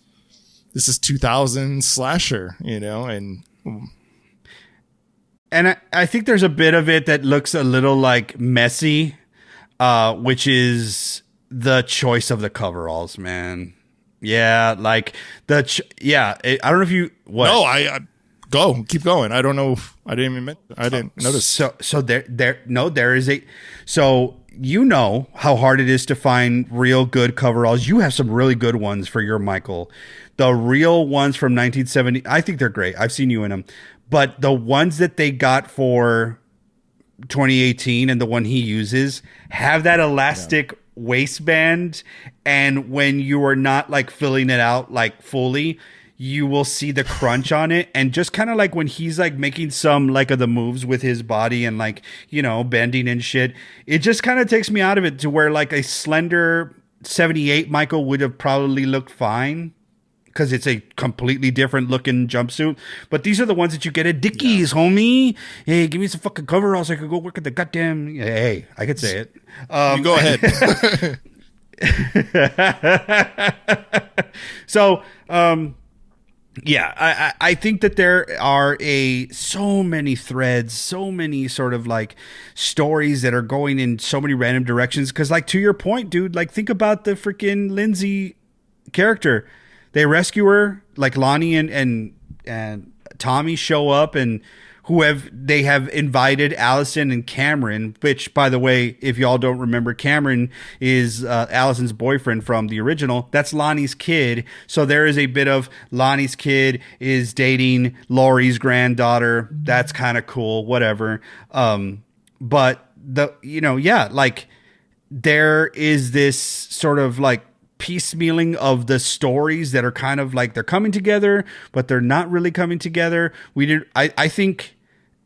2000 slasher, and I think there's a bit of it that looks a little like messy, which is the choice of the coveralls, man. Yeah, like I don't know if you what. No, I go. Keep going. I don't know. I didn't notice. So there is a. So you know how hard it is to find real good coveralls. You have some really good ones for your Michael. The real ones from 1970. I think they're great. I've seen you in them. But the ones that they got for 2018 and the one he uses have that elastic waistband. And when you are not like filling it out like fully, you will see the crunch on it. And just kind of like when he's like making some like of the moves with his body and like, bending and shit, it just kind of takes me out of it to where like a slender 78 Michael would have probably looked fine because it's a completely different looking jumpsuit. But these are the ones that you get at Dickies, homie. Hey, give me some fucking coveralls so I could go work at the goddamn. Hey, I could say it. You go ahead. So, yeah, I think that there are so many threads, so many sort of like stories that are going in so many random directions. Because like to your point, dude, like think about the freaking Lindsay character. They rescue her, like Lonnie and Tommy show up, and they have invited Allison and Cameron, which, by the way, if y'all don't remember, Cameron is Allison's boyfriend from the original. That's Lonnie's kid. So there is a bit of Lonnie's kid is dating Laurie's granddaughter. That's kind of cool, whatever. But there is this sort of like piecemealing of the stories that are kind of like they're coming together, but they're not really coming together. I think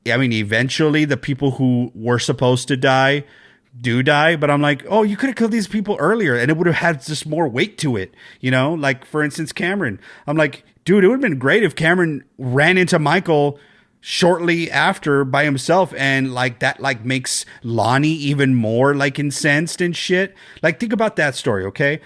eventually the people who were supposed to die do die, but I'm like, oh, you could have killed these people earlier and it would have had just more weight to it. Like for instance, Cameron. I'm like, dude, it would have been great if Cameron ran into Michael shortly after by himself, and like that like makes Lonnie even more like incensed and shit. Like think about that story, okay?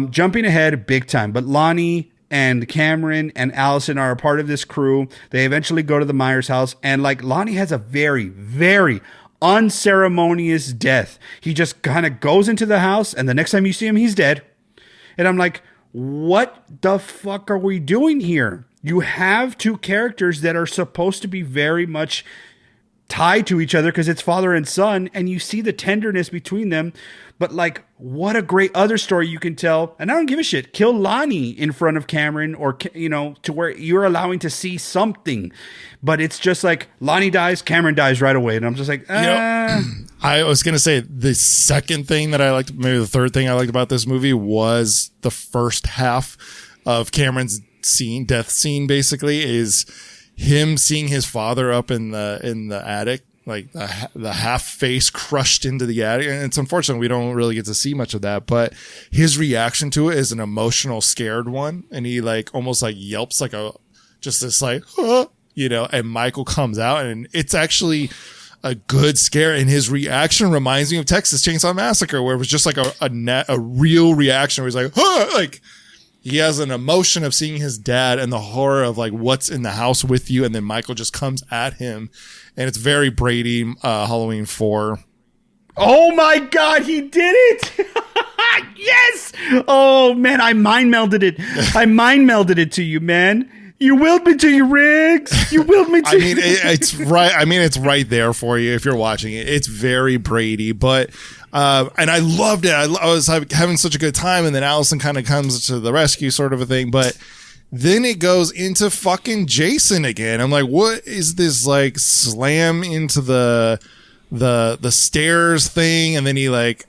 Jumping ahead big time, but Lonnie and Cameron and Allison are a part of this crew. They eventually go to the Myers house, and like Lonnie has a very, very unceremonious death. He just kind of goes into the house, and the next time you see him, he's dead. And I'm like, what the fuck are we doing here? You have two characters that are supposed to be very much tied to each other because it's father and son, and you see the tenderness between them. But like, what a great other story you can tell. And I don't give a shit. Kill Lonnie in front of Cameron, or, to where you're allowing to see something. But it's just like Lonnie dies, Cameron dies right away. And I'm just like, I was going to say the second thing that I liked, maybe the third thing I liked about this movie was the first half of Cameron's death scene, basically, is him seeing his father up in the attic, like the half face crushed into the attic. And it's unfortunate we don't really get to see much of that, but his reaction to it is an emotional, scared one. And he like almost like yelps like and Michael comes out, and it's actually a good scare. And his reaction reminds me of Texas Chainsaw Massacre, where it was just like a real reaction where he's like, like, he has an emotion of seeing his dad and the horror of like what's in the house with you. And then Michael just comes at him, and it's very Brady, Halloween 4. Oh my God, he did it. Yes. Oh man, I mind melded it to you, man. You willed me to your Riggs. You willed me to it's right. It's right there for you if you're watching it. It's very Brady, but and I loved it. I was having such a good time, and then Allison kind of comes to the rescue, sort of a thing. But then it goes into fucking Jason again. I'm like, what is this like slam into the stairs thing? And then he like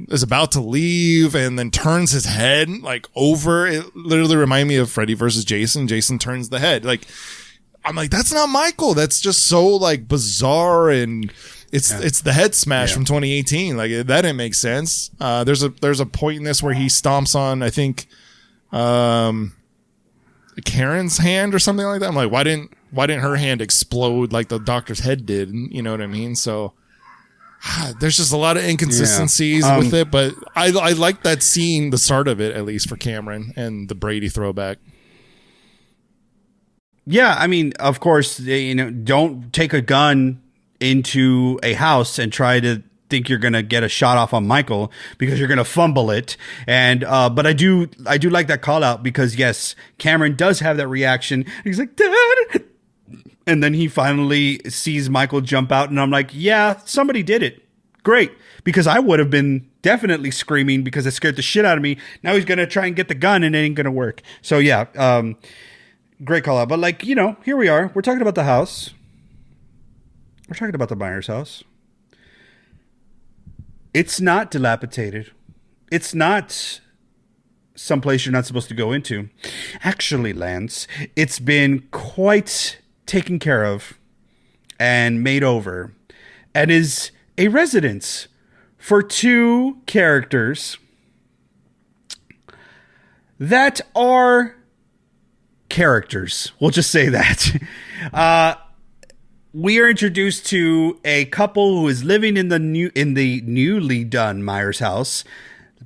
is about to leave, and then turns his head like over. It literally reminded me of Freddy versus Jason. Jason turns the head. Like, I'm like, that's not Michael. That's just so like bizarre, and it's the head smash from 2018. Like, that didn't make sense. There's a point in this where he stomps on, I think, Karen's hand or something like that. I'm like, why didn't her hand explode like the doctor's head did? You know what I mean? So there's just a lot of inconsistencies with it, but I like that scene, the start of it, at least for Cameron, and the Brady throwback. Yeah, I mean, of course, don't take a gun into a house and try to think you're gonna get a shot off on Michael, because you're gonna fumble it. And but I do like that call out, because yes, Cameron does have that reaction. He's like, Dad. And then he finally sees Michael jump out, and I'm like, yeah, somebody did it. Great. Because I would have been definitely screaming because it scared the shit out of me. Now he's going to try and get the gun, and it ain't going to work. So yeah, great call out. But like, here we are. We're talking about the house. We're talking about the Myers house. It's not dilapidated. It's not someplace you're not supposed to go into. Actually, Lance, it's been quite taken care of and made over, and is a residence for two characters that are characters. We'll just say that. We are introduced to a couple who is living in the newly done Myers house,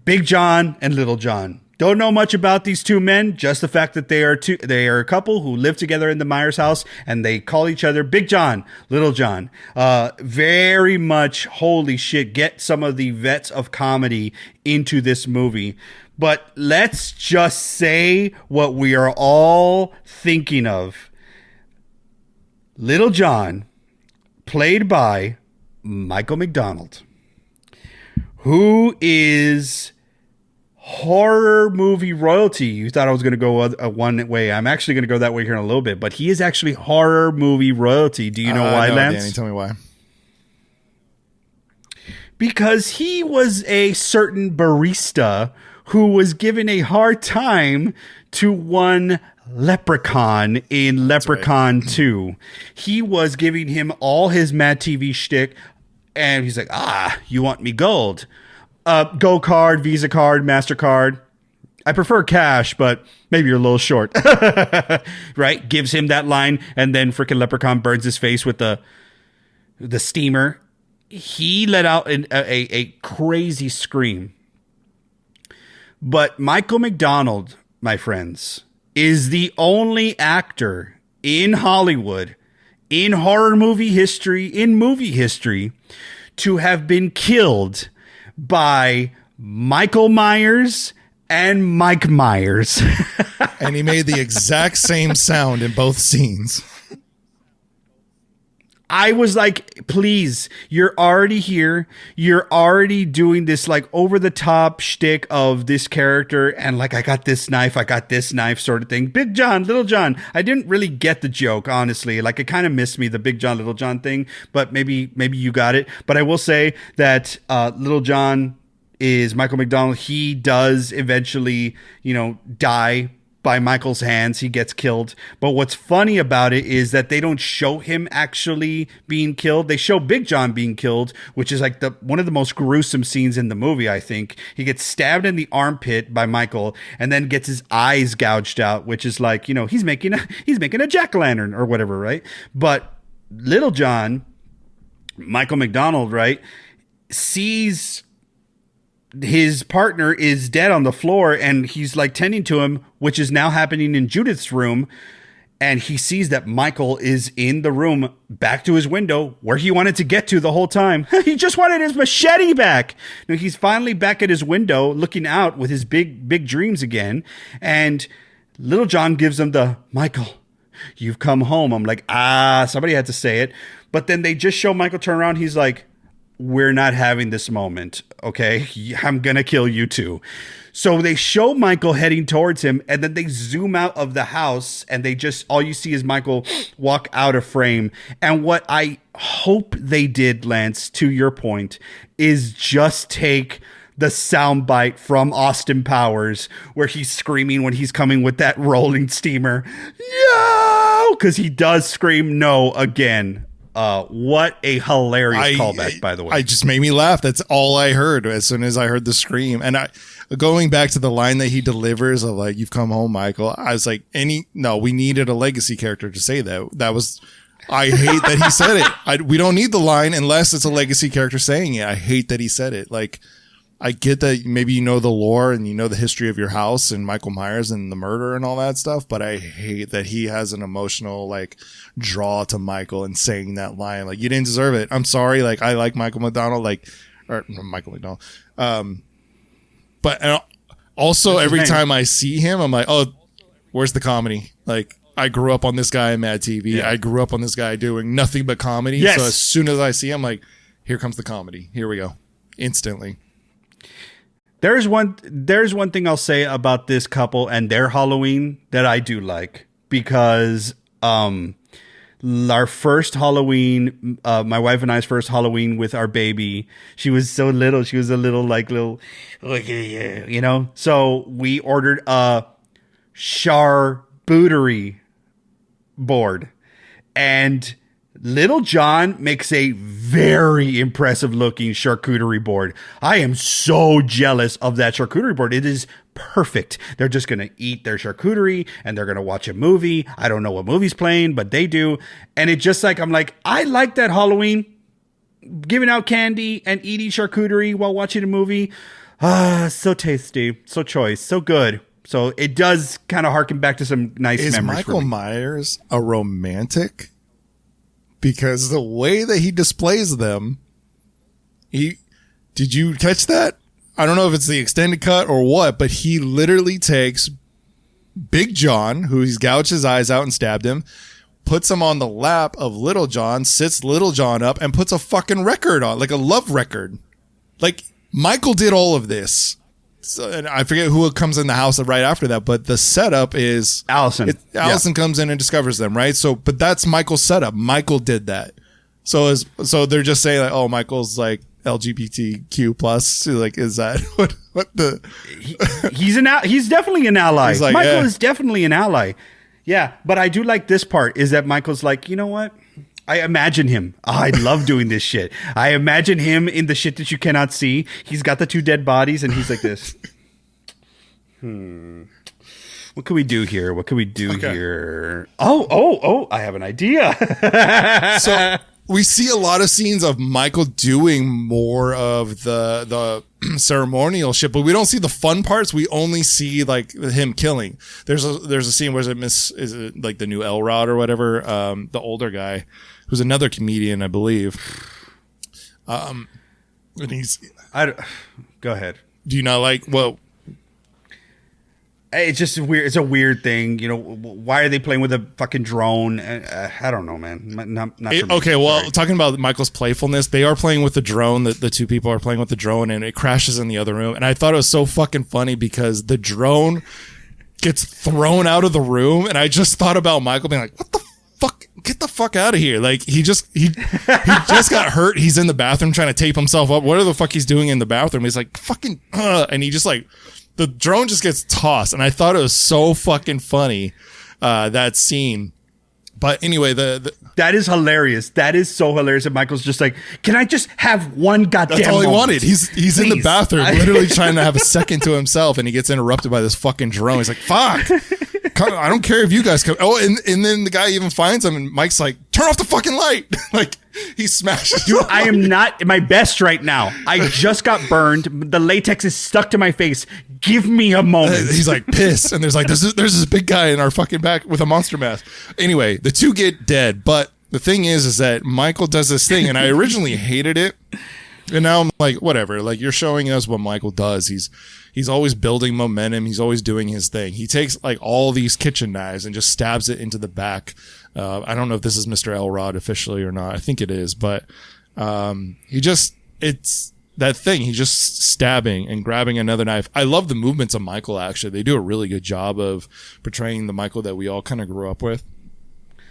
Big John and Little John. Don't know much about these two men, just the fact that they are a couple who live together in the Myers house, and they call each other Big John, Little John. Very much, holy shit, get some of the vets of comedy into this movie. But let's just say what we are all thinking of. Little John played by Michael McDonald, who is horror movie royalty. You thought I was going to go one way. I'm actually going to go that way here in a little bit, but he is actually horror movie royalty. Do you know why, no, Lance? Danny, tell me why. Because he was a certain barista who was given a hard time to one Leprechaun in Leprechaun 2. He was giving him all his Mad TV shtick, and he's like, you want me gold? Go card, Visa card, MasterCard. I prefer cash, but maybe you're a little short. Right? Gives him that line, and then freaking Leprechaun burns his face with the steamer. He let out a crazy scream. But Michael McDonald, my friends, is the only actor in Hollywood, in horror movie history, to have been killed by Michael Myers and Mike Myers. And he made the exact same sound in both scenes. I was like, please, you're already here. You're already doing this like over the top shtick of this character. And like, I got this knife sort of thing. Big John, Little John. I didn't really get the joke, honestly. Like it kind of missed me, the Big John, Little John thing, but maybe you got it. But I will say that Little John is Michael McDonald. He does eventually, die by Michael's hands. He gets killed. But what's funny about it is that they don't show him actually being killed. They show Big John being killed, which is like one of the most gruesome scenes in the movie, I think. He gets stabbed in the armpit by Michael and then gets his eyes gouged out, which is like, he's making a jack-o'-lantern or whatever, right? But Little John, Michael McDonald, right, sees his partner is dead on the floor and he's like tending to him, which is now happening in Judith's room. And he sees that Michael is in the room back to his window where he wanted to get to the whole time. He just wanted his machete back. Now he's finally back at his window looking out with his big dreams again. And Little John gives him the, Michael, you've come home. I'm like, somebody had to say it. But then they just show Michael turn around. He's like, we're not having this moment, okay? I'm going to kill you too. So they show Michael heading towards him, and then they zoom out of the house, and all you see is Michael walk out of frame. And what I hope they did, Lance, to your point, is just take the soundbite from Austin Powers where he's screaming when he's coming with that rolling steamer. No! Because he does scream no again. What a hilarious callback, by the way. It just made me laugh. That's all I heard as soon as I heard the scream. And going back to the line that he delivers of like, you've come home, Michael. I was like, we needed a legacy character to say that. I hate that he said it. We don't need the line unless it's a legacy character saying it. I hate that he said it. Like, I get that maybe you know the lore and you know the history of your house and Michael Myers and the murder and all that stuff, but I hate that he has an emotional like draw to Michael and saying that line. Like, you didn't deserve it. I'm sorry. Like, I like Michael McDonald, Michael McDonald. But also every time I see him, I'm like, oh, where's the comedy? Like, I grew up on this guy in Mad TV. Yeah. I grew up on this guy doing nothing but comedy. Yes. So as soon as I see him, like, here comes the comedy. Here we go. Instantly. There's one thing I'll say about this couple and their Halloween that I do like, because our first Halloween, my wife and I's first Halloween with our baby, she was so little. She was a little, So we ordered a charcuterie board, and Little John makes a very impressive looking charcuterie board. I am so jealous of that charcuterie board. It is perfect. They're just going to eat their charcuterie and they're going to watch a movie. I don't know what movie's playing, but they do. And it just like, I'm like, I like that Halloween, giving out candy and eating charcuterie while watching a movie. So tasty, so choice, so good. So it does kind of harken back to some nice memories. Is Michael Myers a romantic? Because the way that he displays them, did you catch that? I don't know if it's the extended cut or what, but he literally takes Big John, who he's gouged his eyes out and stabbed him, puts him on the lap of Little John, sits Little John up, and puts a fucking record on, like a love record. Like, Michael did all of this. So, and I forget who comes in the house right after that, but the setup is Allison. Allison comes in and discovers them, right? So, but that's Michael's setup. Michael did that. So they're just saying like, oh, Michael's like LGBTQ plus. Like, is that what the? He's definitely an ally. Like, Michael is definitely an ally. Yeah, but I do like this part is that Michael's like, you know what? I imagine him. Oh, I love doing this shit. I imagine him in the shit that you cannot see. He's got the 2 dead bodies, and he's like this. What can we do here? What can we do here? Oh! I have an idea. So we see a lot of scenes of Michael doing more of the ceremonial shit, but we don't see the fun parts. We only see like him killing. There's a scene where is it like the new Elrod or whatever, the older guy who's another comedian, I believe. And Go ahead. Do you not like? Well, it's just weird. It's a weird thing, you know. Why are they playing with a fucking drone? I don't know, man. Not for me. Okay, well, Sorry. talking about Michael's playfulness, they are playing with the drone. The 2 people are playing with the drone, and it crashes in the other room. And I thought it was so fucking funny because the drone gets thrown out of the room, and I just thought about Michael being like, "What the fuck? Get the fuck out of here!" Like he just got hurt. He's in the bathroom trying to tape himself up. What the fuck he's doing in the bathroom? He's like fucking, and he just like. The drone just gets tossed, and I thought it was so fucking funny, that scene. But anyway, that is hilarious. That is so hilarious. And Michael's just like, "Can I just have one goddamn?" That's all he moment? wanted. He's in the bathroom, literally trying to have a second to himself, and he gets interrupted by this fucking drone. He's like, "Fuck! I don't care if you guys come." Oh, and then the guy even finds him, and Mike's like, "Turn off the fucking light!" Like he smashes. Dude, I am not at my best right now. I just got burned. The latex is stuck to my face. Give me a moment. He's like pissed, and there's this big guy in our fucking back with a monster mask. Anyway, the 2 get dead, but the thing is that Michael does this thing, and I originally hated it, and now I'm like, whatever. Like, you're showing us what Michael does. He's always building momentum. He's always doing his thing. He takes like all these kitchen knives and just stabs it into the back. I don't know if this is Mr. Elrod officially or not. I think it is, but it's that thing. He's just stabbing and grabbing another knife. I love the movements of Michael, actually. They do a really good job of portraying the Michael that we all kind of grew up with.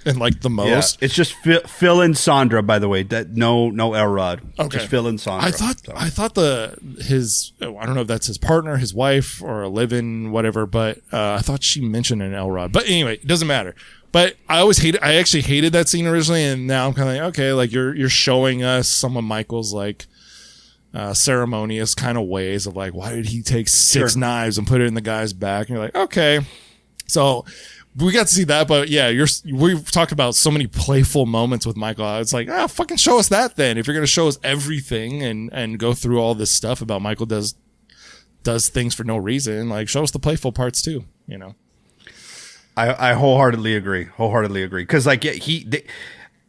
And like the most. Yeah, it's just Phil and Sandra, by the way. That no Elrod. Okay. Just Phil and Sandra. I thought I don't know if that's his partner, his wife, or a live-in, whatever, but I thought she mentioned an Elrod. But anyway, it doesn't matter. But I actually hated that scene originally, and now I'm kind of like, okay, like you're showing us some of Michael's like ceremonious kind of ways of like, why did he take 6 knives and put it in the guy's back? And you're like, okay. So we got to see that, but yeah, we've talked about so many playful moments with Michael. It's like, fucking show us that then. If you're going to show us everything and go through all this stuff about Michael does things for no reason, like show us the playful parts too, you know? I wholeheartedly agree. Cause like,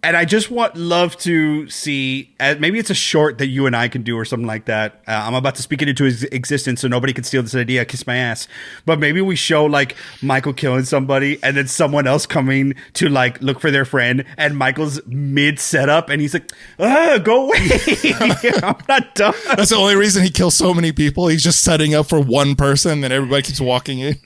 and I just love to see, maybe it's a short that you and I can do or something like that. I'm about to speak it into existence so nobody can steal this idea. Kiss my ass. But maybe we show like Michael killing somebody and then someone else coming to like look for their friend, and Michael's mid setup and he's like, go away. I'm not done. That's the only reason he kills so many people. He's just setting up for one person and everybody keeps walking in.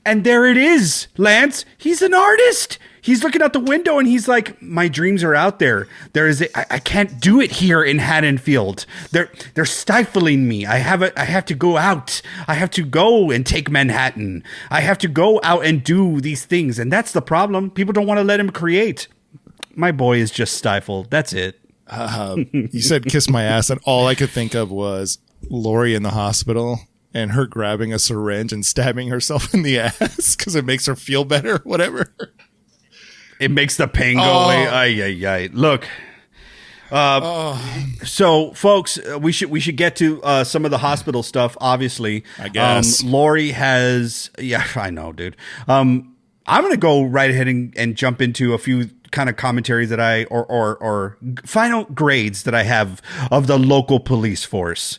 And there it is, Lance. He's an artist. He's looking out the window and he's like, my dreams are out there. I can't do it here in Haddonfield. They're stifling me. I have to go out. I have to go and take Manhattan. I have to go out and do these things. And that's the problem. People don't want to let him create. My boy is just stifled. That's it. You said kiss my ass, and all I could think of was Laurie in the hospital and her grabbing a syringe and stabbing herself in the ass because it makes her feel better, whatever. It makes the pain go away. Ay. Look. So, folks, we should get to some of the hospital stuff, obviously. I guess. Laurie has... Yeah, I know, dude. I'm going to go right ahead and jump into a few kind of commentaries that or final grades that I have of the local police force.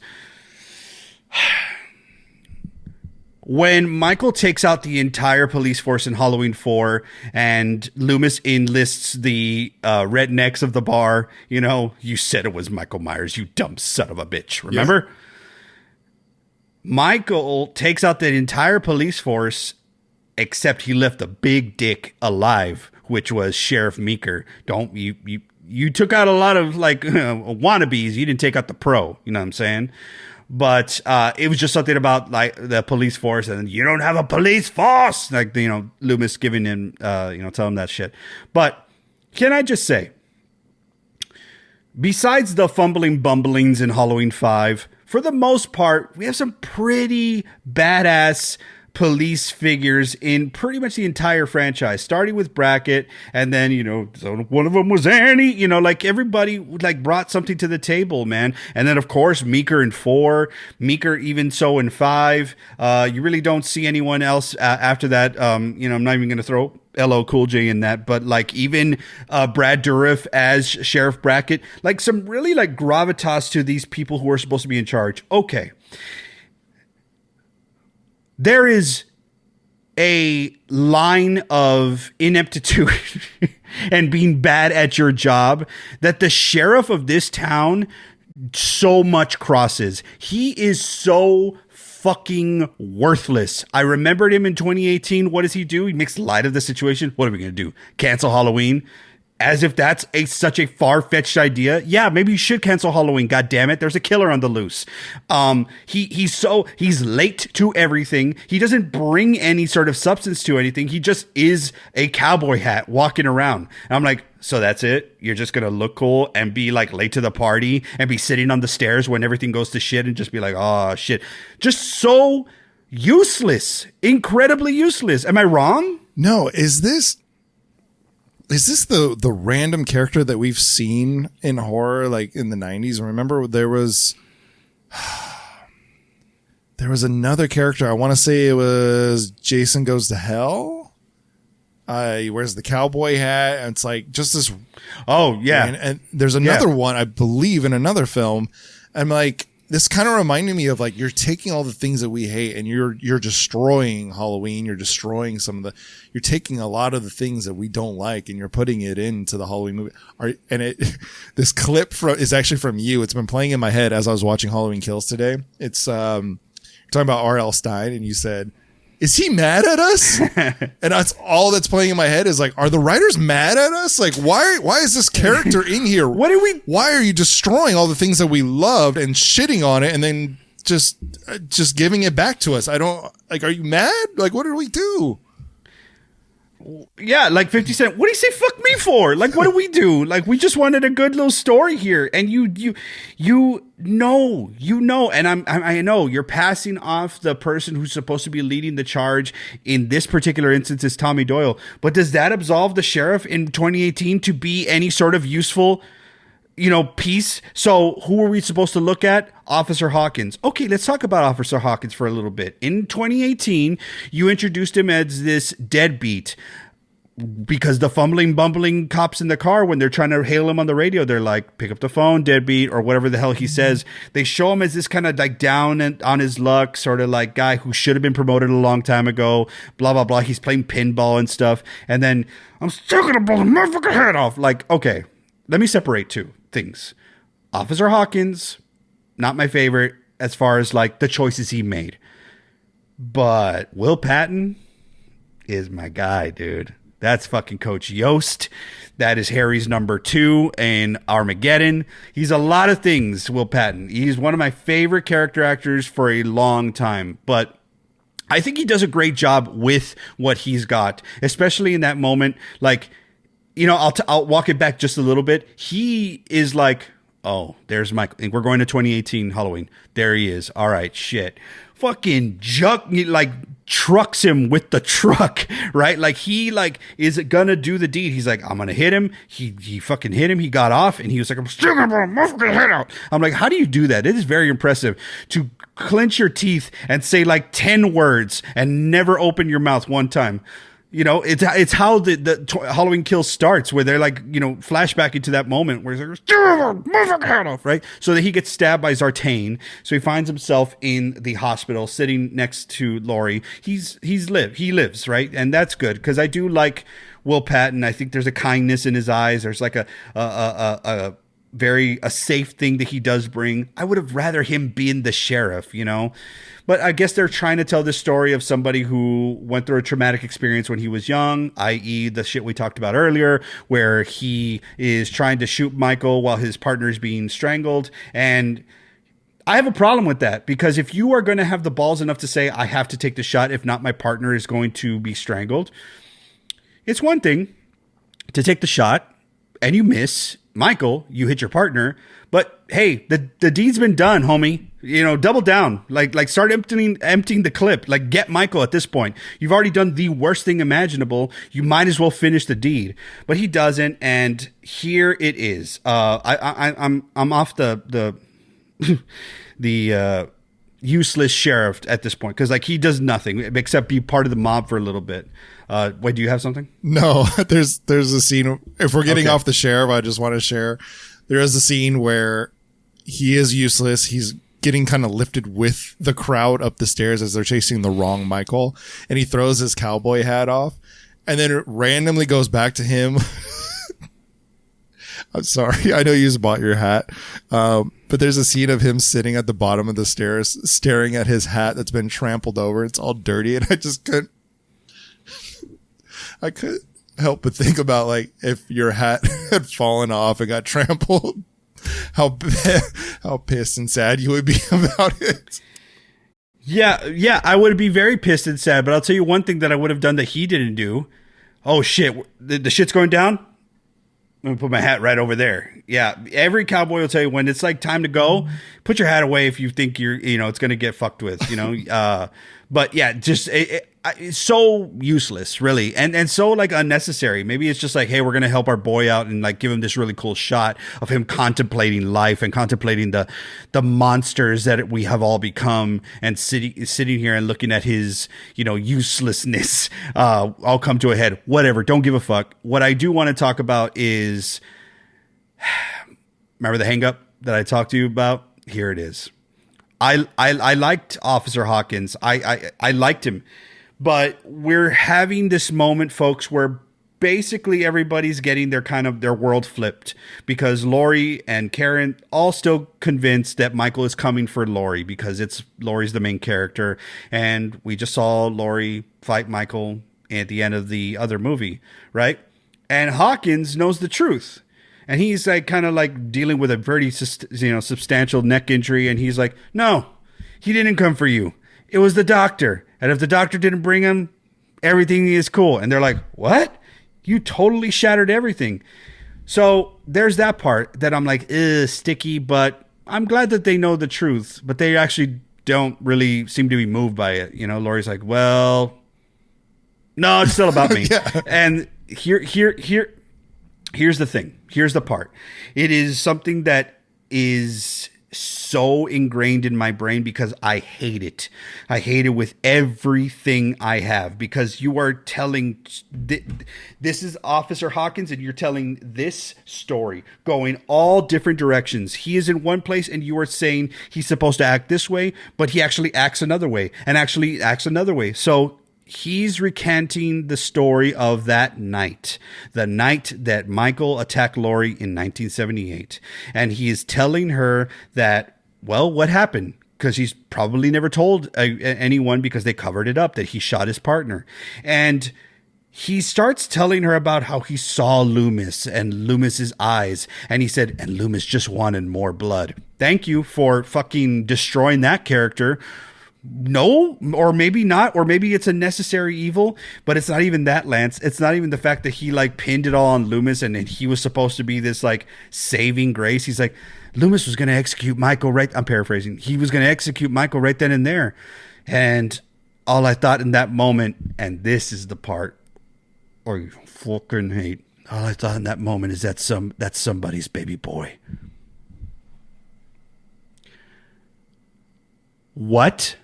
when Michael takes out the entire police force in Halloween 4 and Loomis enlists the rednecks of the bar, you know, you said it was Michael Myers, you dumb son of a bitch. Remember? Yeah. Michael takes out the entire police force, except he left a big dick alive, which was Sheriff Meeker. You took out a lot of like wannabes. You didn't take out the pro. You know what I'm saying? But it was just something about like the police force, and you don't have a police force. Like, you know, Loomis giving him, tell him that shit. But can I just say, besides the fumbling bumblings in Halloween 5, for the most part, we have some pretty badass police figures in pretty much the entire franchise, starting with Brackett, and then, you know, so one of them was Annie, you know, like everybody like brought something to the table, man. And then of course Meeker in 4, Meeker even so in 5. You really don't see anyone else after that. I'm not even going to throw LL Cool J in that, but like even Brad Dourif as Sheriff Brackett, like some really like gravitas to these people who are supposed to be in charge. Okay. There is a line of ineptitude and being bad at your job that the sheriff of this town so much crosses. He is so fucking worthless. I remembered him in 2018. What does he do? He makes light of the situation. What are we going to do? Cancel Halloween? As if that's such a far-fetched idea. Yeah, maybe you should cancel Halloween. God damn it. There's a killer on the loose. He's late to everything. He doesn't bring any sort of substance to anything. He just is a cowboy hat walking around. And I'm like, so that's it? You're just going to look cool and be like late to the party and be sitting on the stairs when everything goes to shit and just be like, oh shit. Just so useless. Incredibly useless. Am I wrong? No, is this the random character that we've seen in horror, like in the 90s? Remember there was another character. I want to say it was Jason Goes to Hell. He wears the cowboy hat, and it's like just this. Oh yeah. And there's another one, I believe, in another film. I'm like, this kind of reminded me of like, you're taking all the things that we hate and you're destroying Halloween. You're destroying you're taking a lot of the things that we don't like and you're putting it into the Halloween movie. This clip is actually from you. It's been playing in my head as I was watching Halloween Kills today. It's, talking about R.L. Stine, and you said, is he mad at us? And that's all that's playing in my head is like, are the writers mad at us? Like, why is this character in here? Why are you destroying all the things that we loved and shitting on it and then just giving it back to us? I don't like, are you mad? Like, what did we do? Yeah, like 50 Cent. What do you say fuck me for? Like, what do we do? Like, we just wanted a good little story here. And you know, and I know you're passing off the person who's supposed to be leading the charge. In this particular instance is Tommy Doyle. But does that absolve the sheriff in 2018 to be any sort of useful, piece? So who are we supposed to look at? Officer Hawkins. Okay, let's talk about Officer Hawkins for a little bit. In 2018, you introduced him as this deadbeat because the fumbling, bumbling cops in the car, when they're trying to hail him on the radio, they're like, pick up the phone, deadbeat, or whatever the hell he says. They show him as this kind of like down and on his luck, sort of like guy who should have been promoted a long time ago, blah, blah, blah. He's playing pinball and stuff. And then, I'm still going to blow the motherfucking head off. Like, okay, let me separate two things. Officer Hawkins, not my favorite as far as like the choices he made. But Will Patton is my guy, dude. That's fucking Coach Yost. That is Harry's number 2 in Armageddon. He's a lot of things, Will Patton. He's one of my favorite character actors for a long time. But I think he does a great job with what he's got, especially in that moment. Like, I'll walk it back just a little bit. He is like, oh, there's Michael. We're going to 2018 Halloween. There he is. All right, shit. Fucking trucks him with the truck, right? Like he is gonna do the deed. He's like, I'm gonna hit him. He fucking hit him. He got off and he was like, I'm still gonna blow my fucking head out. I'm like, how do you do that? It is very impressive to clench your teeth and say like 10 words and never open your mouth one time. You know, it's how the Halloween Kills starts, where they're like, you know, flashback into that moment where he's like, move your head off, right? So that he gets stabbed by Zartane. So he finds himself in the hospital, sitting next to Laurie. He lives, right? And that's good, because I do like Will Patton. I think there's a kindness in his eyes. There's like a safe thing that he does bring. I would have rather him being the sheriff, you know? But I guess they're trying to tell the story of somebody who went through a traumatic experience when he was young, i.e. the shit we talked about earlier, where he is trying to shoot Michael while his partner is being strangled. And I have a problem with that, because if you are going to have the balls enough to say, I have to take the shot, if not, my partner is going to be strangled. It's one thing to take the shot and you miss. Michael, you hit your partner, but hey, the deed's been done, homie. You know, double down. Like start emptying the clip. Like, get Michael at this point. You've already done the worst thing imaginable. You might as well finish the deed. But he doesn't, and here it is. I'm off the the useless sheriff at this point, because like he does nothing except be part of the mob for a little bit. Wait, do you have something? No, there's a scene. If we're getting off the sheriff, I just want to share. There is a scene where he is useless. He's getting kind of lifted with the crowd up the stairs as they're chasing the wrong Michael, and he throws his cowboy hat off, and then it randomly goes back to him. I'm sorry, I know you just bought your hat, but there's a scene of him sitting at the bottom of the stairs, staring at his hat that's been trampled over. It's all dirty, and I couldn't help but think about, like, if your hat had fallen off and got trampled, how pissed and sad you would be about it. Yeah, I would be very pissed and sad, but I'll tell you one thing that I would have done that he didn't do. Oh shit, the shit's going down? I'm gonna put my hat right over there. Yeah, every cowboy will tell you when it's like time to go, put your hat away if you think it's gonna get fucked with, you know. But yeah, just it's so useless, really, and so like unnecessary. Maybe it's just like, hey, we're gonna help our boy out and like give him this really cool shot of him contemplating life and contemplating the monsters that we have all become, and sitting here and looking at his uselessness all come to a head. Whatever, don't give a fuck. What I do want to talk about is, remember the hang up that I talked to you about? Here it is. I liked Officer Hawkins. I liked him. But we're having this moment, folks, where basically everybody's getting their world flipped, because Laurie and Karen all still convinced that Michael is coming for Laurie because Laurie's the main character. And we just saw Laurie fight Michael at the end of the other movie, right? And Hawkins knows the truth. And he's like kind of like dealing with a very substantial neck injury. And he's like, no, he didn't come for you. It was the doctor. And if the doctor didn't bring him, everything is cool. And they're like, what? You totally shattered everything. So there's that part that I'm like, sticky. But I'm glad that they know the truth. But they actually don't really seem to be moved by it. You know, Laurie's like, well, no, it's still about me. Yeah. And here's the thing. Here's the part. It is something that is so ingrained in my brain because I hate it. I hate it with everything I have, because you are telling, this is Officer Hawkins, and you're telling this story going all different directions. He is in one place and you are saying he's supposed to act this way, but he actually acts another way and actually acts another way. So he's recanting the story of that night, the night that Michael attacked Laurie in 1978. And he is telling her that, well, what happened? Because he's probably never told anyone, because they covered it up, that he shot his partner. And he starts telling her about how he saw Loomis and Loomis's eyes. And he said, and Loomis just wanted more blood. Thank you for fucking destroying that character. No, or maybe not, or maybe it's a necessary evil, but it's not even that, Lance. It's not even the fact that he like pinned it all on Loomis and he was supposed to be this like saving grace. He's like, Loomis was going to execute Michael I'm paraphrasing. He was going to execute Michael right then and there. And all I thought in that moment, and this is the part, or you fucking hate, all I thought in that moment is that's somebody's baby boy. What?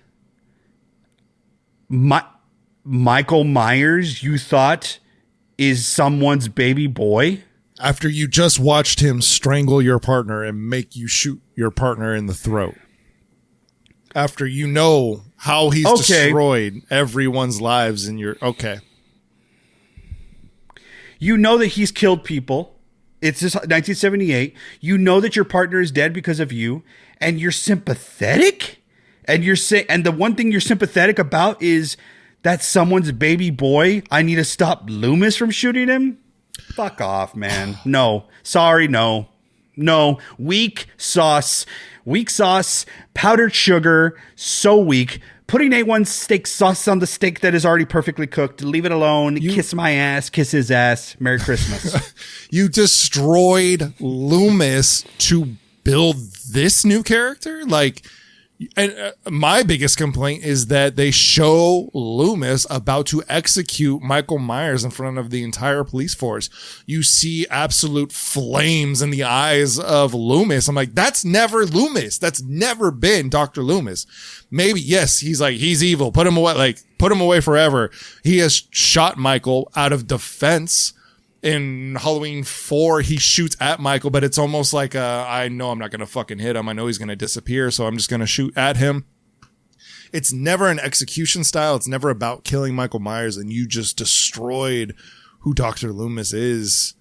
Michael Myers you thought is someone's baby boy? After you just watched him strangle your partner and make you shoot your partner in the throat. After you know how he's destroyed everyone's lives in your... Okay. You know that he's killed people. It's just 1978. You know that your partner is dead because of you, and you're sympathetic? And and the one thing you're sympathetic about is that someone's baby boy. I need to stop Loomis from shooting him? Fuck off, man. No. Sorry, no. No. Weak sauce, powdered sugar, so weak. Putting A1 steak sauce on the steak that is already perfectly cooked. Leave it alone. Kiss my ass. Kiss his ass. Merry Christmas. You destroyed Loomis to build this new character? Like, and my biggest complaint is that they show Loomis about to execute Michael Myers in front of the entire police force. You see absolute flames in the eyes of Loomis. I'm like, that's never Loomis. That's never been Dr. Loomis. Maybe, yes, he's evil. Put him away, put him away forever. He has shot Michael out of defense. In Halloween 4, he shoots at Michael, but it's almost like I know I'm not going to fucking hit him. I know he's going to disappear, so I'm just going to shoot at him. It's never an execution style. It's never about killing Michael Myers, and you just destroyed who Dr. Loomis is.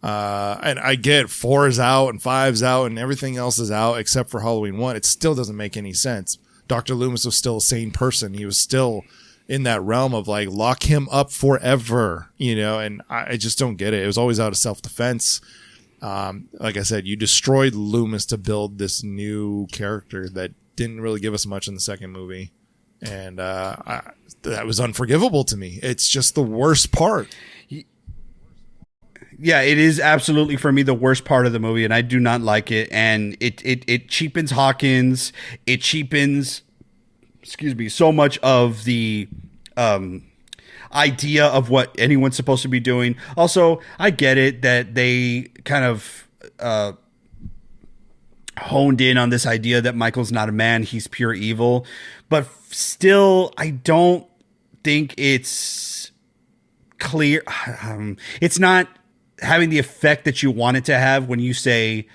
And I get 4 is out and 5's out and everything else is out except for Halloween 1. It still doesn't make any sense. Dr. Loomis was still a sane person. He was still in that realm of like, lock him up forever, and I just don't get it. It was always out of self-defense. Like I said, you destroyed Loomis to build this new character that didn't really give us much in the second movie. And that was unforgivable to me. It's just the worst part. Yeah, it is absolutely, for me, the worst part of the movie, and I do not like it. And it cheapens Hawkins. It cheapens... so much of the idea of what anyone's supposed to be doing. Also, I get it that they kind of honed in on this idea that Michael's not a man, he's pure evil. But still, I don't think it's clear. It's not having the effect that you want it to have when you say,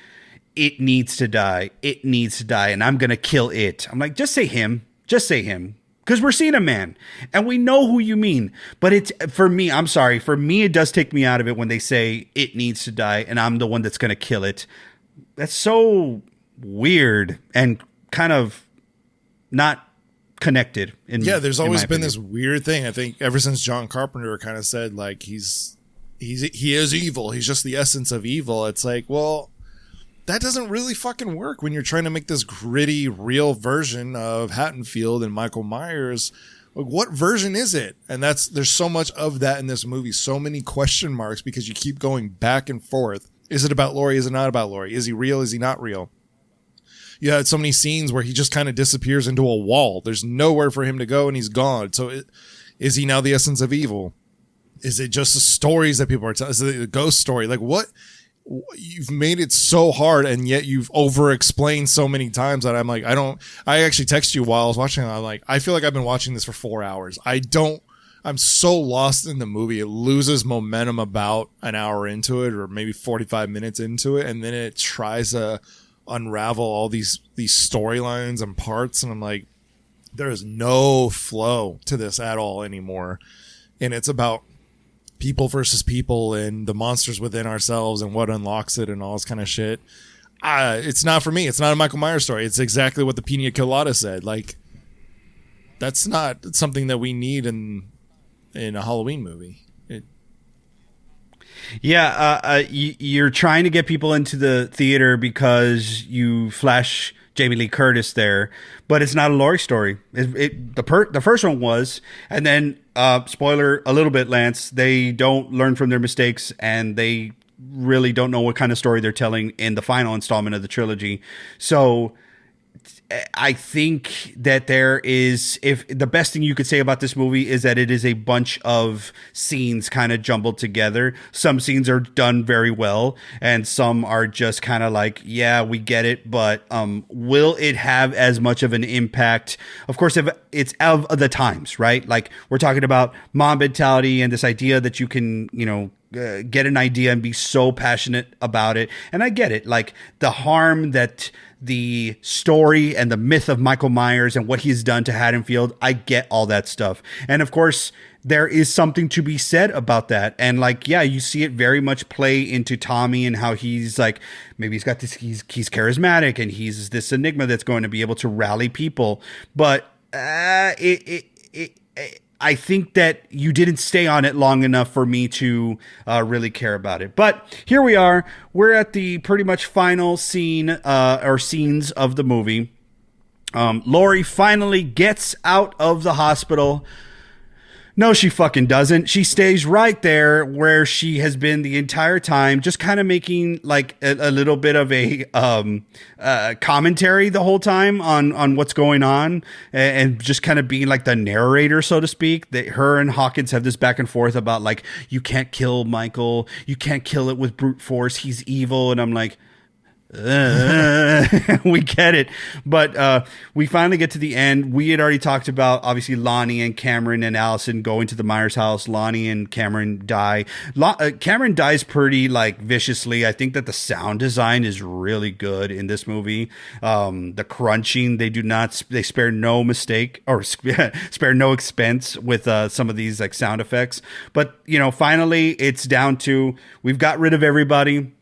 it needs to die, and I'm going to kill it. I'm like, just say him. Just say him, because we're seeing a man and we know who you mean. But it's, for me, I'm sorry. For me, it does take me out of it when they say it needs to die and I'm the one that's going to kill it. That's so weird and kind of not connected. There's always been this weird thing. I think ever since John Carpenter kind of said like he is evil. He's just the essence of evil. It's like, well, that doesn't really fucking work when you're trying to make this gritty, real version of Haddonfield and Michael Myers. Like, what version is it? And there's so much of that in this movie. So many question marks because you keep going back and forth. Is it about Laurie? Is it not about Laurie? Is he real? Is he not real? You had so many scenes where he just kind of disappears into a wall. There's nowhere for him to go and he's gone. So is he now the essence of evil? Is it just the stories that people are telling? Is it a ghost story? Like, what? You've made it so hard and yet you've over explained so many times that I'm like, I actually texted you while I was watching it. I'm like, I feel like I've been watching this for 4 hours. I'm so lost in the movie. It loses momentum about an hour into it or maybe 45 minutes into it. And then it tries to unravel all these storylines and parts. And I'm like, there is no flow to this at all anymore. And it's about people versus people and the monsters within ourselves and what unlocks it and all this kind of shit. It's not for me. It's not a Michael Myers story. It's exactly what the Pina Colada said. Like, that's not something that we need in a Halloween movie. You're trying to get people into the theater because you flash Jamie Lee Curtis there, but it's not a Laurie story. The first one was, and then spoiler a little bit, Lance. They don't learn from their mistakes, and they really don't know what kind of story they're telling in the final installment of the trilogy. So I think that there is, if the best thing you could say about this movie is that it is a bunch of scenes kind of jumbled together. Some scenes are done very well, and some are just kind of like, yeah, we get it, but will it have as much of an impact? Of course, if it's of the times, right? Like, we're talking about mob mentality and this idea that you can, get an idea and be so passionate about it. And I get it. Like, the harm that the story and the myth of Michael Myers and what he's done to Haddonfield, I get all that stuff. And of course, there is something to be said about that. And like, yeah, you see it very much play into Tommy and how he's like, maybe he's got this, he's charismatic and he's this enigma that's going to be able to rally people. But I think that you didn't stay on it long enough for me to really care about it. But here we are. We're at the pretty much final scene or scenes of the movie. Laurie finally gets out of the hospital. No, she fucking doesn't. She stays right there where she has been the entire time, just kind of making like a little bit of a commentary the whole time on what's going on, and just kind of being like the narrator, so to speak. That her and Hawkins have this back and forth about like, you can't kill Michael, you can't kill it with brute force, he's evil. And I'm like, we get it. But we finally get to the end. We had already talked about, obviously, Lonnie and Cameron and Allison going to the Myers house. Lonnie and Cameron die. Cameron dies pretty like viciously. I think that the sound design is really good in this movie. The crunching, they spare no mistake or spare no expense with some of these like sound effects. But finally it's down to, we've got rid of everybody.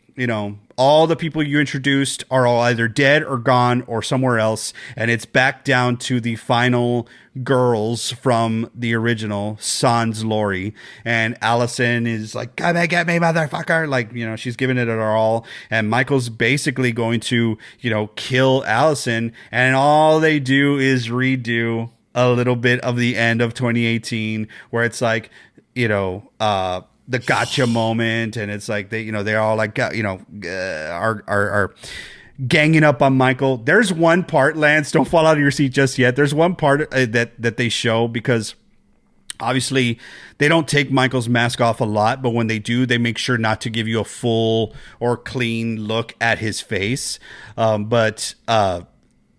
All the people you introduced are all either dead or gone or somewhere else. And it's back down to the final girls from the original, sans Laurie. And Allison is like, come and get me, motherfucker. Like, she's giving it her all. And Michael's basically going to, kill Allison. And all they do is redo a little bit of the end of 2018 where it's like, the gotcha moment, and it's like they're all like are ganging up on Michael. There's one part, Lance, don't fall out of your seat just yet. There's one part that they show, because obviously they don't take Michael's mask off a lot, but when they do, they make sure not to give you a full or clean look at his face. But it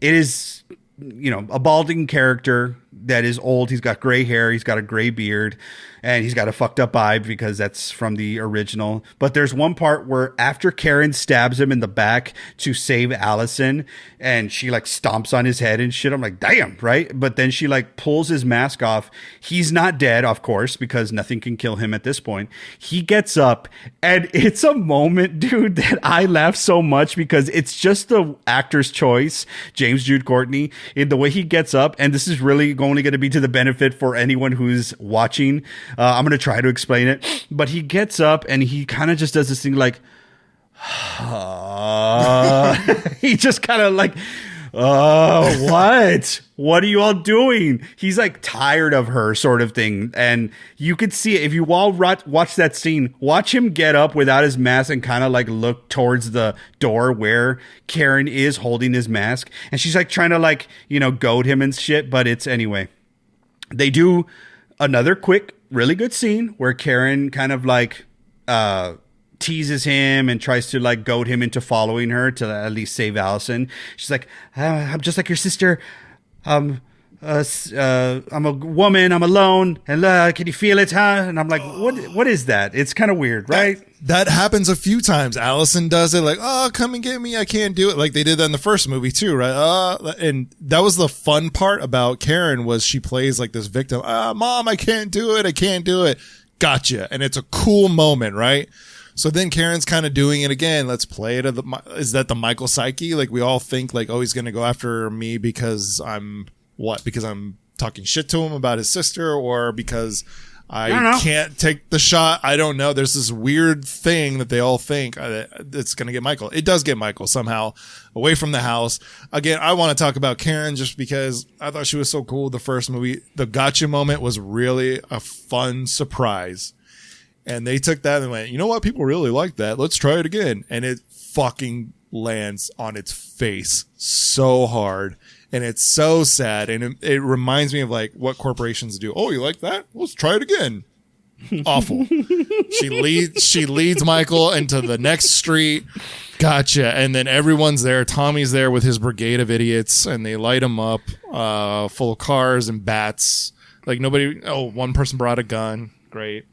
is a balding character that is old. He's got gray hair. He's got a gray beard, and he's got a fucked up eye because that's from the original. But there's one part where after Karen stabs him in the back to save Allison, and she like stomps on his head and shit, I'm like, damn, right? But then she like pulls his mask off. He's not dead, of course, because nothing can kill him at this point. He gets up, and it's a moment, dude, that I laugh so much because it's just the actor's choice, James Jude Courtney, in the way he gets up. And this is really only going to be to the benefit for anyone who's watching. I'm going to try to explain it, but he gets up and he kind of just does this thing like, he just kind of like, what are you all doing? He's like tired of her, sort of thing. And you could see it. If you all watch that scene, watch him get up without his mask and kind of like look towards the door where Karen is holding his mask. And she's like trying to like, goad him and shit. But it's anyway, they do another quick, really good scene where Karen kind of like, teases him and tries to like goad him into following her to at least save Allison. She's like, I'm just like your sister. I'm a woman. I'm alone. And can you feel it, huh? And I'm like, what is that? It's kind of weird, right? That happens a few times. Allison does it like, oh, come and get me. I can't do it. Like they did that in the first movie too, right? And that was the fun part about Karen, was she plays like this victim. Mom, I can't do it. I can't do it. Gotcha. And it's a cool moment, right? So then Karen's kind of doing it again. Let's play it. Is that the Michael psyche? Like we all think like, oh, he's going to go after me because I'm talking shit to him about his sister, or because I can't take the shot. I don't know. There's this weird thing that they all think it's going to get Michael. It does get Michael somehow away from the house. Again, I want to talk about Karen just because I thought she was so cool. The first movie, the gotcha moment was really a fun surprise. And they took that and went, you know what? People really like that. Let's try it again. And it fucking lands on its face so hard. And it's so sad. And it reminds me of like what corporations do. Oh, you like that? Let's try it again. Awful. She leads Michael into the next street. Gotcha. And then everyone's there. Tommy's there with his brigade of idiots, and they light him up, full of cars and bats. Like nobody. Oh, one person brought a gun. Great.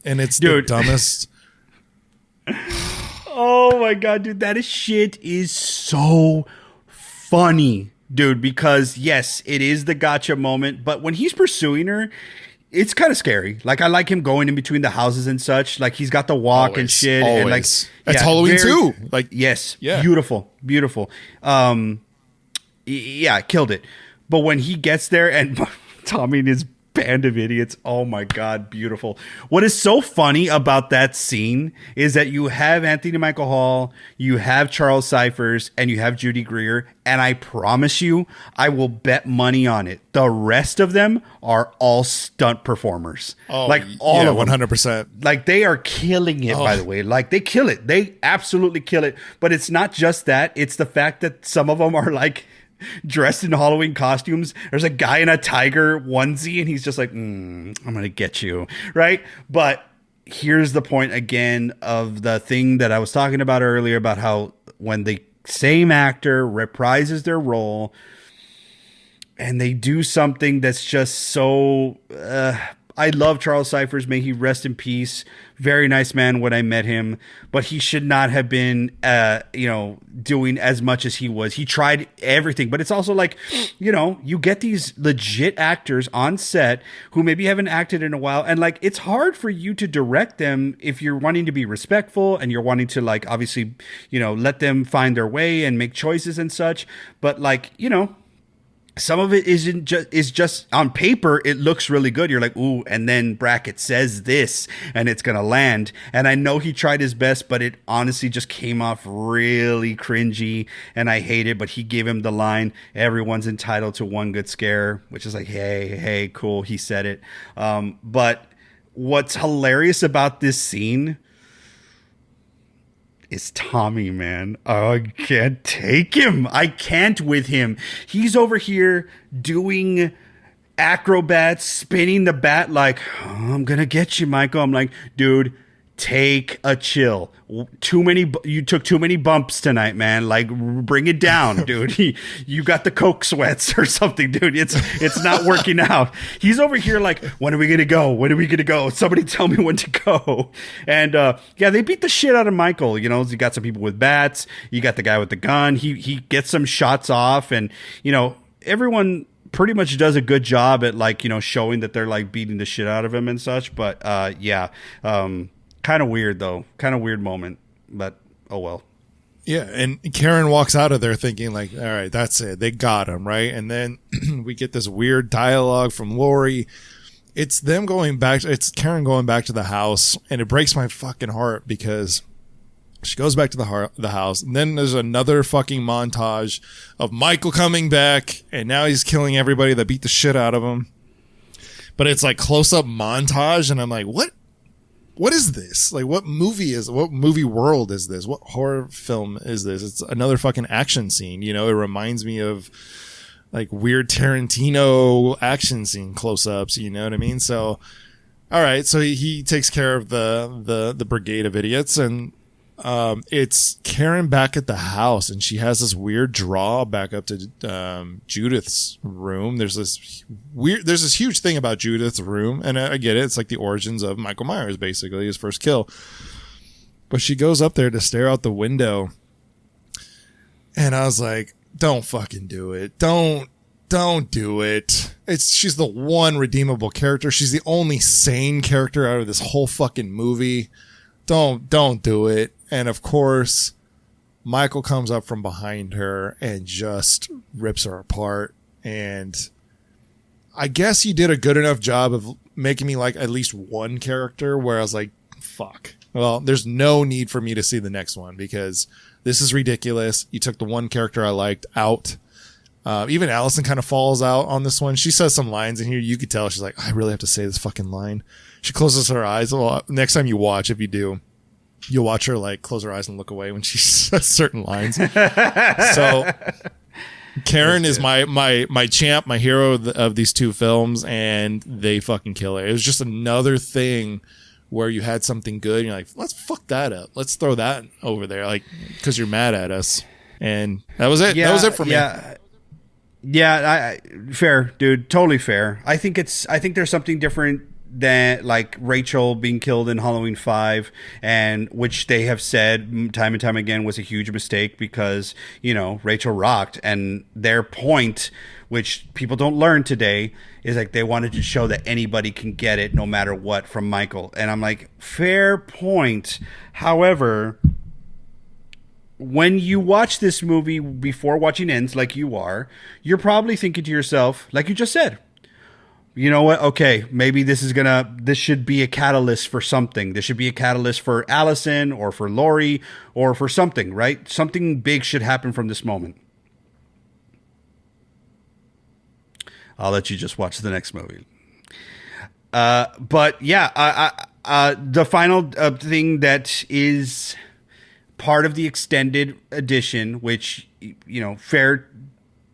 And it's the dumbest. Oh my god, dude, that shit is so funny, dude. Because yes, it is the gotcha moment, but when he's pursuing her, it's kind of scary. Like I like him going in between the houses and such. Like he's got the walk and shit. Always. And like that's Halloween too. Like yes, yeah, beautiful. Yeah, killed it. But when he gets there and Tommy and his band of idiots, oh my god, beautiful. What is so funny about that scene is that you have Anthony Michael Hall, you have Charles Cyphers, and you have Judy Greer, and I promise you, I will bet money on it. The rest of them are all stunt performers. Oh, like all of them. 100%. Like they are killing it, by the way. Like they kill it. They absolutely kill it. But it's not just that. It's the fact that some of them are like dressed in Halloween costumes. There's a guy in a tiger onesie and he's just like, I'm gonna get you, right? But here's the point again of the thing that I was talking about earlier about how when the same actor reprises their role and they do something that's just so I love Charles Cyphers. May he rest in peace. Very nice man when I met him, but he should not have been, doing as much as he was. He tried everything, but it's also like, you get these legit actors on set who maybe haven't acted in a while. And like, it's hard for you to direct them if you're wanting to be respectful and you're wanting to like, obviously, let them find their way and make choices and such. But like, some of it is just on paper. It looks really good. You're like, ooh, and then bracket says this and it's going to land. And I know he tried his best, but it honestly just came off really cringy and I hate it. But he gave him the line, everyone's entitled to one good scare, which is like, hey, cool. He said it. But what's hilarious about this scene is Tommy, man. Oh, I can't take him. I can't with him. He's over here doing acrobats, spinning the bat like, I'm going to get you, Michael. I'm like, dude, take a chill. You took too many bumps tonight, man. Like, bring it down, dude. You got the coke sweats or something, dude. It's not working out. He's over here like, when are we gonna go? When are we gonna go? Somebody tell me when to go. And they beat the shit out of Michael. You got some people with bats. You got the guy with the gun. He gets some shots off, and everyone pretty much does a good job at like showing that they're like beating the shit out of him and such. But kind of weird though. Kind of weird moment, but oh well. Yeah, and Karen walks out of there thinking like, all right, that's it. They got him, right? And then we get this weird dialogue from Laurie. It's them going back. It's Karen going back to the house, and it breaks my fucking heart because she goes back to the house, and then there's another fucking montage of Michael coming back, and now he's killing everybody that beat the shit out of him. But it's like close-up montage, and I'm like, what is this? Like, what movie world is this? What horror film is this? It's another fucking action scene. It reminds me of like weird Tarantino action scene close-ups. You know what I mean? So, all right. So he takes care of the brigade of idiots, and it's Karen back at the house, and she has this weird draw back up to Judith's room. There's this huge thing about Judith's room, and I get it. It's like the origins of Michael Myers, basically his first kill. But she goes up there to stare out the window, and I was like, "Don't fucking do it! Don't do it!" She's the one redeemable character. She's the only sane character out of this whole fucking movie. Don't do it. And of course, Michael comes up from behind her and just rips her apart. And I guess you did a good enough job of making me like at least one character where I was like, fuck. Well, there's no need for me to see the next one because this is ridiculous. You took the one character I liked out. Even Allison kind of falls out on this one. She says some lines in here. You could tell she's like, I really have to say this fucking line. She closes her eyes. Well, next time you watch, if you do, you'll watch her like close her eyes and look away when she says certain lines. So Karen is my champ, my hero of these two films, and they fucking kill her. It was just another thing where you had something good and you're like, let's fuck that up. Let's throw that over there, like, because you're mad at us. And that was it. That was it for me. Yeah, fair, dude. Totally fair. I think there's something different than like Rachel being killed in Halloween 5, and which they have said time and time again was a huge mistake because, you know, Rachel rocked, and their point, which people don't learn today, is like they wanted to show that anybody can get it no matter what from Michael. And I'm like, fair point. However, when you watch this movie before watching Ends, like you are, you're probably thinking to yourself, like you just said, you know what? Okay, maybe this should be a catalyst for something. This should be a catalyst for Allison or for Laurie or for something, right? Something big should happen from this moment. I'll let you just watch the next movie. But yeah, the final thing that is part of the extended edition, which, you know, fair,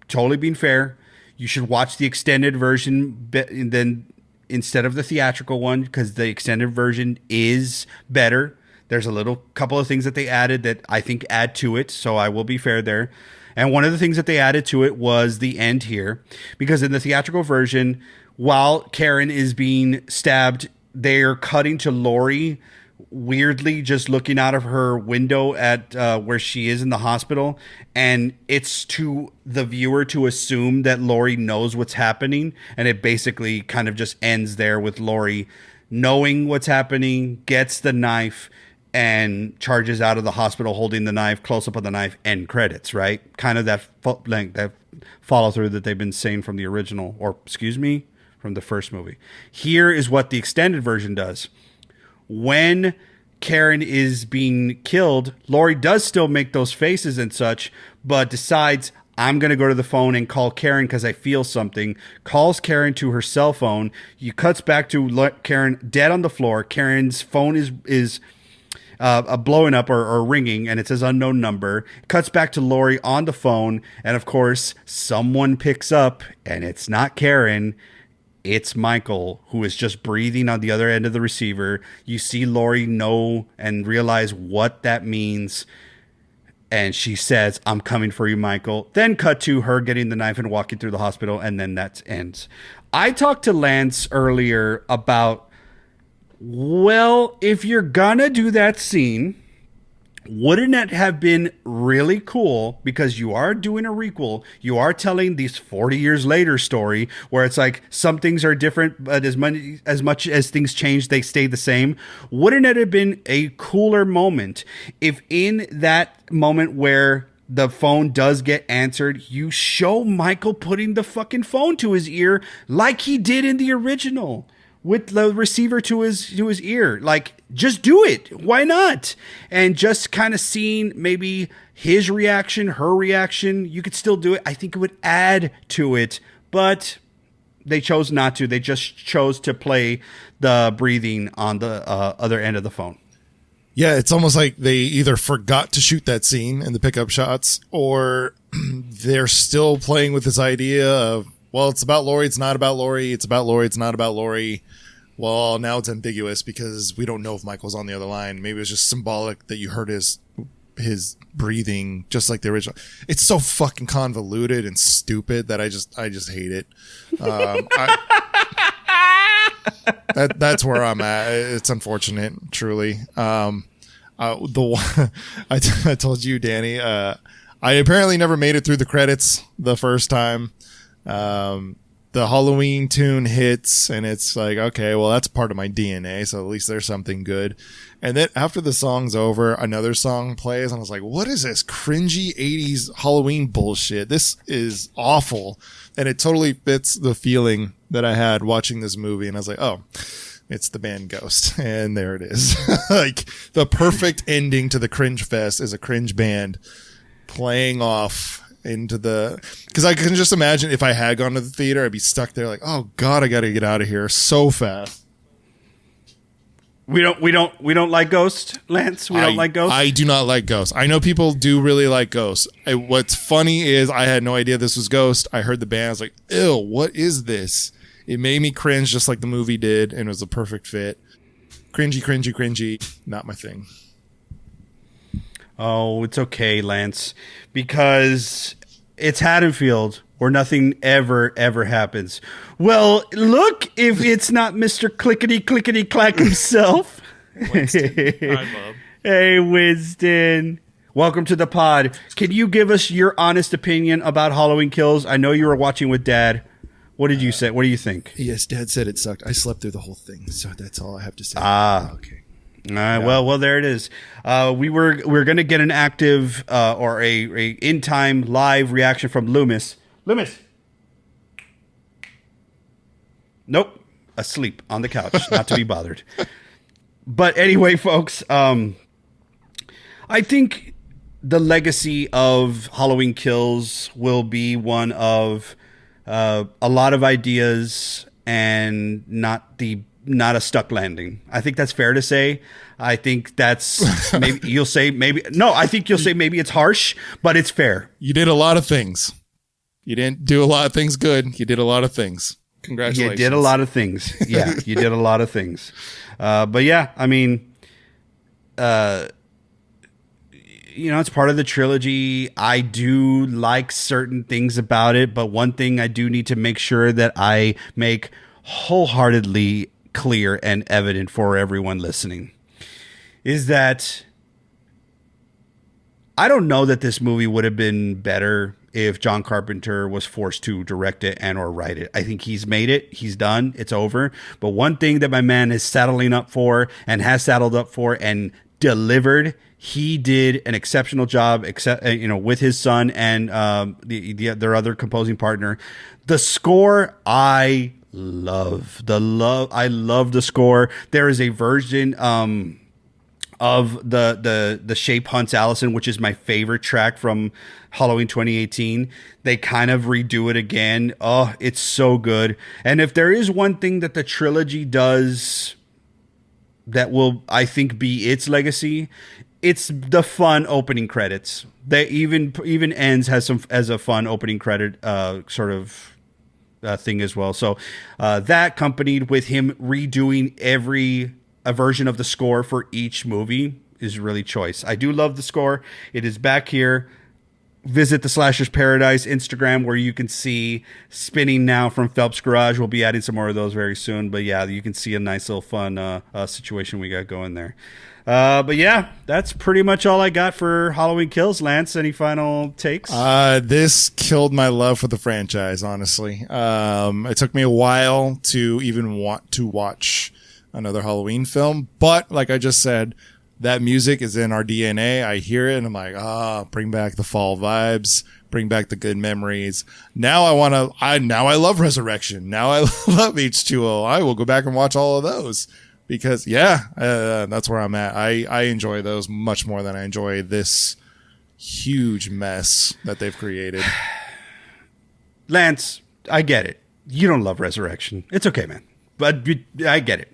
totally being fair, you should watch the extended version then instead of the theatrical one, because the extended version is better. There's a little couple of things that they added that I think add to it, so I will be fair there. And one of the things that they added to it was the end here, because in the theatrical version, while Karen is being stabbed, they're cutting to Laurie weirdly just looking out of her window at where she is in the hospital, and it's to the viewer to assume that Laurie knows what's happening, and it basically kind of just ends there with Laurie knowing what's happening, gets the knife, and charges out of the hospital holding the knife, close up of the knife, end credits, right? Kind of that follow through that they've been saying from the original, or excuse me, from the first movie. Here is what the extended version does. When Karen is being killed, Laurie does still make those faces and such, but decides, I'm going to go to the phone and call Karen because I feel something. Calls Karen to her cell phone. You cuts back to Karen dead on the floor. Karen's phone is blowing up or ringing, and it says unknown number. Cuts back to Laurie on the phone, and of course, someone picks up, and it's not Karen. It's Michael, who is just breathing on the other end of the receiver. You see Laurie know and realize what that means. And she says, I'm coming for you, Michael. Then cut to her getting the knife and walking through the hospital. And then that ends. I talked to Lance earlier about, well, if you're gonna do that scene, wouldn't it have been really cool, because you are doing a requel, you are telling these 40 years later story where it's like some things are different, but as much as things change, they stay the same. Wouldn't it have been a cooler moment if in that moment where the phone does get answered, you show Michael putting the fucking phone to his ear like he did in the original, with the receiver to his ear? Like, just do it. Why not? And just kind of seeing maybe his reaction, her reaction. You could still do it. I think it would add to it, but they chose not to. They just chose to play the breathing on the other end of the phone. Yeah, it's almost like they either forgot to shoot that scene in the pickup shots, or they're still playing with this idea of, well, it's about Laurie, it's not about Laurie. It's about Laurie, it's not about Laurie. Well, now it's ambiguous because we don't know if Michael's on the other line. Maybe it's just symbolic that you heard his breathing just like the original. It's so fucking convoluted and stupid that I just hate it. That's where I'm at. It's unfortunate, truly. I told you, Danny, I apparently never made it through the credits the first time. The Halloween tune hits, and it's like, okay, well, that's part of my DNA, so at least there's something good. And then after the song's over, another song plays, and I was like, what is this cringy 80s Halloween bullshit? This is awful. And it totally fits the feeling that I had watching this movie, and I was like, oh, it's the band Ghost. And there it is. Like, the perfect ending to the cringe fest is a cringe band playing off into the, because I can just imagine if I had gone to the theater, I'd be stuck there like, oh god, I gotta get out of here so fast. We don't like Ghost, Lance. We don't like Ghost. I do not like Ghost. I know people do really like Ghost. What's funny is I had no idea this was Ghost. I heard the band. I was like, ew, what is this? It made me cringe just like the movie did, and it was a perfect fit. Cringy. Not my thing. Oh, it's okay, Lance, because it's Haddonfield where nothing ever happens. Well, look, if it's not Mr. Clickety Clack himself. Winston. Hi, Bob. Hey, Winston. Welcome to the pod. Can you give us your honest opinion about Halloween Kills? I know you were watching with Dad. What did you say? What do you think? Yes, Dad said it sucked. I slept through the whole thing, so that's all I have to say. Okay. Well, there it is. We're gonna get an active or a in time live reaction from Loomis. Loomis. Nope, asleep on the couch, not to be bothered. But anyway, folks, I think the legacy of Halloween Kills will be one of a lot of ideas and not a stuck landing. I think that's fair to say. I think that's maybe you'll say maybe no. I think you'll say maybe it's harsh, but it's fair. You did a lot of things. You didn't do a lot of things good. You did a lot of things. Congratulations. You did a lot of things. Yeah, you did a lot of things. But yeah, I mean, it's part of the trilogy. I do like certain things about it, but one thing I do need to make sure that I make wholeheartedly clear and evident for everyone listening is that I don't know that this movie would have been better if John Carpenter was forced to direct it and or write it. I think he's made it. He's done. It's over. But one thing that my man is saddling up for and has saddled up for and delivered, he did an exceptional job, with his son and their other composing partner. The score, I love the score. There is a version of the Shape Hunts Allison, which is my favorite track from Halloween 2018. They kind of redo it again. Oh, it's so good. And if there is one thing that the trilogy does that will, I think, be its legacy, it's the fun opening credits. That even Ends has a fun opening credit thing as well. So that accompanied with him redoing a version of the score for each movie is really choice. I do love the score. It is back here. Visit the Slasher's Paradise Instagram where you can see Spinning Now from Phelps Garage. We'll be adding some more of those very soon. But yeah, you can see a nice little fun situation we got going there. But yeah, that's pretty much all I got for Halloween Kills. Lance, any final takes? This killed my love for the franchise, honestly. It took me a while to even want to watch another Halloween film. But like I just said, that music is in our DNA. I hear it and I'm like, bring back the fall vibes, bring back the good memories. Now I love Resurrection. Now I love H2O. I will go back and watch all of those because that's where I'm at. I enjoy those much more than I enjoy this huge mess that they've created. Lance, I get it. You don't love Resurrection. It's okay, man. But I get it.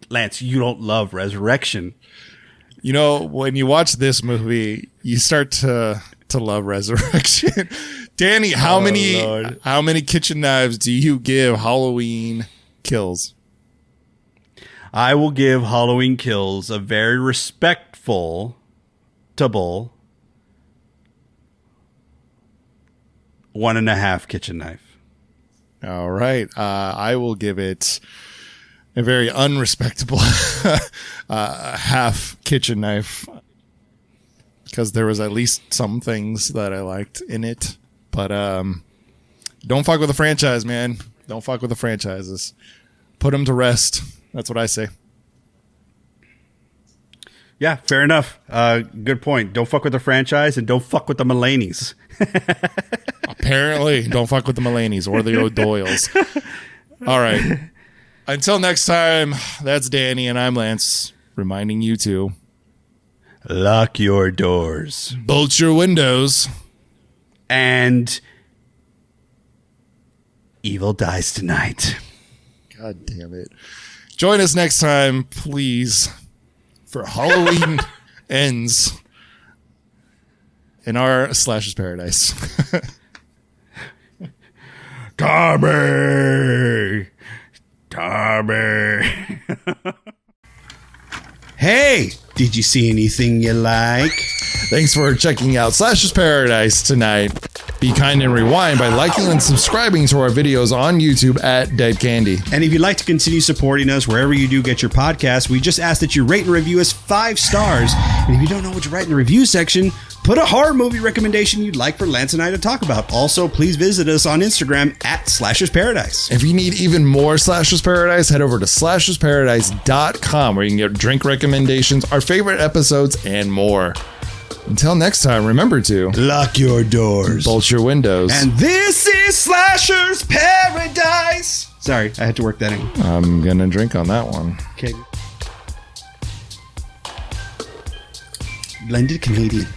Lance, you don't love Resurrection. When you watch this movie, you start to love Resurrection. Danny, how many kitchen knives do you give Halloween Kills? I will give Halloween Kills a very respectful 1.5 kitchen knife. All right. I will give it a very unrespectable half kitchen knife because there was at least some things that I liked in it. But don't fuck with the franchise, man. Don't fuck with the franchises. Put them to rest. That's what I say. Yeah, fair enough. Good point. Don't fuck with the franchise and don't fuck with the Mulaney's. Apparently, don't fuck with the Mulaney's or the O'Doyles. All right. Until next time, that's Danny and I'm Lance, reminding you to lock your doors, bolt your windows, and evil dies tonight. God damn it. Join us next time, please, for Halloween Ends in our Slash's Paradise. Tommy! Hey, did you see anything you like? Thanks for checking out Slash's Paradise tonight. Be kind and rewind by liking and subscribing to our videos on YouTube at Dead Candy. And if you'd like to continue supporting us wherever you do get your podcasts, we just ask that you rate and review us 5 stars. And if you don't know what to write in the review section, put a horror movie recommendation you'd like for Lance and I to talk about. Also, please visit us on Instagram at Slashers Paradise. If you need even more Slashers Paradise, head over to slashersparadise.com where you can get drink recommendations, our favorite episodes, and more. Until next time, remember to lock your doors, bolt your windows. And this is Slashers Paradise. Sorry, I had to work that in. I'm gonna drink on that one. Okay. Blended Canadian.